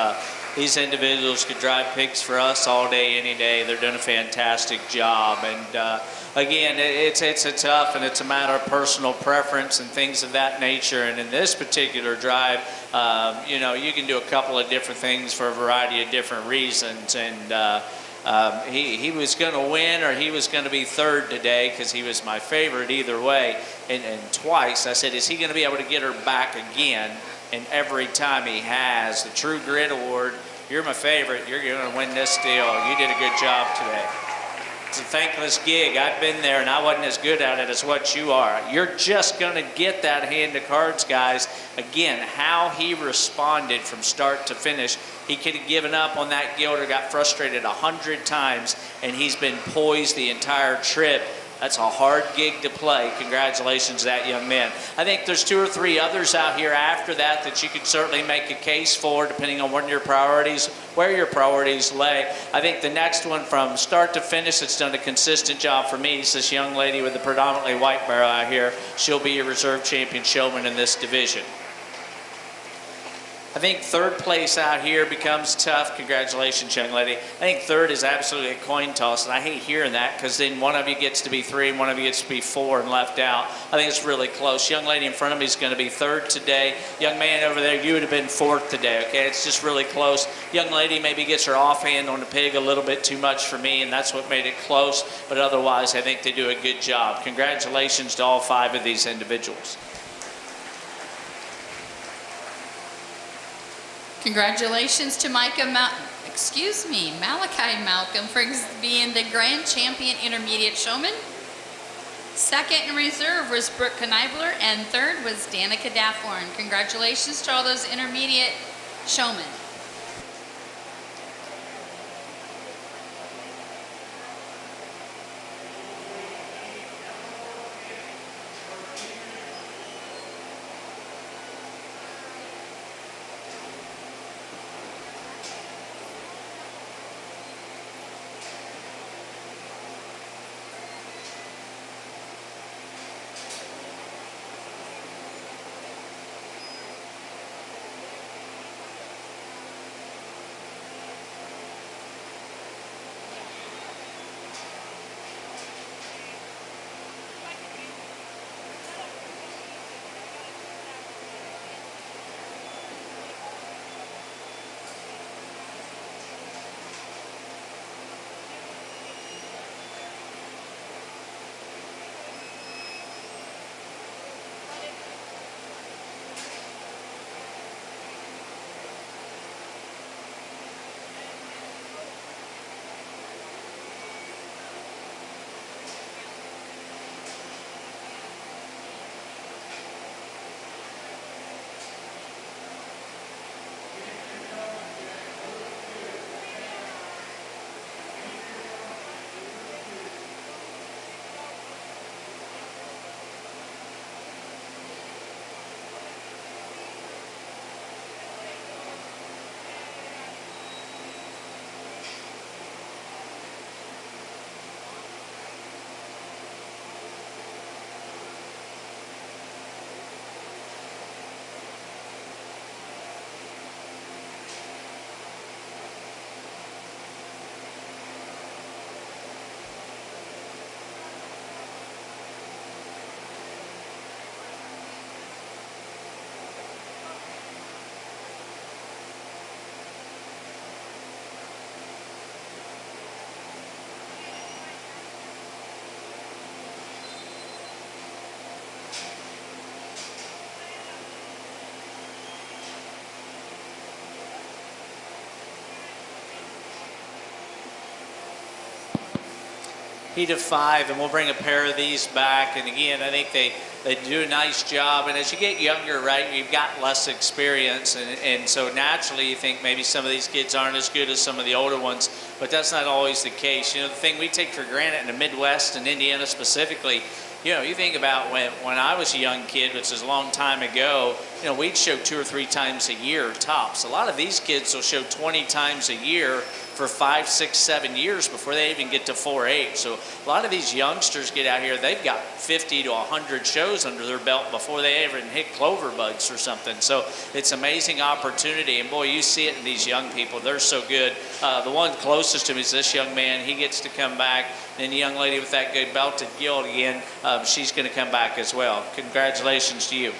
individuals could drive pigs for us all day, any day. They're doing a fantastic job. And again, it's a tough, and it's a matter of personal preference and things of that nature. And in this particular drive, you know, you can do a couple of different things for a variety of different reasons. And he was going to win, or he was going to be third today, because he was my favorite either way. And twice I said, is he going to be able to get her back again? And every time he has. The True Grit Award, you're my favorite, you're going to win this deal. You did a good job today. It's a thankless gig. I've been there, and I wasn't as good at it as what you are. You're just going to get that hand of cards, guys. Again, how he responded from start to finish. He could have given up on that gilder, got frustrated 100 times, and he's been poised the entire trip. That's a hard gig to play. Congratulations to that young man. I think there's 2 or 3 others out here after that that you could certainly make a case for, depending on where your priorities lay. I think the next one, from start to finish, that's done a consistent job for me, is this young lady with the predominantly white barrel out here. She'll be a reserve champion showman in this division. I think third place out here becomes tough. Congratulations, young lady. I think third is absolutely a coin toss, and I hate hearing that, because then one of you gets to be 3 and one of you gets to be 4 and left out. I think it's really close. Young lady in front of me is going to be third today. Young man over there, you would have been 4th today, okay? It's just really close. Young lady maybe gets her offhand on the pig a little bit too much for me, and that's what made it close. But otherwise, I think they do a good job. Congratulations to all 5 of these individuals. Congratulations to Malachi Malcolm for being the grand champion intermediate showman. Second in reserve was Brooke Kneibler, and third was Danica Dafflorn. Congratulations to all those intermediate showmen. Heat of 5, and we'll bring a pair of these back. And again, I think they do a nice job. And as you get younger, right, you've got less experience. And so naturally you think maybe some of these kids aren't as good as some of the older ones, but that's not always the case. You know, the thing we take for granted in the Midwest and Indiana specifically, you know, you think about when I was a young kid, which is a long time ago, we'd show 2 or 3 times a year tops. A lot of these kids will show 20 times a year for 5, 6, 7 years before they even get to 4-H. So a lot of these youngsters get out here, they've got 50 to 100 shows under their belt before they even hit clover bugs or something. So it's an amazing opportunity, and boy, you see it in these young people. They're so good. The one closest to me is this young man. He gets to come back, and the young lady with that good belted gilt again, she's going to come back as well. Congratulations to you.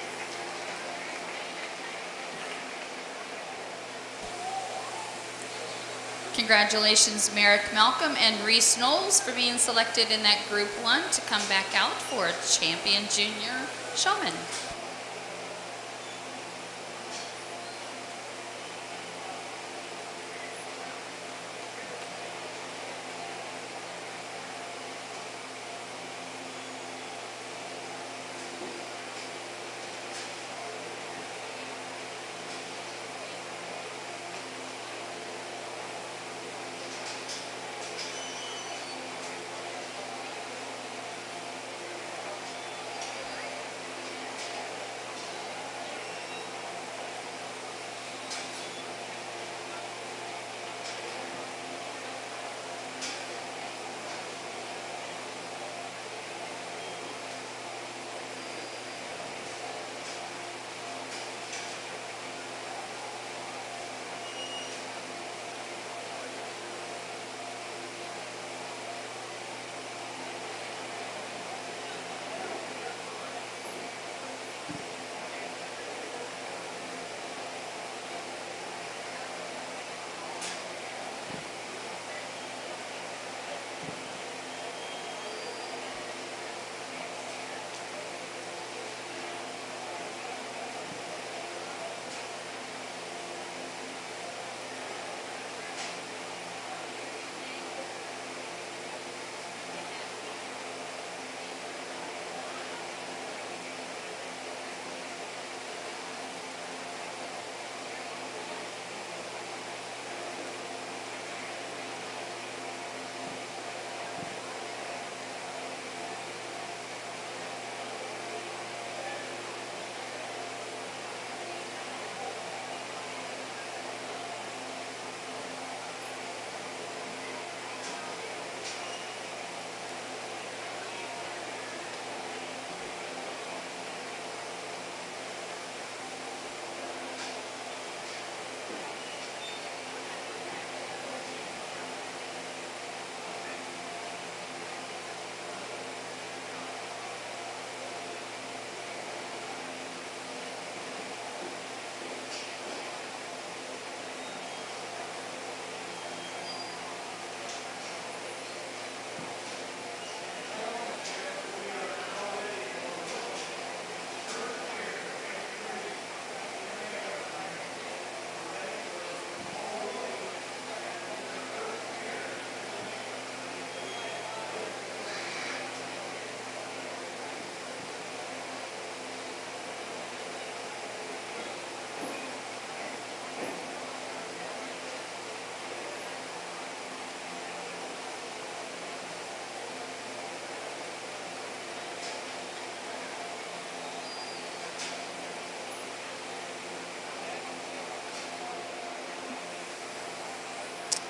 Congratulations, Merrick Malcolm and Reese Knowles, for being selected in that Group 1 to come back out for Champion Junior Showman.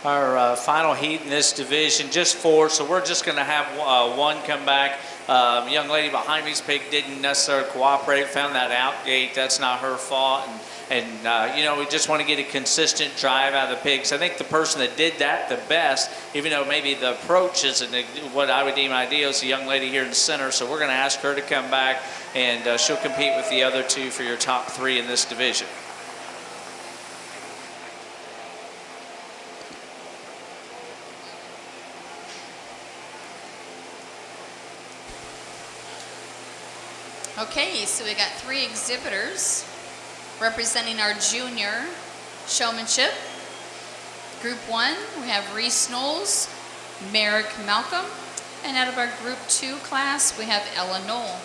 Our final heat in this division, just 4, so we're just going to have one come back. Young lady behind me's pig didn't necessarily cooperate, found that out gate. That's not her fault. And we just want to get a consistent drive out of the pigs. I think the person that did that the best, even though maybe the approach isn't what I would deem ideal, is the young lady here in the center. So we're going to ask her to come back, and she'll compete with the other 2 for your top 3 in this division. Okay, so we got 3 exhibitors representing our junior showmanship. Group 1, we have Reese Knowles, Merrick Malcolm, and out of our Group 2 class, we have Ella Knoll.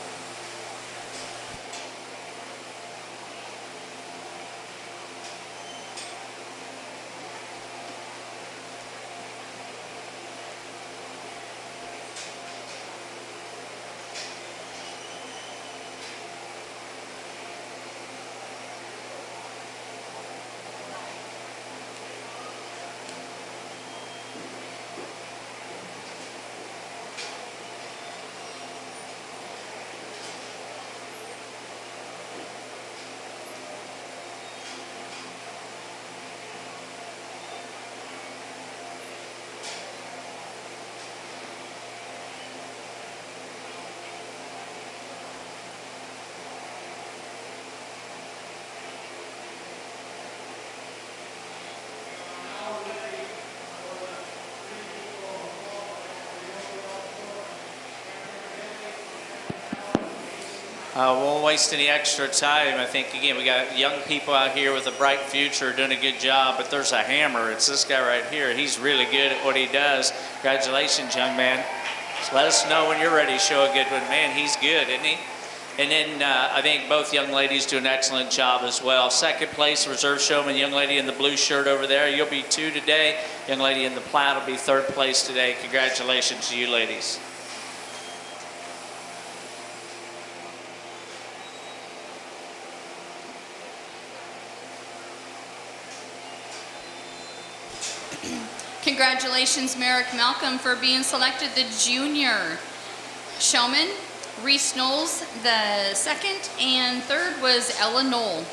Won't waste any extra time. I think, again, we got young people out here with a bright future doing a good job, but there's a hammer. It's this guy right here. He's really good at what he does. Congratulations, young man. So let us know when you're ready to show a good one. Man, he's good, isn't he? And then I think both young ladies do an excellent job as well. Second place, reserve showman, young lady in the blue shirt over there. You'll be 2 today. Young lady in the plaid will be 3rd place today. Congratulations to you ladies. Congratulations, Merrick Malcolm, for being selected the junior showman. Reese Knowles, the 2nd, and 3rd was Ella Knoll.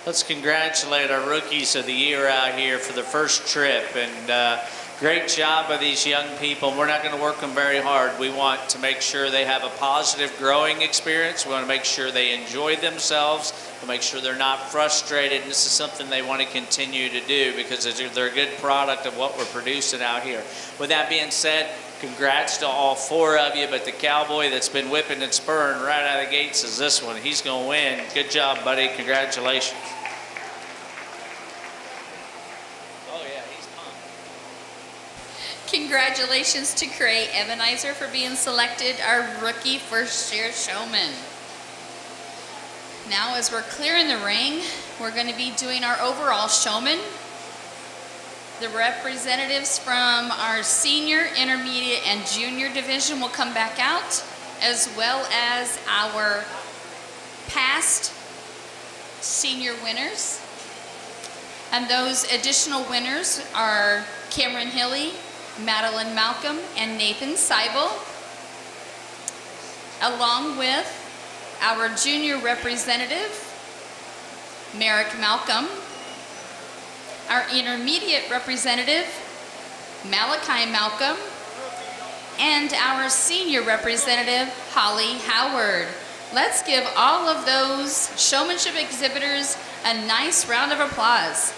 Let's congratulate our rookies of the year out here for the first trip. And great job by these young people. We're not going to work them very hard. We want to make sure they have a positive growing experience. We want to make sure they enjoy themselves. We'll make sure they're not frustrated. And this is something they want to continue to do because they're a good product of what we're producing out here. With that being said, congrats to all 4 of you, but the cowboy that's been whipping and spurring right out of the gates is this one. He's going to win. Good job, buddy. Congratulations. Oh, yeah, he's pumped. Congratulations to Cray Ebenizer for being selected our rookie first-year showman. Now, as we're clearing the ring, we're going to be doing our overall showman. The representatives from our senior, intermediate, and junior division will come back out, as well as our past senior winners. And those additional winners are Cameron Hilly, Madeline Malcolm, and Nathan Seibel, along with our junior representative, Merrick Malcolm, our intermediate representative, Malachi Malcolm, and our senior representative, Holly Howard. Let's give all of those showmanship exhibitors a nice round of applause.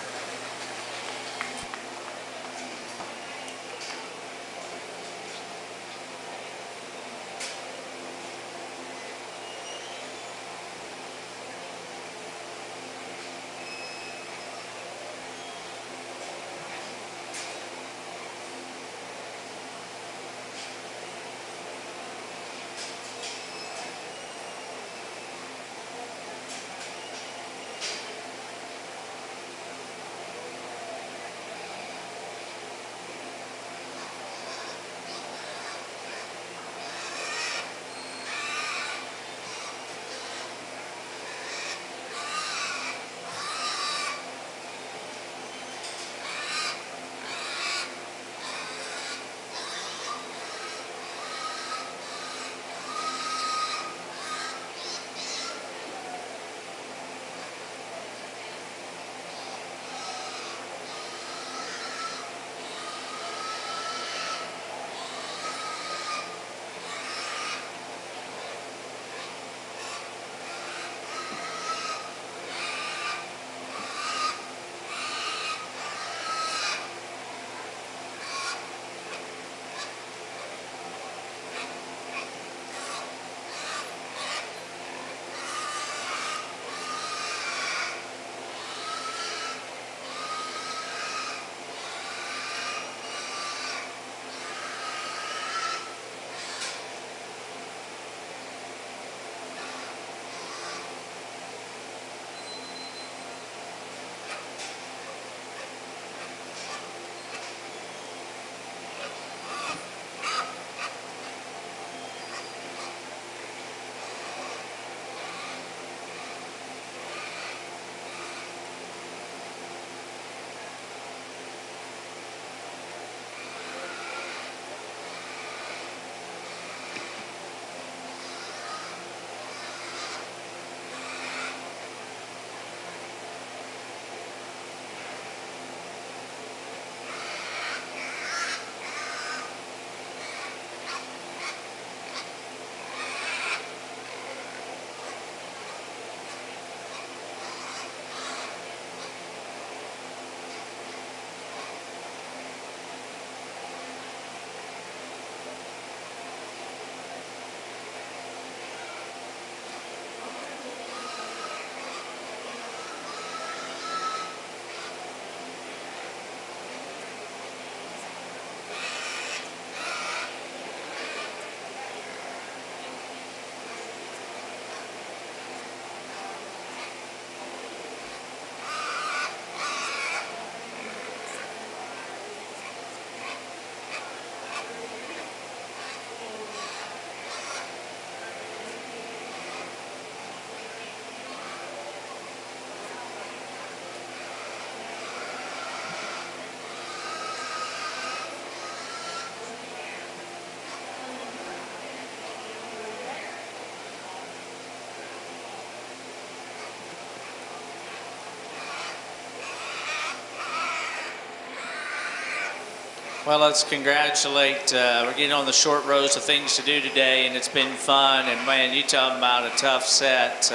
Well, let's congratulate. We're getting on the short rows of things to do today, and it's been fun. And man, you talking about a tough set.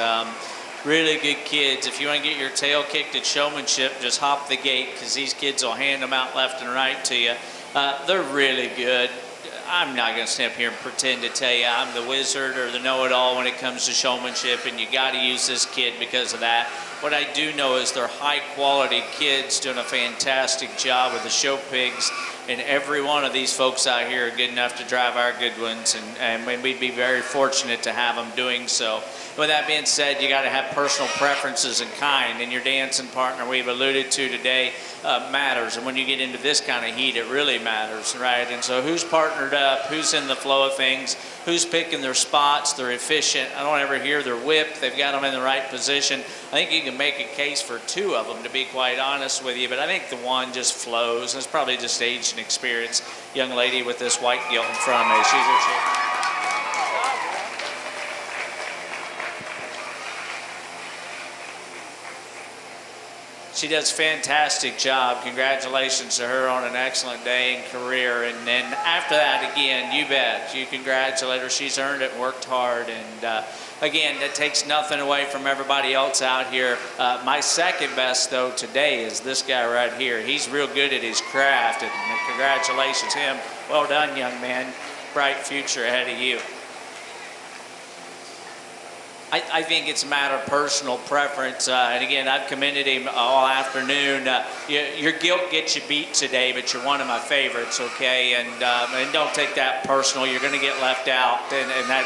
Really good kids. If you want to get your tail kicked at showmanship, just hop the gate because these kids will hand them out left and right to you. They're really good. I'm not going to stand up here and pretend to tell you I'm the wizard or the know-it-all when it comes to showmanship, and you got to use this kid because of that. What I do know is they're high-quality kids doing a fantastic job with the show pigs, and every one of these folks out here are good enough to drive our good ones, and we'd be very fortunate to have them doing so. With that being said, you got to have personal preferences in kind, and your dancing partner we've alluded to today matters. And when you get into this kind of heat, it really matters, right? And so who's partnered up, who's in the flow of things, who's picking their spots, they're efficient. I don't ever hear they're whipped. They've got them in the right position. I think you can make a case for two of them, to be quite honest with you, but I think the one just flows. It's probably just age and experience. Young lady with this white gilt in front of me, she's a chick. She does a fantastic job. Congratulations to her on an excellent day and career. And then after that, again, you bet. You congratulate her. She's earned it, worked hard. And again, that takes nothing away from everybody else out here. My second best, though, today is this guy right here. He's real good at his craft. And congratulations to him. Well done, young man. Bright future ahead of you. I think it's a matter of personal preference. And again, I've commended him all afternoon. Your guilt gets you beat today, but you're one of my favorites, okay? And don't take that personal. You're going to get left out. And that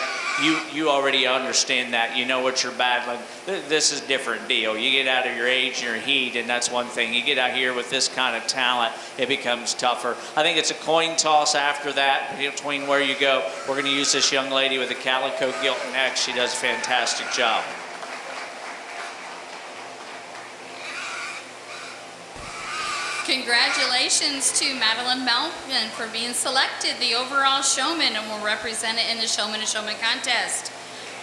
you already understand that. You know what you're battling. This is a different deal. You get out of your age and your heat, and that's one thing. You get out here with this kind of talent, it becomes tougher. I think it's a coin toss after that between where you go. We're going to use this young lady with a calico gilt next. She does a fantastic job. Congratulations to Madeline Malvin for being selected the overall showman and will represent it in the Showman to Showman contest.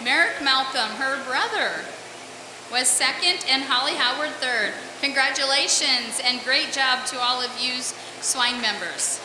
Merrick Malcolm, her brother, was second and Holly Howard third. Congratulations and great job to all of you Swine members.